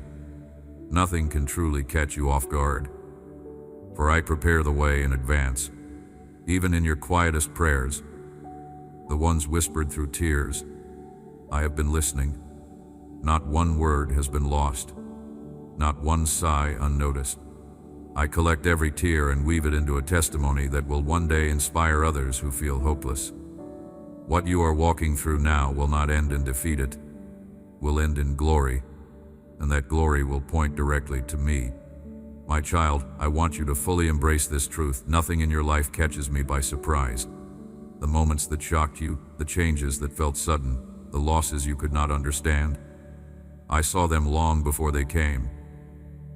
Speaker 1: nothing can truly catch you off guard. For I prepare the way in advance, even in your quietest prayers, the ones whispered through tears. I have been listening. Not one word has been lost, not one sigh unnoticed. I collect every tear and weave it into a testimony that will one day inspire others who feel hopeless. What you are walking through now will not end in defeat, it will end in glory, and that glory will point directly to me. My child, I want you to fully embrace this truth. Nothing in your life catches me by surprise. The moments that shocked you, the changes that felt sudden, the losses you could not understand, I saw them long before they came,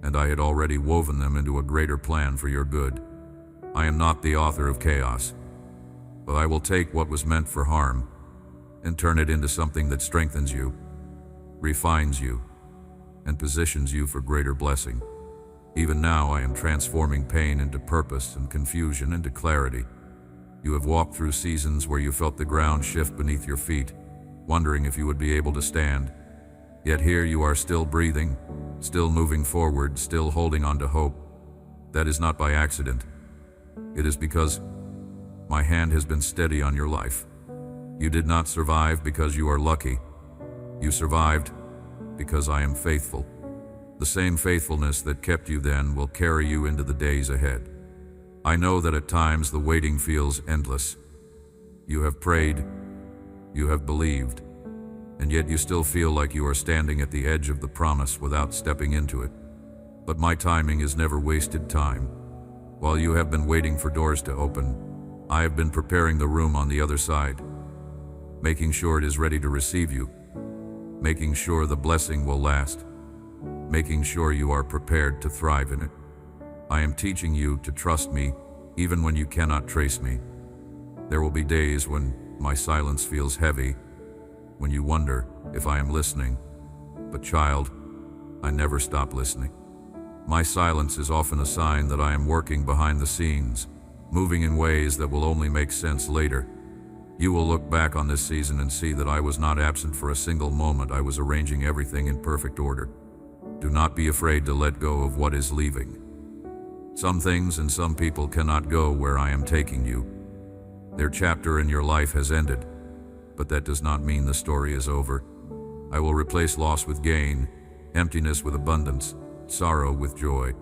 Speaker 1: and I had already woven them into a greater plan for your good. I am not the author of chaos, but I will take what was meant for harm and turn it into something that strengthens you, refines you, and positions you for greater blessing. Even now I am transforming pain into purpose and confusion into clarity. You have walked through seasons where you felt the ground shift beneath your feet, wondering if you would be able to stand. Yet here you are, still breathing, still moving forward, still holding on to hope. That is not by accident. It is because my hand has been steady on your life. You did not survive because you are lucky. You survived because I am faithful. The same faithfulness that kept you then will carry you into the days ahead. I know that at times the waiting feels endless. You have prayed, you have believed, and yet you still feel like you are standing at the edge of the promise without stepping into it. But my timing is never wasted time. While you have been waiting for doors to open, I have been preparing the room on the other side, making sure it is ready to receive you, making sure the blessing will last, making sure you are prepared to thrive in it. I am teaching you to trust me even when you cannot trace me. There will be days when my silence feels heavy, when you wonder if I am listening. But child, I never stop listening. My silence is often a sign that I am working behind the scenes, moving in ways that will only make sense later. You will look back on this season and see that I was not absent for a single moment. I was arranging everything in perfect order. Do not be afraid to let go of what is leaving. Some things and some people cannot go where I am taking you. Their chapter in your life has ended, but that does not mean the story is over. I will replace loss with gain, emptiness with abundance, sorrow with joy.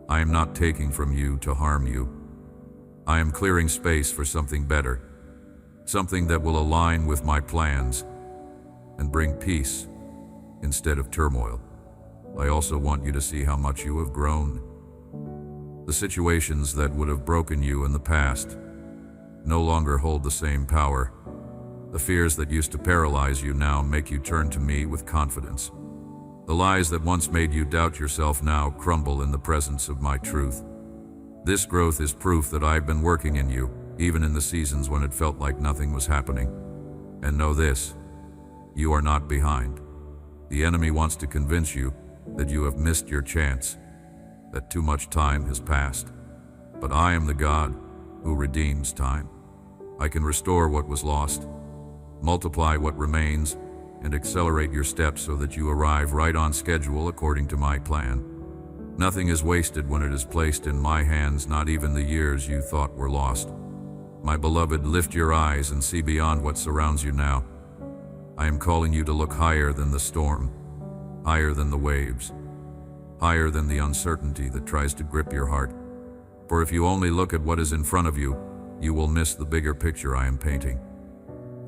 Speaker 1: I am not taking from you to harm you. I am clearing space for something better, something that will align with my plans and bring peace instead of turmoil. I also want you to see how much you have grown. The situations that would have broken you in the past no longer hold the same power. The fears that used to paralyze you now make you turn to me with confidence. The lies that once made you doubt yourself now crumble in the presence of my truth. This growth is proof that I've been working in you, even in the seasons when it felt like nothing was happening. And know this, you are not behind. The enemy wants to convince you that you have missed your chance, that too much time has passed. But I am the God who redeems time. I can restore what was lost, multiply what remains, and accelerate your steps so that you arrive right on schedule according to my plan. Nothing is wasted when it is placed in my hands, not even the years you thought were lost. My beloved, lift your eyes and see beyond what surrounds you now. I am calling you to look higher than the storm, higher than the waves, higher than the uncertainty that tries to grip your heart. For if you only look at what is in front of you, you will miss the bigger picture I am painting.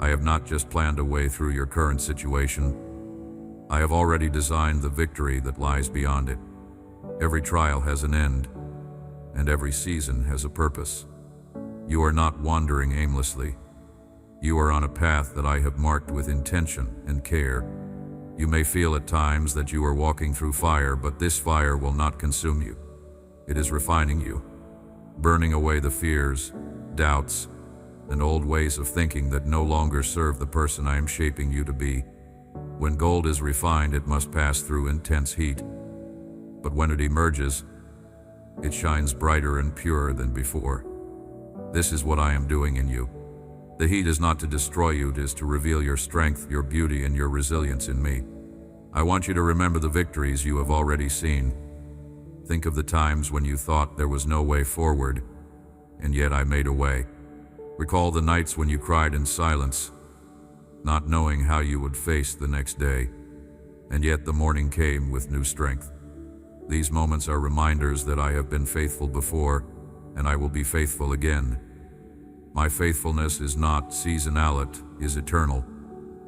Speaker 1: I have not just planned a way through your current situation. I have already designed the victory that lies beyond it. Every trial has an end, and every season has a purpose. You are not wandering aimlessly. You are on a path that I have marked with intention and care. You may feel at times that you are walking through fire, but this fire will not consume you. It is refining you, burning away the fears, doubts, and old ways of thinking that no longer serve the person I am shaping you to be. When gold is refined, it must pass through intense heat. But when it emerges, it shines brighter and purer than before. This is what I am doing in you. The heat is not to destroy you, it is to reveal your strength, your beauty, and your resilience in me. I want you to remember the victories you have already seen. Think of the times when you thought there was no way forward, and yet I made a way. Recall the nights when you cried in silence, not knowing how you would face the next day, and yet the morning came with new strength. These moments are reminders that I have been faithful before, and I will be faithful again. My faithfulness is not seasonal, it is eternal.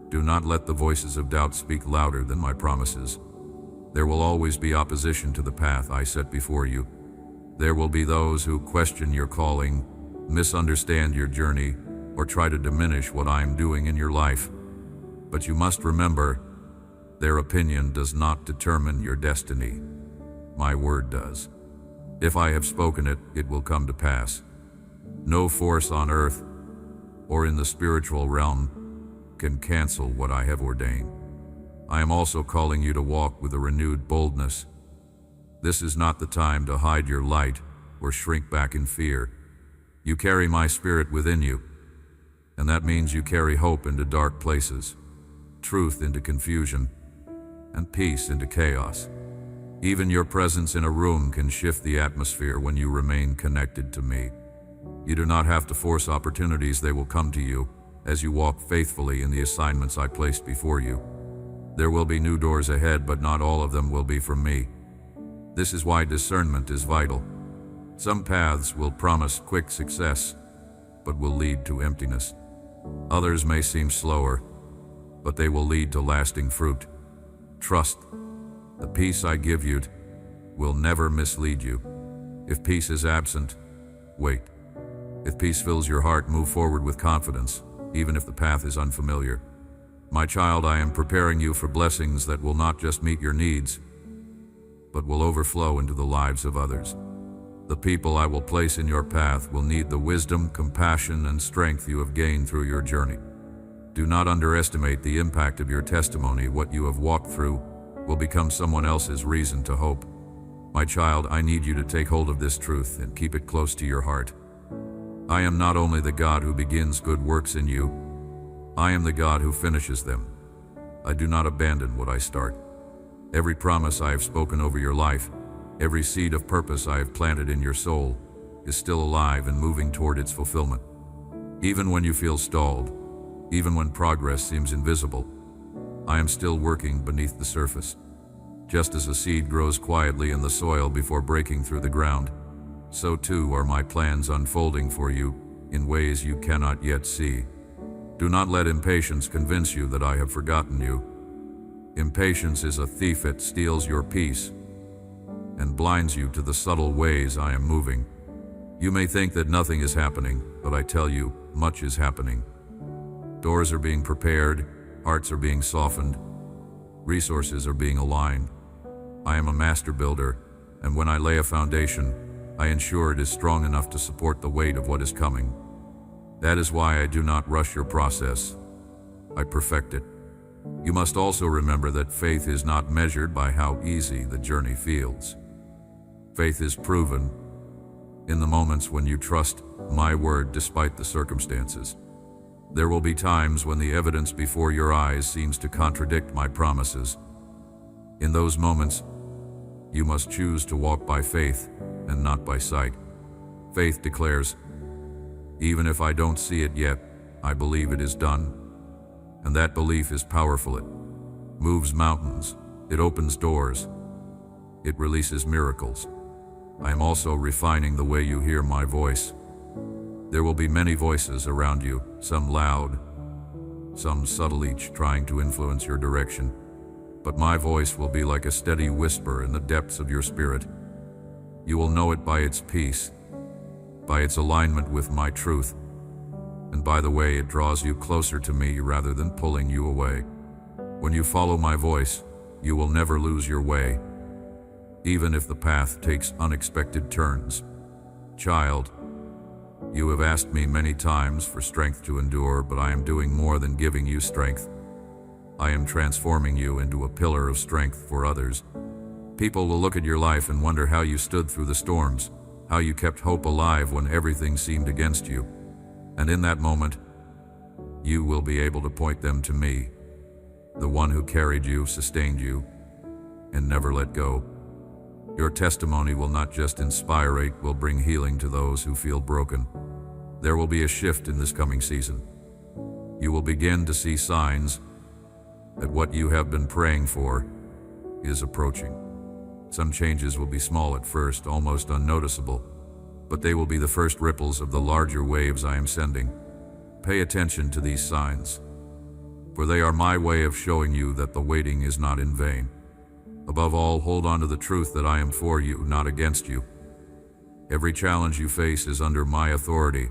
Speaker 1: Do not let the voices of doubt speak louder than my promises. There will always be opposition to the path I set before you. There will be those who question your calling, misunderstand your journey, or try to diminish what I am doing in your life. But you must remember, their opinion does not determine your destiny. My word does. If I have spoken it, it will come to pass. No force on earth or in the spiritual realm can cancel what I have ordained. I am also calling you to walk with a renewed boldness. This is not the time to hide your light or shrink back in fear. You carry my spirit within you, and that means you carry hope into dark places, truth into confusion, and peace into chaos. Even your presence in a room can shift the atmosphere when you remain connected to me. You do not have to force opportunities, they will come to you as you walk faithfully in the assignments I placed before you. There will be new doors ahead, but not all of them will be from me. This is why discernment is vital. Some paths will promise quick success, but will lead to emptiness. Others may seem slower, but they will lead to lasting fruit. Trust. The peace I give you will never mislead you. If peace is absent, wait. If peace fills your heart, move forward with confidence, even if the path is unfamiliar. My child, I am preparing you for blessings that will not just meet your needs, but will overflow into the lives of others. The people I will place in your path will need the wisdom, compassion, and strength you have gained through your journey. Do not underestimate the impact of your testimony. What you have walked through will become someone else's reason to hope. My child, I need you to take hold of this truth and keep it close to your heart. I am not only the God who begins good works in you, I am the God who finishes them. I do not abandon what I start. Every promise I have spoken over your life, every seed of purpose I have planted in your soul, is still alive and moving toward its fulfillment. Even when you feel stalled, even when progress seems invisible, I am still working beneath the surface. Just as a seed grows quietly in the soil before breaking through the ground, so too are my plans unfolding for you in ways you cannot yet see. Do not let impatience convince you that I have forgotten you. Impatience is a thief. It steals your peace and blinds you to the subtle ways I am moving. You may think that nothing is happening, but I tell you, much is happening. Doors are being prepared, hearts are being softened, resources are being aligned. I am a master builder, and when I lay a foundation, I ensure it is strong enough to support the weight of what is coming. That is why I do not rush your process. I perfect it. You must also remember that faith is not measured by how easy the journey feels. Faith is proven in the moments when you trust my word despite the circumstances. There will be times when the evidence before your eyes seems to contradict my promises. In those moments, you must choose to walk by faith and not by sight. Faith declares, even if I don't see it yet, I believe it is done. And that belief is powerful. It moves mountains. It opens doors. It releases miracles. I am also refining the way you hear my voice. There will be many voices around you, some loud, some subtle, each trying to influence your direction. But my voice will be like a steady whisper in the depths of your spirit. You will know it by its peace, by its alignment with my truth, and by the way it draws you closer to me rather than pulling you away. When you follow my voice, you will never lose your way, even if the path takes unexpected turns. Child, you have asked me many times for strength to endure, but I am doing more than giving you strength. I am transforming you into a pillar of strength for others. People will look at your life and wonder how you stood through the storms, how you kept hope alive when everything seemed against you. And in that moment, you will be able to point them to me, the one who carried you, sustained you, and never let go. Your testimony will not just inspire, it will bring healing to those who feel broken. There will be a shift in this coming season. You will begin to see signs that what you have been praying for is approaching. Some changes will be small at first, almost unnoticeable, but they will be the first ripples of the larger waves I am sending. Pay attention to these signs, for they are my way of showing you that the waiting is not in vain. Above all, hold on to the truth that I am for you, not against you. Every challenge you face is under my authority,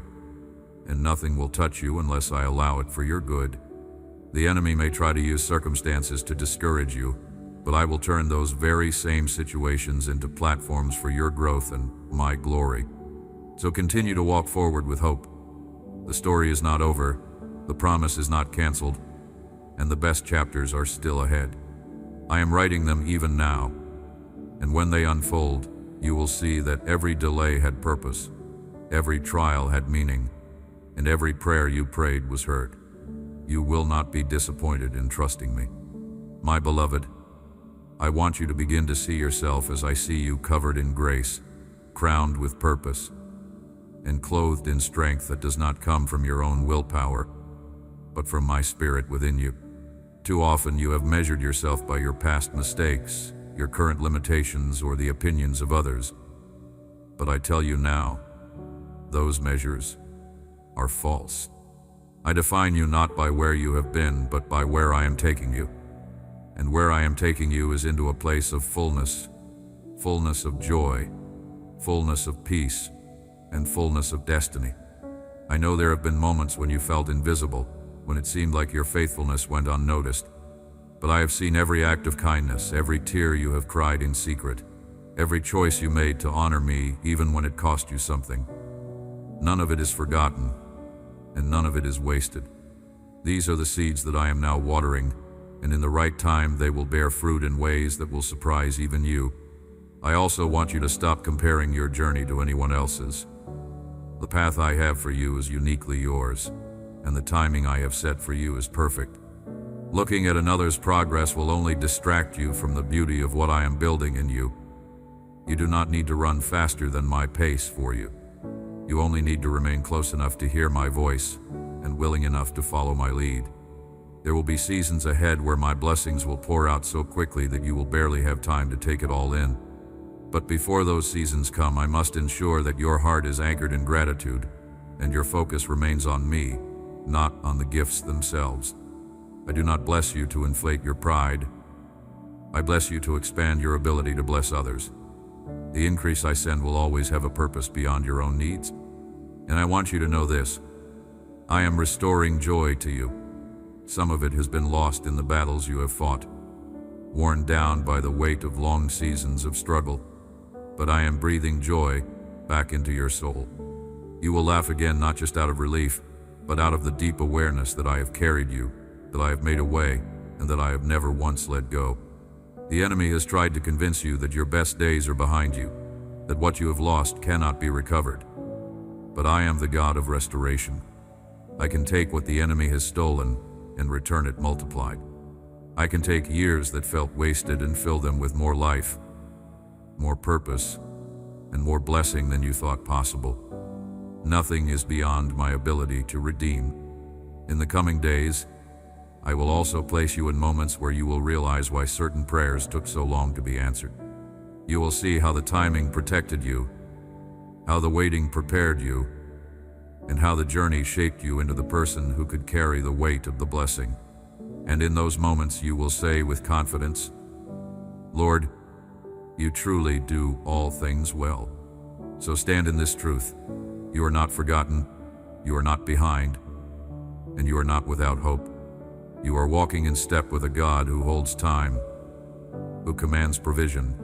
Speaker 1: and nothing will touch you unless I allow it for your good. The enemy may try to use circumstances to discourage you, but I will turn those very same situations into platforms for your growth and my glory. So continue to walk forward with hope. The story is not over, the promise is not canceled, and the best chapters are still ahead. I am writing them even now, and when they unfold, you will see that every delay had purpose, every trial had meaning, and every prayer you prayed was heard. You will not be disappointed in trusting me. My beloved, I want you to begin to see yourself as I see you, covered in grace, crowned with purpose, and clothed in strength that does not come from your own willpower, but from my Spirit within you. Too often you have measured yourself by your past mistakes, your current limitations, or the opinions of others. But I tell you now, those measures are false. I define you not by where you have been, but by where I am taking you. And where I am taking you is into a place of fullness of joy, fullness of peace, and fullness of destiny. I know there have been moments when you felt invisible, when it seemed like your faithfulness went unnoticed. But I have seen every act of kindness, every tear you have cried in secret, every choice you made to honor me, even when it cost you something. None of it is forgotten, and none of it is wasted. These are the seeds that I am now watering, and in the right time they will bear fruit in ways that will surprise even you. I also want you to stop comparing your journey to anyone else's. The path I have for you is uniquely yours, and the timing I have set for you is perfect. Looking at another's progress will only distract you from the beauty of what I am building in you. You do not need to run faster than my pace for you. You only need to remain close enough to hear my voice and willing enough to follow my lead. There will be seasons ahead where my blessings will pour out so quickly that you will barely have time to take it all in. But before those seasons come, I must ensure that your heart is anchored in gratitude and your focus remains on me, not on the gifts themselves. I do not bless you to inflate your pride. I bless you to expand your ability to bless others. The increase I send will always have a purpose beyond your own needs. And I want you to know this: I am restoring joy to you. Some of it has been lost in the battles you have fought, worn down by the weight of long seasons of struggle. But I am breathing joy back into your soul. You will laugh again, not just out of relief, but out of the deep awareness that I have carried you, that I have made a way, and that I have never once let go. The enemy has tried to convince you that your best days are behind you, that what you have lost cannot be recovered. But I am the God of restoration. I can take what the enemy has stolen and return it multiplied. I can take years that felt wasted and fill them with more life, more purpose, and more blessing than you thought possible. Nothing is beyond my ability to redeem. In the coming days, I will also place you in moments where you will realize why certain prayers took so long to be answered. You will see how the timing protected you, how the waiting prepared you, and how the journey shaped you into the person who could carry the weight of the blessing. And in those moments you will say with confidence, Lord, you truly do all things well. So stand in this truth. You are not forgotten, you are not behind, and you are not without hope. You are walking in step with a God who holds time, who commands provision,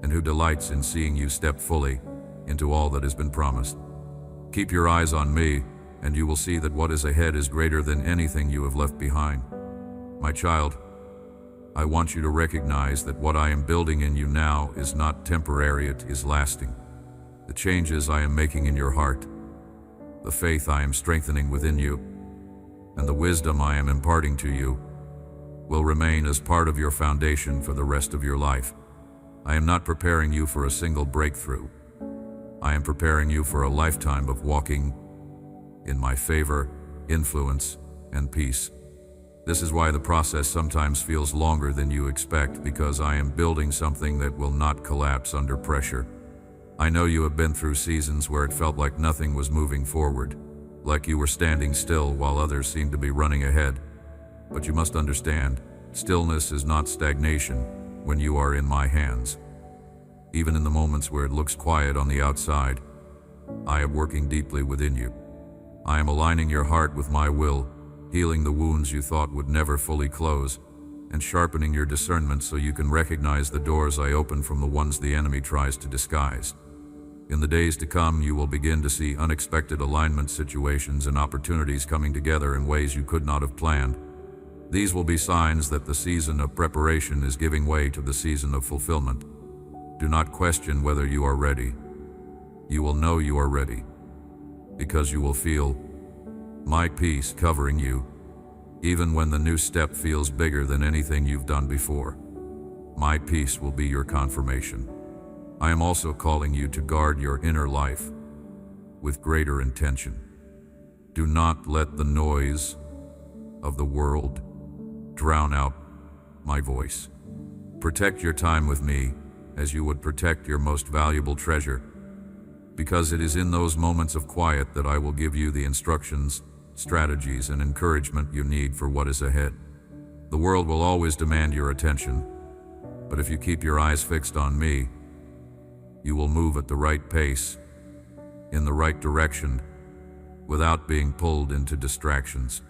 Speaker 1: and who delights in seeing you step fully into all that has been promised. Keep your eyes on me, and you will see that what is ahead is greater than anything you have left behind. My child, I want you to recognize that what I am building in you now is not temporary, it is lasting. The changes I am making in your heart, the faith I am strengthening within you, and the wisdom I am imparting to you will remain as part of your foundation for the rest of your life. I am not preparing you for a single breakthrough. I am preparing you for a lifetime of walking in my favor, influence, and peace. This is why the process sometimes feels longer than you expect, because I am building something that will not collapse under pressure. I know you have been through seasons where it felt like nothing was moving forward, like you were standing still while others seemed to be running ahead. But you must understand, stillness is not stagnation when you are in my hands. Even in the moments where it looks quiet on the outside, I am working deeply within you. I am aligning your heart with my will, healing the wounds you thought would never fully close, and sharpening your discernment so you can recognize the doors I open from the ones the enemy tries to disguise. In the days to come, you will begin to see unexpected alignment situations and opportunities coming together in ways you could not have planned. These will be signs that the season of preparation is giving way to the season of fulfillment. Do not question whether you are ready. You will know you are ready, because you will feel my peace covering you, even when the new step feels bigger than anything you've done before. My peace will be your confirmation. I am also calling you to guard your inner life with greater intention. Do not let the noise of the world drown out my voice. Protect your time with me as you would protect your most valuable treasure, because it is in those moments of quiet that I will give you the instructions, strategies, and encouragement you need for what is ahead. The world will always demand your attention, but if you keep your eyes fixed on me, you will move at the right pace, in the right direction, without being pulled into distractions.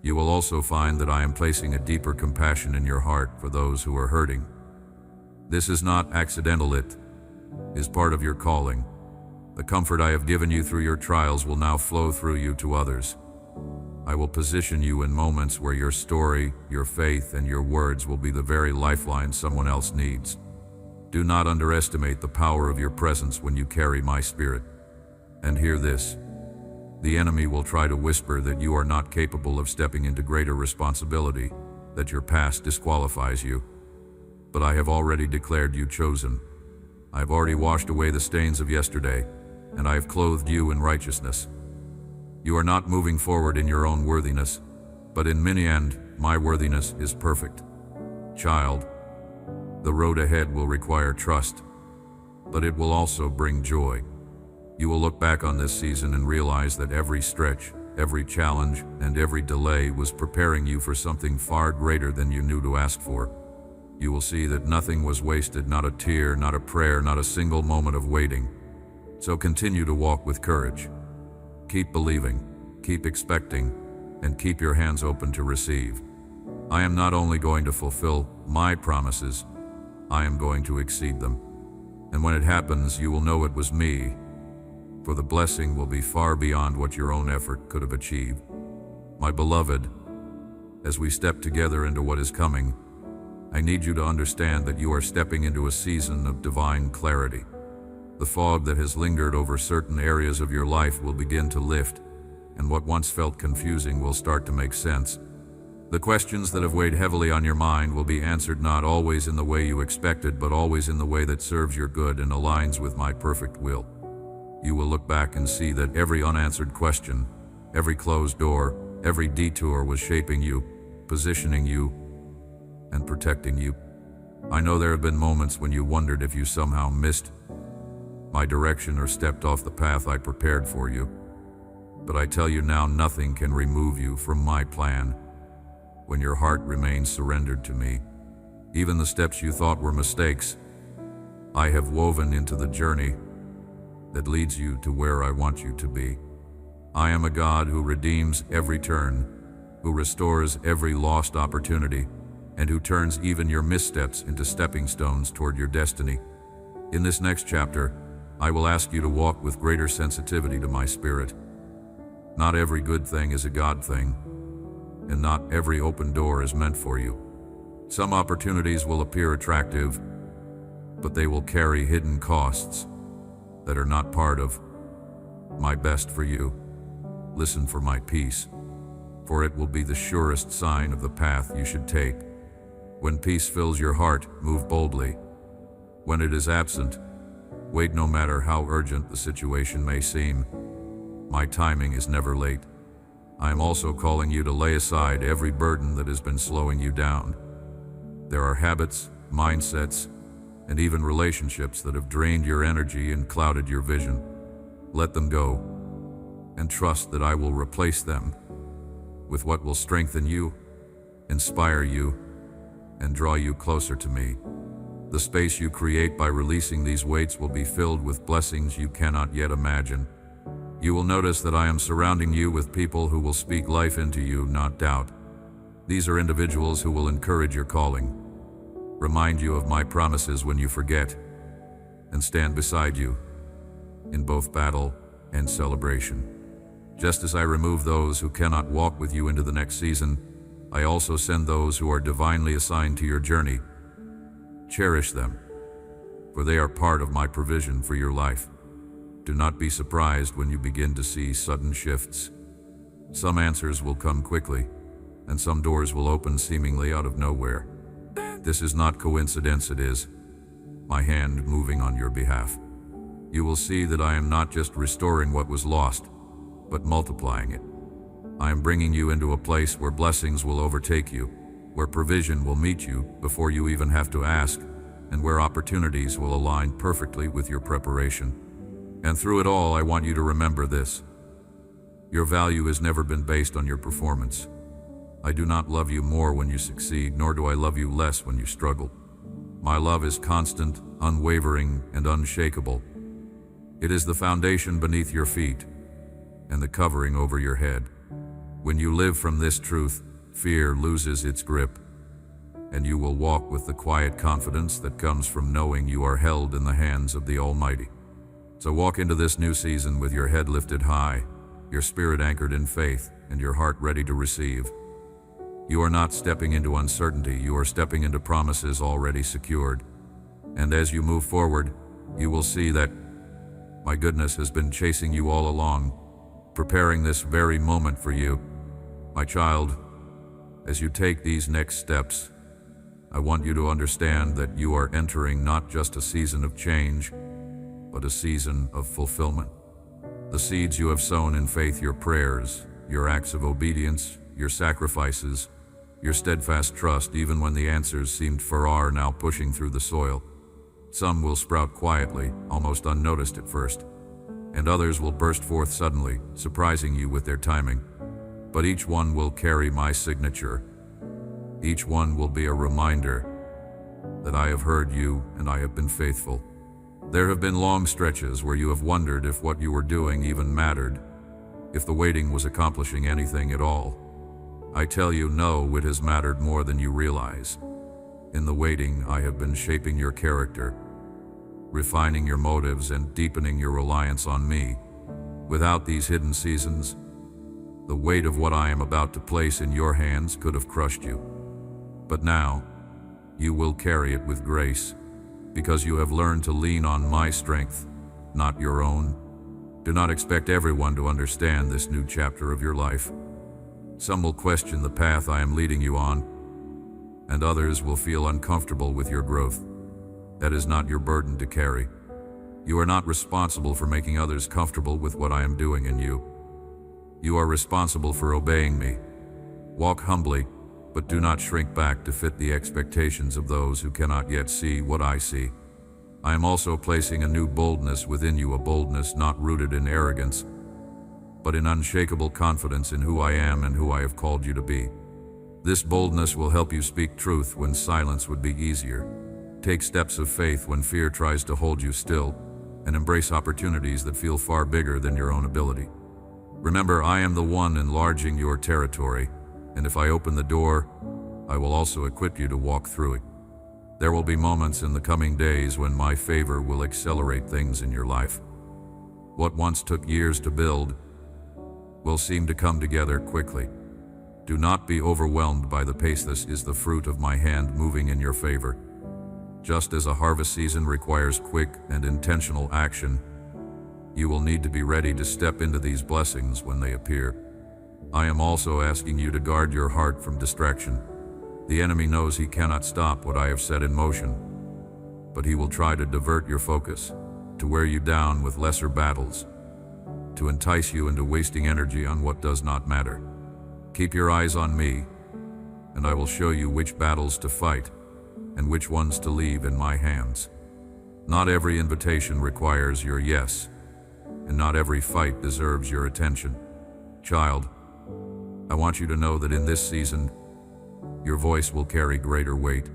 Speaker 1: You will also find that I am placing a deeper compassion in your heart for those who are hurting. This is not accidental, it is part of your calling. The comfort I have given you through your trials will now flow through you to others. I will position you in moments where your story, your faith, and your words will be the very lifeline someone else needs. Do not underestimate the power of your presence when you carry my spirit. And hear this: the enemy will try to whisper that you are not capable of stepping into greater responsibility, that your past disqualifies you. But I have already declared you chosen. I have already washed away the stains of yesterday, and I have clothed you in righteousness. You are not moving forward in your own worthiness, but in many end, my worthiness is perfect. Child, the road ahead will require trust, but it will also bring joy. You will look back on this season and realize that every stretch, every challenge, and every delay was preparing you for something far greater than you knew to ask for. You will see that nothing was wasted, not a tear, not a prayer, not a single moment of waiting. So continue to walk with courage. Keep believing, keep expecting, and keep your hands open to receive. I am not only going to fulfill my promises, I am going to exceed them. And when it happens, you will know it was me, for the blessing will be far beyond what your own effort could have achieved. My beloved, as we step together into what is coming, I need you to understand that you are stepping into a season of divine clarity. The fog that has lingered over certain areas of your life will begin to lift, and what once felt confusing will start to make sense. The questions that have weighed heavily on your mind will be answered not always in the way you expected, but always in the way that serves your good and aligns with my perfect will. You will look back and see that every unanswered question, every closed door, every detour was shaping you, positioning you, and protecting you. I know there have been moments when you wondered if you somehow missed my direction or stepped off the path I prepared for you. But I tell you now, nothing can remove you from my plan when your heart remains surrendered to me. Even the steps you thought were mistakes, I have woven into the journey that leads you to where I want you to be. I am a God who redeems every turn, who restores every lost opportunity, and who turns even your missteps into stepping stones toward your destiny. In this next chapter, I will ask you to walk with greater sensitivity to my spirit. Not every good thing is a God thing. and not every open door is meant for you. Some opportunities will appear attractive, but they will carry hidden costs that are not part of my best for you. Listen for my peace, for it will be the surest sign of the path you should take. When peace fills your heart, move boldly. When it is absent, wait no matter how urgent the situation may seem. My timing is never late. I am also calling you to lay aside every burden that has been slowing you down. There are habits, mindsets, and even relationships that have drained your energy and clouded your vision. Let them go, and trust that I will replace them with what will strengthen you, inspire you, and draw you closer to me. The space you create by releasing these weights will be filled with blessings you cannot yet imagine. You will notice that I am surrounding you with people who will speak life into you, not doubt. These are individuals who will encourage your calling, remind you of my promises when you forget, and stand beside you in both battle and celebration. Just as I remove those who cannot walk with you into the next season, I also send those who are divinely assigned to your journey. Cherish them, for they are part of my provision for your life. Do not be surprised when you begin to see sudden shifts. Some answers will come quickly, and some doors will open seemingly out of nowhere. This is not coincidence, it is my hand moving on your behalf. You will see that I am not just restoring what was lost, but multiplying it. I am bringing you into a place where blessings will overtake you, where provision will meet you before you even have to ask, and where opportunities will align perfectly with your preparation. And through it all, I want you to remember this. Your value has never been based on your performance. I do not love you more when you succeed, nor do I love you less when you struggle. My love is constant, unwavering, and unshakable. It is the foundation beneath your feet and the covering over your head. When you live from this truth, fear loses its grip, and you will walk with the quiet confidence that comes from knowing you are held in the hands of the Almighty. So walk into this new season with your head lifted high, your spirit anchored in faith, and your heart ready to receive. You are not stepping into uncertainty, you are stepping into promises already secured. And as you move forward, you will see that my goodness has been chasing you all along, preparing this very moment for you. My child, as you take these next steps, I want you to understand that you are entering not just a season of change, but a season of fulfillment. The seeds you have sown in faith, your prayers, your acts of obedience, your sacrifices, your steadfast trust, even when the answers seemed far, are now pushing through the soil. Some will sprout quietly, almost unnoticed at first, and others will burst forth suddenly, surprising you with their timing. But each one will carry my signature. Each one will be a reminder that I have heard you and I have been faithful. There have been long stretches where you have wondered if what you were doing even mattered, if the waiting was accomplishing anything at all. I tell you, no, it has mattered more than you realize. In the waiting, I have been shaping your character, refining your motives, and deepening your reliance on me. Without these hidden seasons, the weight of what I am about to place in your hands could have crushed you. But now, you will carry it with grace, because you have learned to lean on my strength, not your own. Do not expect everyone to understand this new chapter of your life. Some will question the path I am leading you on, and others will feel uncomfortable with your growth. That is not your burden to carry. You are not responsible for making others comfortable with what I am doing in you. You are responsible for obeying me. Walk humbly, but do not shrink back to fit the expectations of those who cannot yet see what I see. I am also placing a new boldness within you, a boldness not rooted in arrogance, but in unshakable confidence in who I am and who I have called you to be. This boldness will help you speak truth when silence would be easier, take steps of faith when fear tries to hold you still, and embrace opportunities that feel far bigger than your own ability. Remember, I am the one enlarging your territory, and if I open the door, I will also equip you to walk through it. There will be moments in the coming days when my favor will accelerate things in your life. What once took years to build will seem to come together quickly. Do not be overwhelmed by the pace. This is the fruit of my hand moving in your favor. Just as a harvest season requires quick and intentional action, you will need to be ready to step into these blessings when they appear. I am also asking you to guard your heart from distraction. The enemy knows he cannot stop what I have set in motion, but he will try to divert your focus, to wear you down with lesser battles, to entice you into wasting energy on what does not matter. Keep your eyes on me, and I will show you which battles to fight and which ones to leave in my hands. Not every invitation requires your yes, and not every fight deserves your attention. Child, I want you to know that in this season, your voice will carry greater weight.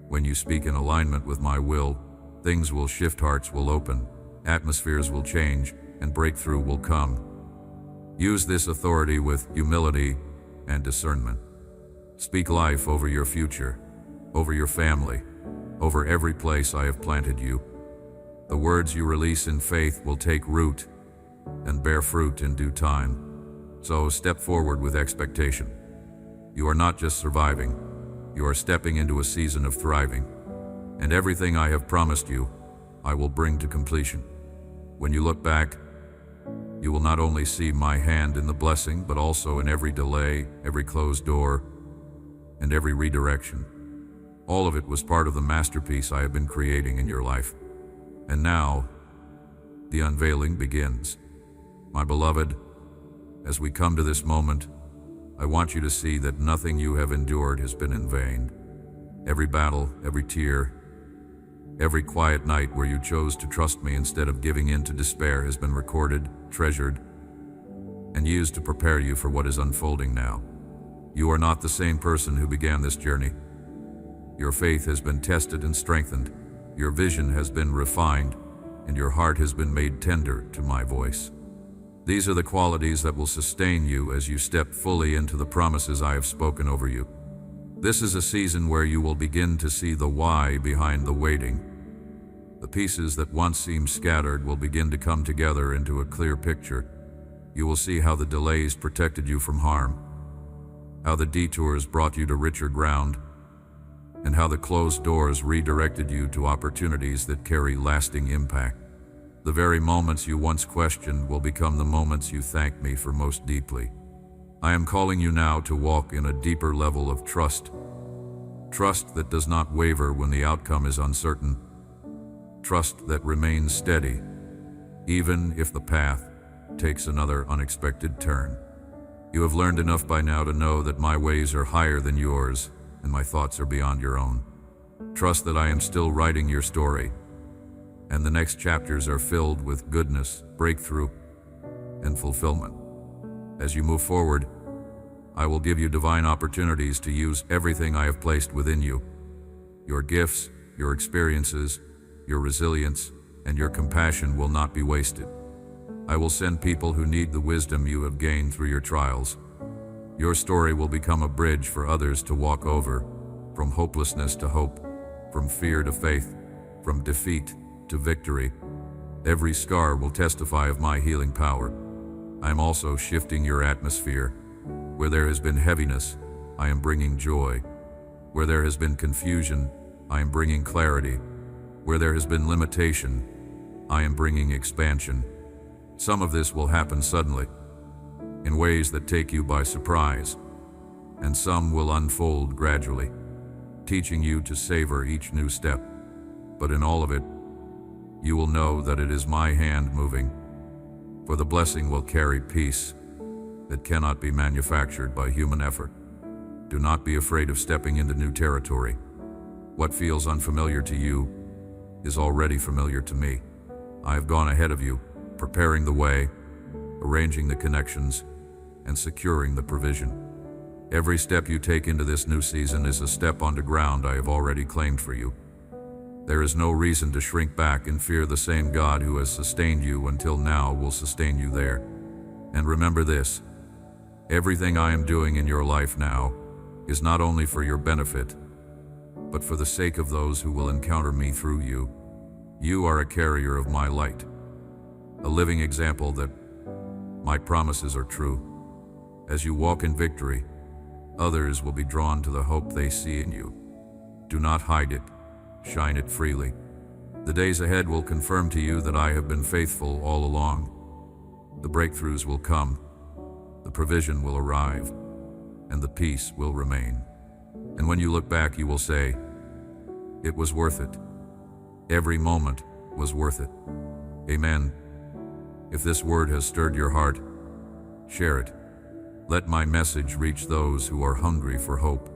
Speaker 1: When you speak in alignment with my will, things will shift, hearts will open, atmospheres will change, and breakthrough will come. Use this authority with humility and discernment. Speak life over your future, over your family, over every place I have planted you. The words you release in faith will take root and bear fruit in due time. So step forward with expectation. You are not just surviving, you are stepping into a season of thriving. And everything I have promised you, I will bring to completion. When you look back, you will not only see my hand in the blessing, but also in every delay, every closed door, and every redirection. All of it was part of the masterpiece I have been creating in your life. And now, the unveiling begins. My beloved, as we come to this moment, I want you to see that nothing you have endured has been in vain. Every battle, every tear, every quiet night where you chose to trust me instead of giving in to despair has been recorded, treasured, and used to prepare you for what is unfolding now. You are not the same person who began this journey. Your faith has been tested and strengthened, your vision has been refined, and your heart has been made tender to my voice. These are the qualities that will sustain you as you step fully into the promises I have spoken over you. This is a season where you will begin to see the why behind the waiting. The pieces that once seemed scattered will begin to come together into a clear picture. You will see how the delays protected you from harm, how the detours brought you to richer ground, and how the closed doors redirected you to opportunities that carry lasting impact. The very moments you once questioned will become the moments you thank me for most deeply. I am calling you now to walk in a deeper level of trust. Trust that does not waver when the outcome is uncertain. Trust that remains steady, even if the path takes another unexpected turn. You have learned enough by now to know that my ways are higher than yours, and my thoughts are beyond your own. Trust that I am still writing your story, and the next chapters are filled with goodness, breakthrough, and fulfillment. As you move forward, I will give you divine opportunities to use everything I have placed within you. Your gifts, your experiences, your resilience, and your compassion will not be wasted. I will send people who need the wisdom you have gained through your trials. Your story will become a bridge for others to walk over, from hopelessness to hope, from fear to faith, from defeat to victory. Every scar will testify of my healing power. I am also shifting your atmosphere. Where there has been heaviness, I am bringing joy. Where there has been confusion, I am bringing clarity. Where there has been limitation, I am bringing expansion. Some of this will happen suddenly, in ways that take you by surprise, and some will unfold gradually, teaching you to savor each new step. But in all of it, you will know that it is my hand moving, for the blessing will carry peace that cannot be manufactured by human effort. Do not be afraid of stepping into new territory. What feels unfamiliar to you is already familiar to me. I have gone ahead of you, preparing the way, arranging the connections, and securing the provision. Every step you take into this new season is a step onto ground I have already claimed for you. There is no reason to shrink back and fear. The same God who has sustained you until now will sustain you there. And remember this, everything I am doing in your life now is not only for your benefit, but for the sake of those who will encounter me through you. You are a carrier of my light, a living example that my promises are true. As you walk in victory, Others will be drawn to the hope they see in you. Do not hide it. Shine it freely. The days ahead will confirm to you that I have been faithful all along. The breakthroughs will come, the provision will arrive, and the peace will remain. And when you look back, you will say, it was worth it. Every moment was worth it. Amen. If this word has stirred your heart, share it. Let my message reach those who are hungry for hope.